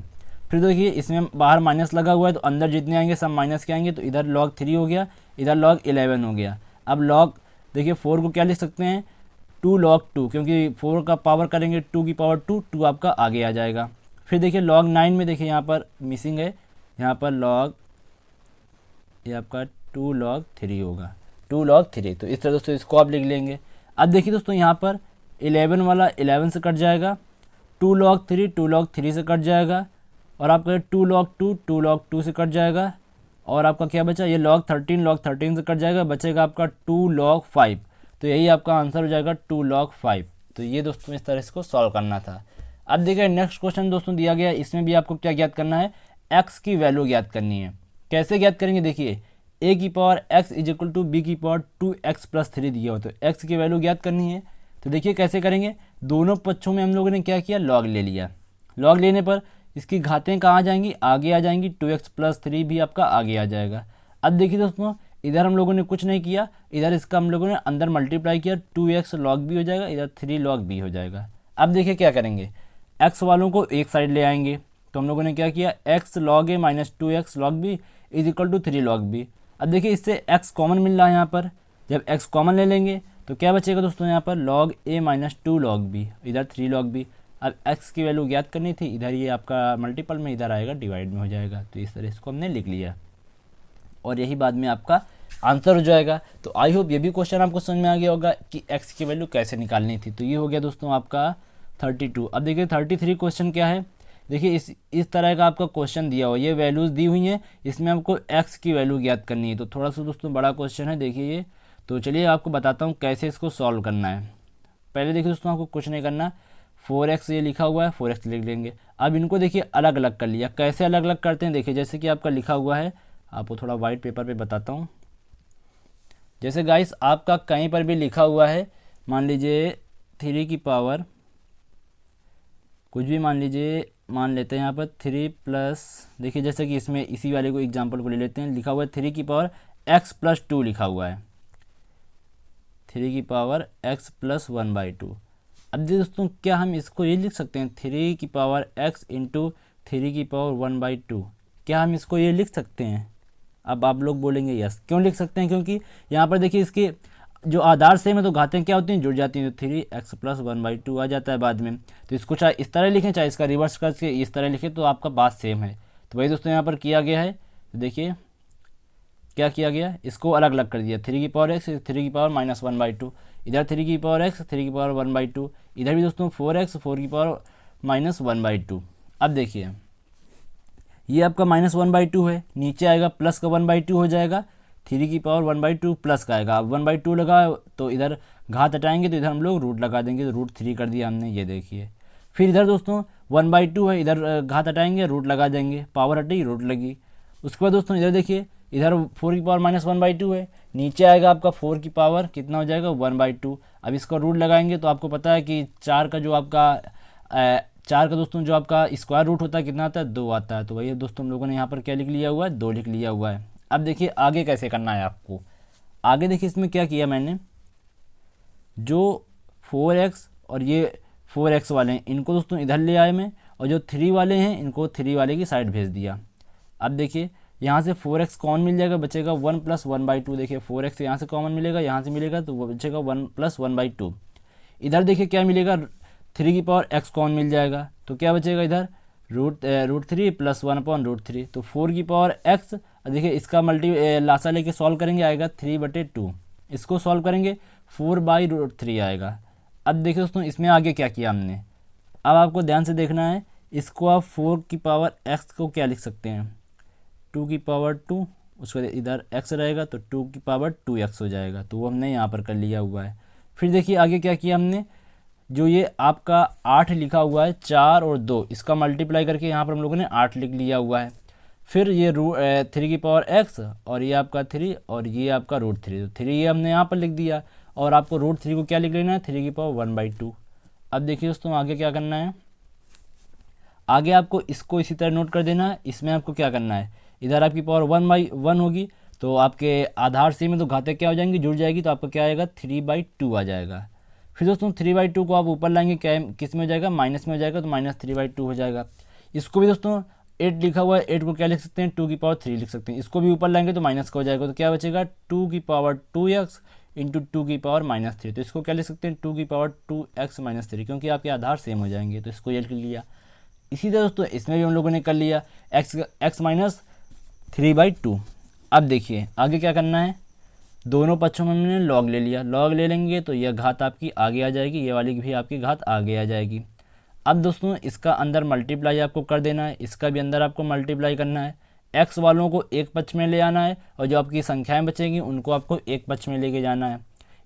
फिर देखिए इसमें बाहर माइनस लगा हुआ है, तो अंदर जितने आएंगे सब माइनस के आएंगे। तो इधर log 3 हो गया, इधर log 11 हो गया। अब log देखिए 4 को क्या लिख सकते हैं 2 log 2, क्योंकि 4 का पावर करेंगे 2 की पावर 2 आपका आगे आ जाएगा। फिर देखिए log 9 में देखिए यहाँ पर मिसिंग है, यहाँ पर log ये आपका 2 log 3 होगा, 2 log 3। तो इस तरह दोस्तों इसको आप लिख लेंगे। अब देखिए दोस्तों यहाँ पर 11 वाला 11 से कट जाएगा, 2 log 3 2 log 3 से कट जाएगा, और आपका 2 log 2 2 log 2 से कट जाएगा, और आपका क्या बचा ये log 13 से कट जाएगा, बचेगा आपका 2 log 5। तो यही आपका आंसर हो जाएगा 2 log 5। तो ये दोस्तों इस तरह इसको सॉल्व करना था। अब देखिए नेक्स्ट क्वेश्चन दोस्तों दिया गया, इसमें भी आपको क्या ज्ञात करना है, x की वैल्यू ज्ञात करनी है। कैसे ज्ञात करेंगे, देखिए a की power x is equal to b की पावर 2x प्लस 3 दिया हो, तो x की वैल्यू ज्ञात करनी है। तो देखिए कैसे करेंगे, दोनों पक्षों में हम लोगों ने क्या किया लॉग ले लिया। लॉग लेने पर इसकी घातें कहाँ आ जाएंगी, आगे आ जाएंगी, 2x प्लस 3 भी आपका आगे आ जाएगा। अब देखिए दोस्तों इधर हम लोगों ने कुछ नहीं किया, इधर इसका हम लोगों ने अंदर मल्टीप्लाई किया, 2x log b हो जाएगा, इधर 3 log b हो जाएगा। अब देखिए क्या करेंगे, x वालों को एक साइड ले आएंगे, तो हम लोगों ने क्या किया x log a minus 2x log b is equal to 3 log b। अब देखिए इससे x कॉमन मिल रहा है, यहाँ पर जब x कॉमन ले लेंगे तो क्या बचेगा दोस्तों यहाँ पर log a minus 2 log b, इधर 3 log b। अब x की वैल्यू ज्ञात करनी थी, इधर ये आपका मल्टीपल में, इधर आएगा डिवाइड में हो जाएगा। तो इस तरह इसको हमने लिख लिया और यही बाद में आपका आंसर हो जाएगा। तो आई होप ये भी क्वेश्चन आपको समझ में आ गया होगा कि x की वैल्यू कैसे निकालनी थी। तो ये हो गया दोस्तों आपका 32। अब देखिए 33 क्वेश्चन क्या है, देखिए इस तरह का आपका क्वेश्चन दिया हुआ, ये वैल्यूज़ दी हुई हैं, इसमें आपको x की वैल्यू ज्ञात करनी है। तो थोड़ा सा दोस्तों बड़ा क्वेश्चन है, देखिए ये। तो चलिए आपको बताता हूँ कैसे इसको सॉल्व करना है। पहले देखिए दोस्तों आपको कुछ नहीं करना, 4x ये लिखा हुआ है 4x लिख लेंगे। अब इनको देखिए अलग अलग कर लिया, कैसे अलग अलग करते हैं देखिए, जैसे कि आपका लिखा हुआ है, आपको थोड़ा वाइट पेपर पे बताता हूँ। जैसे गाइस आपका कहीं पर भी लिखा हुआ है, मान लीजिए 3 की पावर कुछ भी मान लीजिए, मान लेते हैं यहाँ पर 3 प्लस, देखिए जैसे कि इसमें इसी वाले को एग्जांपल को ले लेते हैं, लिखा हुआ है 3 की पावर x प्लस 2 लिखा हुआ है, 3 की पावर x प्लस 1/2। अब दोस्तों क्या हम इसको ये लिख सकते हैं 3 की पावर x इंटू 3 की पावर 1/2, क्या हम इसको ये लिख सकते हैं? अब आप लोग बोलेंगे यस, क्यों लिख सकते हैं, क्योंकि यहाँ पर देखिए इसके जो आधार सेम है तो घातें क्या होती हैं जुड़ जाती हैं, तो 3x प्लस 1/2 आ जाता है बाद में। तो इसको चाहे इस तरह लिखें चाहे इसका रिवर्स करके इस तरह लिखें, तो आपका बात सेम है। तो वही दोस्तों यहाँ पर किया गया है, तो देखिए क्या किया गया, इसको अलग अलग कर दिया, 3 की पावर x 3 की पावर माइनस 1/2, इधर 3 की पावर x 3 की पावर 1/2, इधर भी दोस्तों 4x 4 की पावर माइनस 1/2। अब देखिए ये आपका माइनस 1/2 है, नीचे आएगा प्लस का 1/2 हो जाएगा, 3 की पावर 1/2 प्लस का आएगा। अब 1/2 लगा तो इधर घात हटाएंगे तो इधर हम लोग रूट लगा देंगे, तो √3 कर दिया हमने, ये देखिए। फिर इधर दोस्तों 1/2 है, इधर घात हटाएंगे रूट लगा देंगे, पावर हटी रूट लगी। उसके बाद दोस्तों इधर देखिए, इधर 4 की पावर माइनस 1/2 है, नीचे आएगा आपका 4 की पावर कितना हो जाएगा 1/2। अब इसका रूट लगाएंगे तो आपको पता है कि 4 का दोस्तों जो आपका स्क्वायर रूट होता है कितना आता है 2 आता है। तो वही दोस्तों हम लोगों ने यहाँ पर क्या लिख लिया हुआ है 2 लिख लिया हुआ है। अब देखिए आगे कैसे करना है आपको, आगे देखिए इसमें क्या किया मैंने, जो 4x और ये 4x वाले हैं इनको दोस्तों इधर ले आए मैं, और जो 3 वाले हैं इनको 3 वाले की साइड भेज दिया। अब देखिए यहाँ से 4x कॉमन मिल जाएगा, बचेगा 1 + 1/2। देखिए 4x यहाँ से कॉमन मिलेगा, यहाँ से मिलेगा तो वो बचेगा 1 + 1/2। इधर देखिए क्या मिलेगा, 3 की पावर x कॉमन मिल जाएगा, तो क्या बचेगा इधर √3 + 1/√3, तो 4 की पावर x। देखिए इसका लासा लेके सॉल्व करेंगे, आएगा 3/2। इसको सॉल्व करेंगे 4/√3 आएगा। अब देखिए दोस्तों इसमें आगे क्या किया हमने, अब आपको ध्यान से देखना है। इसको आप 4 की पावर x को क्या लिख सकते हैं, 2 की पावर 2, उसके इधर x रहेगा तो 2 की पावर 2x हो जाएगा, तो वो हमने यहाँ पर कर लिया हुआ है। फिर देखिए आगे क्या किया हमने, जो ये आपका 8 लिखा हुआ है 4 और 2, इसका मल्टीप्लाई करके यहाँ पर हम लोगों ने 8 लिख लिया हुआ है। फिर ये 3 की पावर x और ये आपका 3 और ये आपका √3, तो 3 ये हमने यहाँ पर लिख दिया, और आपको √3 को क्या लिख लेना है, 3 की पावर 1/2। अब देखिए दोस्तों आगे क्या करना है, आगे आपको इसको इसी तरह नोट कर देना है। इसमें आपको क्या करना है, इधर आपकी पावर 1/1 होगी, तो आपके आधार से में तो घाते क्या हो जाएंगी, जुड़ जाएगी, तो आपका क्या आएगा 3/2 आ जाएगा। फिर दोस्तों 3/2 को आप ऊपर लाएंगे, क्या किस में हो जाएगा, माइनस में हो जाएगा, तो -3/2 हो जाएगा। इसको भी दोस्तों 8 लिखा हुआ है, 8 को क्या लिख सकते हैं, 2 की पावर 3 लिख सकते हैं। इसको भी ऊपर लाएंगे तो माइनस का हो जाएगा, तो क्या बचेगा 2 की पावर 2x × 2 की पावर -3, तो इसको क्या लिख सकते हैं 2 की पावर 2x - 3, क्योंकि आपके आधार सेम हो जाएंगे, तो इसको ये लिख लिया। इसी तरह दोस्तों इसमें भी हम लोगों ने कर लिया x - 3/2। अब देखिए आगे क्या करना है, दोनों पक्षों में हमने लॉग ले लिया, लॉग ले लेंगे तो यह घात आपकी आगे आ जाएगी, ये वाली भी आपकी घात आगे आ जाएगी। अब दोस्तों इसका अंदर मल्टीप्लाई आपको कर देना है, इसका भी अंदर आपको मल्टीप्लाई करना है। x वालों को एक पक्ष में ले आना है, और जो आपकी संख्याएं बचेंगी उनको आपको एक पक्ष में लेके जाना है।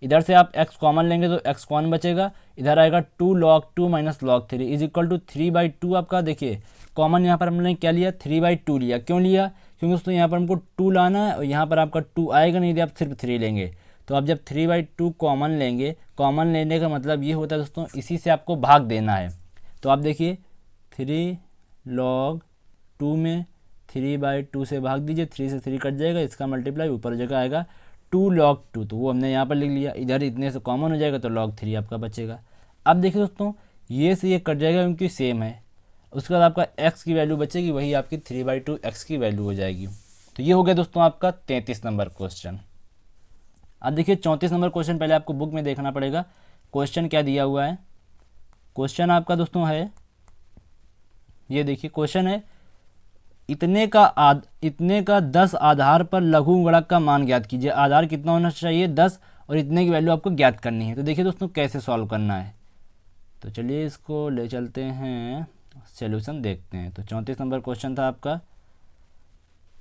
इधर से आप x कॉमन लेंगे तो x कॉमन बचेगा, इधर आएगा 2 log 2 - log 3 = 3/2। आपका देखिए कॉमन यहाँ पर हमने क्या लिया, 3/2 लिया। क्यों लिया, क्योंकि दोस्तों यहाँ पर हमको 2 लाना है, और यहाँ पर आपका 2 आएगा नहीं यदि आप सिर्फ 3 लेंगे। तो आप जब 3/2 कॉमन लेंगे, कॉमन लेने का मतलब ये होता है दोस्तों इसी से आपको भाग देना है। तो आप देखिए 3 log 2 में 3/2 से भाग दीजिए, 3 से 3 कट जाएगा, इसका मल्टीप्लाई ऊपर जगह आएगा 2 log 2, तो वो हमने यहाँ पर लिख लिया। इधर इतने से कॉमन हो जाएगा तो log 3 आपका बचेगा। अब देखिए दोस्तों ये से ये कट जाएगा क्योंकि सेम है। उसके बाद आपका x की वैल्यू बचेगी, वही आपकी 3/2 x की वैल्यू हो जाएगी। तो ये हो गया दोस्तों आपका 33 नंबर क्वेश्चन। अब देखिए 34 नंबर क्वेश्चन पहले आपको बुक में देखना पड़ेगा, क्वेश्चन क्या दिया हुआ है। क्वेश्चन आपका दोस्तों है, ये देखिए क्वेश्चन है, इतने का 10 आधार पर लघु गुणक का मान ज्ञात कीजिए। आधार कितना होना चाहिए, 10, और इतने की वैल्यू आपको ज्ञात करनी है। तो देखिए दोस्तों कैसे सॉल्व करना है, तो चलिए इसको ले चलते हैं, सॉल्यूशन देखते हैं। तो 34 नंबर क्वेश्चन था आपका,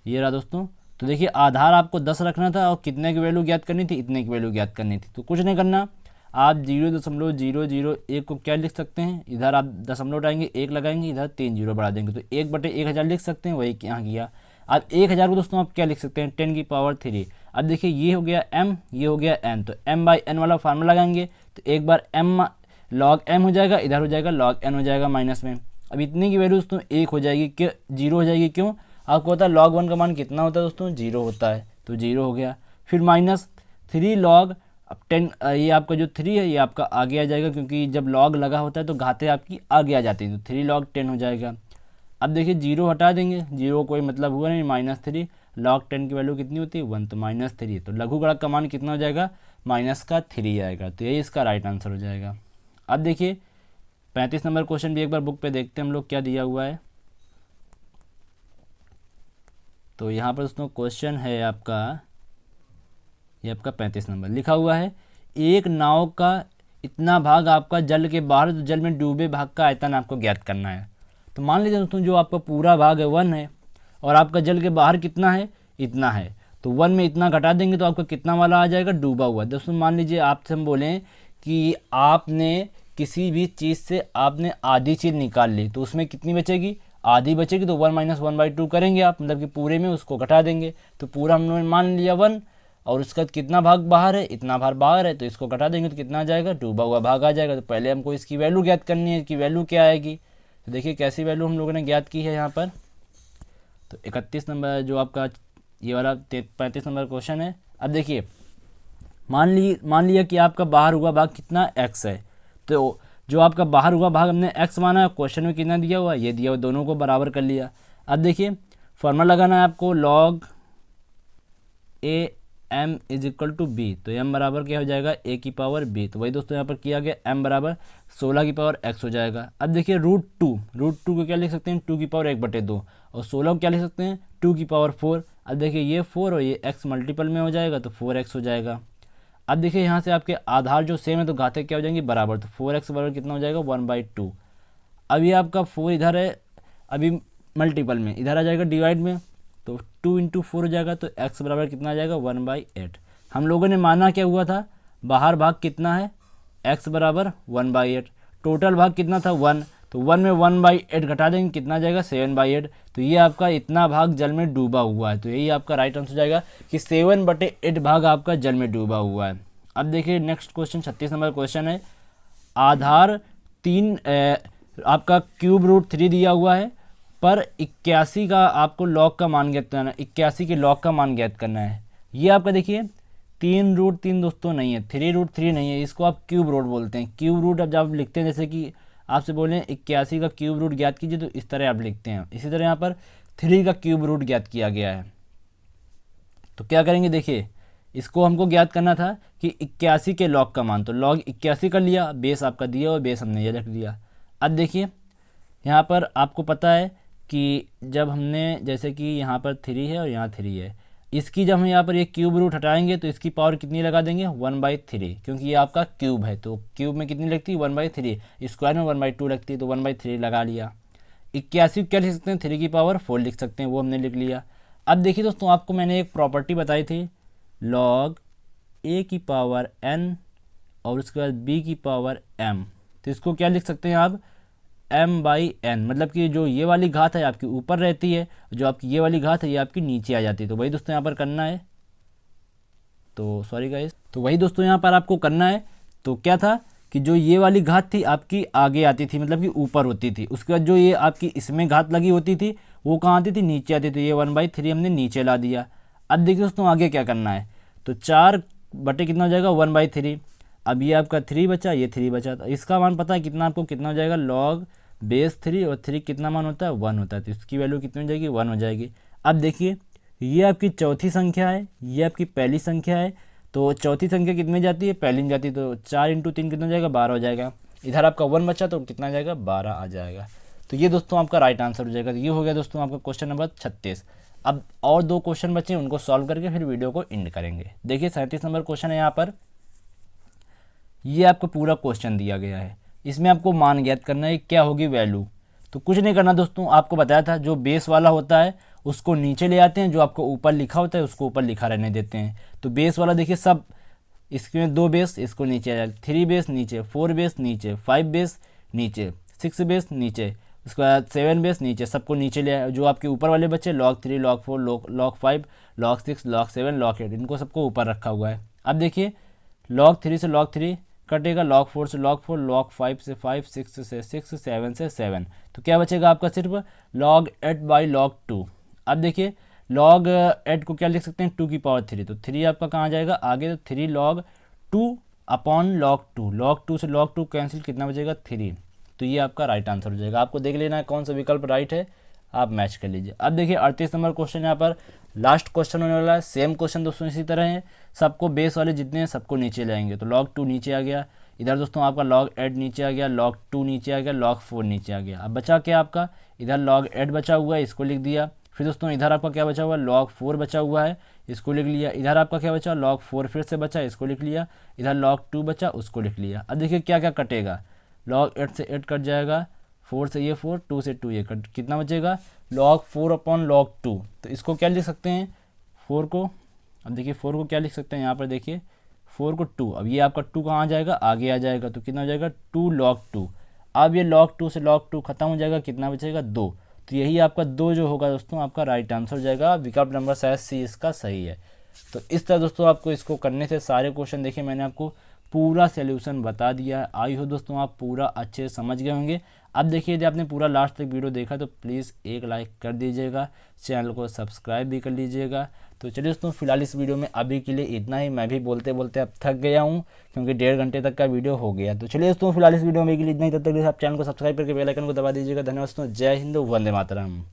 ये रहा दोस्तों। तो देखिए आधार आपको 10 रखना था, और कितने की वैल्यू ज्ञात करनी थी, इतने की वैल्यू ज्ञात करनी थी। तो कुछ नहीं करना, आप 0.001 को क्या लिख सकते हैं, इधर आप दशमलव उठाएंगे, 1 लगाएंगे, इधर 3 जीरो बढ़ा देंगे, तो 1/1000 लिख सकते हैं, वही यहाँ किया। अब 1000 को दोस्तों आप क्या लिख सकते हैं, 10 की पावर 3। अब देखिए ये हो गया m, ये हो गया n, तो m/n वाला फार्मूला लगाएंगे, तो एक बार m log m हो जाएगा, इधर हो जाएगा log n हो जाएगा माइनस में। अब इतने की वैल्यू दोस्तों 1 हो जाएगी, क्यों 0 हो जाएगी, क्यों, आपको होता है log 1 का मान कितना होता है दोस्तों, 0 होता है, तो 0 हो गया। फिर -3 log, अब 10, ये आपका जो 3 है ये आपका आगे आ जाएगा, क्योंकि जब लॉग लगा होता है तो घाते आपकी आगे आ जाती है, तो 3 log 10 हो जाएगा। अब देखिए 0 हटा देंगे, 0 कोई मतलब हुआ नहीं, -3 log 10 की वैल्यू कितनी होती है, 1, तो -3, तो लघु गुणक का मान कितना हो जाएगा, -3 आएगा, तो यही इसका राइट आंसर हो जाएगा। अब देखिए 35 नंबर क्वेश्चन भी एक बार बुक पे देखते हैं हम लोग क्या दिया हुआ है। तो यहाँ पर दोस्तों क्वेश्चन है आपका, ये आपका 35 नंबर लिखा हुआ है, एक नाव का इतना भाग आपका जल के बाहर, तो जल में डूबे भाग का आयतन आपको ज्ञात करना है। तो मान लीजिए दोस्तों जो आपका पूरा भाग है 1 है, और आपका जल के बाहर कितना है, इतना है, तो 1 में इतना घटा देंगे तो आपका कितना वाला आ जाएगा, डूबा हुआ। दोस्तों मान लीजिए आपसे हम बोलें कि आपने किसी भी चीज़ से आपने आधी चीज़ निकाल ली, तो उसमें कितनी बचेगी, आधी बचेगी, तो 1 - 1/2 करेंगे आप, मतलब कि पूरे में उसको घटा देंगे। तो पूरा हमने मान लिया 1, और उसका कितना भाग बाहर है, इतना भाग बाहर है, तो इसको घटा देंगे तो कितना आ जाएगा, डूबा हुआ भाग आ जाएगा। तो पहले हमको इसकी वैल्यू ज्ञात करनी है कि वैल्यू क्या आएगी। तो देखिए कैसी वैल्यू हम लोगों ने ज्ञात की है यहाँ पर। तो 31 नंबर जो आपका ये वाला 35 नंबर क्वेश्चन है। अब देखिए मान लिया कि आपका बाहर हुआ भाग कितना x है, तो जो आपका बाहर हुआ भाग हमने x माना है, क्वेश्चन में कितना दिया हुआ, ये दिया हुआ, दोनों को बराबर कर लिया। अब देखिए फॉर्मूला लगाना है आपको, log a m is equal to b, तो m बराबर क्या हो जाएगा a की पावर b, तो वही दोस्तों यहाँ पर किया गया, m बराबर 16 की पावर x हो जाएगा। अब देखिए √2 को क्या लिख सकते हैं 2 की पावर 1/2, और 16 को क्या लिख सकते हैं 2 की पावर 4। अब देखिए ये 4 और ये x मल्टीपल में हो जाएगा तो 4x हो जाएगा। अब देखिए यहाँ से आपके आधार जो सेम है तो घातें क्या हो जाएंगी बराबर, तो 4x बराबर कितना हो जाएगा 1/2। अब ये आपका 4 इधर है अभी मल्टीपल में, इधर आ जाएगा डिवाइड में, तो 2 × 4 हो जाएगा, तो x बराबर कितना आ जाएगा 1/8। हम लोगों ने माना क्या हुआ था, बाहर भाग कितना है x बराबर 1/8, टोटल भाग कितना था 1, तो 1 में 1/8 घटा देंगे कितना आ जाएगा 7/8, तो ये आपका इतना भाग जल में डूबा हुआ है, तो यही आपका राइट आंसर हो जाएगा कि 7/8 भाग आपका जल में डूबा हुआ है। अब देखिए नेक्स्ट क्वेश्चन 36 नंबर क्वेश्चन है, आधार 3 आपका क्यूब रूट 3 दिया हुआ है, पर 81 का आपको लॉग का मान ज्ञात करना है, 81 के लॉग का मान ज्ञात करना है। ये आपका देखिए 3√3 दोस्तों नहीं है, 3√3 नहीं है, इसको आप क्यूब रूट बोलते हैं। क्यूब रूट अब जब आप लिखते हैं, जैसे कि आपसे बोले 81 का क्यूब रूट ज्ञात कीजिए, तो इस तरह आप लिखते हैं। इसी तरह यहाँ पर 3 का क्यूब रूट ज्ञात किया गया है, तो क्या करेंगे देखिए, इसको हमको ज्ञात करना था कि 81 के लॉग का मान, तो लॉग 81 कर लिया, बेस आपका दिया और बेस हमने ये रख दिया। अब देखिए यहाँ पर आपको पता है कि जब हमने जैसे कि यहाँ पर 3 है और यहाँ 3 है, इसकी जब हम यहाँ पर ये क्यूब रूट हटाएंगे तो इसकी पावर कितनी लगा देंगे 1/3, क्योंकि ये आपका क्यूब है, तो क्यूब में कितनी लगती है 1/3, स्क्वायर में 1/2 लगती है, तो 1/3 लगा लिया। 81 क्या लिख सकते हैं 3 की पावर 4 लिख सकते हैं, वो हमने लिख लिया। अब देखिए दोस्तों आपको मैंने एक प्रॉपर्टी बताई थी, log a की पावर n और उसके बाद b की पावर m, तो इसको क्या लिख सकते हैं आप m/n, मतलब कि जो ये वाली घात है आपकी ऊपर रहती है, जो आपकी ये वाली घात है ये आपकी नीचे आ जाती है, तो वही दोस्तों यहाँ पर करना है। तो सॉरी गाइस, तो वही दोस्तों यहाँ पर आपको करना है। तो क्या था कि जो ये वाली घात थी आपकी आगे आती थी, मतलब कि ऊपर होती थी, उसके बाद जो ये आपकी इसमें घात लगी होती थी वो कहाँ आती थी नीचे आती थी, ये 1/3 हमने नीचे ला दिया। अब देखिए दोस्तों आगे क्या करना है, तो 4 बटे कितना हो जाएगा 1/3, अब ये आपका 3 बचा, ये 3 बचा, तो इसका मान पता है कितना, आपको कितना हो जाएगा log बेस 3, और 3 कितना मान होता है 1 होता है, तो इसकी वैल्यू कितनी हो जाएगी 1 हो जाएगी। अब देखिए ये आपकी चौथी संख्या है, ये आपकी पहली संख्या है, तो चौथी संख्या कितने जाती है पहली में जाती है, तो 4 × 3 कितना हो जाएगा 12 हो जाएगा, इधर आपका 1 बचा तो कितना आ जाएगा 12 आ जाएगा, तो ये दोस्तों आपका राइट आंसर हो जाएगा। तो ये हो गया दोस्तों आपका क्वेश्चन नंबर 36। अब और 2 क्वेश्चन बचे, उनको सॉल्व करके फिर वीडियो को एंड करेंगे। देखिए 37 नंबर क्वेश्चन है, यहाँ पर ये आपको पूरा क्वेश्चन दिया गया है, इसमें आपको मान ज्ञात करना है क्या होगी वैल्यू। तो कुछ नहीं करना दोस्तों, आपको बताया था जो बेस वाला होता है उसको नीचे ले आते हैं, जो आपको ऊपर लिखा होता है उसको ऊपर लिखा रहने देते हैं। तो बेस वाला देखिए सब, इसमें 2 बेस, इसको नीचे आ जाए, 3 बेस नीचे, 4 बेस नीचे, 5 बेस नीचे, 6 बेस नीचे, उसके बाद 7 बेस नीचे, सबको नीचे ले आए। जो आपके ऊपर वाले बच्चे log 3, log 4, log 5, log 6, log 7, log 8, इनको सबको ऊपर रखा हुआ है। अब देखिए log 3 से log 3 कटेगा, log 4 से log 4, log 5 से 5, 6 से 6, 7 से 7, तो क्या बचेगा आपका सिर्फ log 8/log 2। अब देखिए log 8 को क्या लिख सकते हैं 2 की पावर 3, तो 3 आपका कहाँ जाएगा आगे, तो 3 log 2/log 2, log 2 से log 2 कैंसिल, कितना बचेगा 3, तो ये आपका राइट आंसर हो जाएगा। आपको देख लेना है कौन सा विकल्प राइट है, आप मैच कर लीजिए। अब देखिए 38 नंबर क्वेश्चन, यहाँ पर लास्ट क्वेश्चन होने वाला है। सेम क्वेश्चन दोस्तों इसी तरह है, सबको बेस वाले जितने हैं सबको नीचे लाएंगे, तो log 2 नीचे आ गया, इधर दोस्तों आपका log 8 नीचे आ गया, log 2 नीचे आ गया, log 4 नीचे आ गया। अब बचा क्या आपका, इधर log 8 बचा हुआ है, इसको लिख दिया। फिर दोस्तों इधर आपका क्या बचा हुआ है log 4 बचा हुआ है, इसको लिख लिया। इधर आपका क्या बचा log 4 फिर से बचा, इसको लिख लिया। इधर log 2 बचा, उसको लिख लिया। अब देखिए क्या क्या कटेगा, log 8 से 8 कट जाएगा, 4 से ये 4, 2 से 2 ये कट, कितना बचेगा log 4/log 2, तो इसको क्या लिख सकते हैं 4 को, अब देखिए 4 को क्या लिख सकते हैं यहाँ पर देखिए 4 को 2, अब ये आपका 2 कहाँ आ जाएगा आगे आ जाएगा, तो कितना हो जाएगा 2 log 2। अब ये log 2 से log 2 खत्म हो जाएगा, कितना बचेगा 2, तो यही आपका 2 जो होगा दोस्तों आपका राइट आंसर हो जाएगा। विकल्प नंबर शायद सी इसका सही है। तो इस तरह दोस्तों आपको इसको करने से सारे क्वेश्चन देखिए मैंने आपको पूरा सॉल्यूशन बता दिया है। आई हो दोस्तों आप पूरा अच्छे से समझ गए होंगे। अब देखिए यदि आपने पूरा लास्ट तक वीडियो देखा तो प्लीज़ एक लाइक कर दीजिएगा, चैनल को सब्सक्राइब भी कर लीजिएगा। तो चलिए दोस्तों फिलहाल इस वीडियो में अभी के लिए इतना ही। मैं भी बोलते बोलते अब थक गया हूँ क्योंकि 1.5 घंटे तक का वीडियो हो गया। तो चलिए दोस्तों फिलहाल इस वीडियो में अभी के लिए इतना ही। तब तक आप चैनल को सब्सक्राइब करके बेल आइकन को दबा दीजिएगा। धन्यवाद दोस्तों। जय हिंद, वंदे मातरम।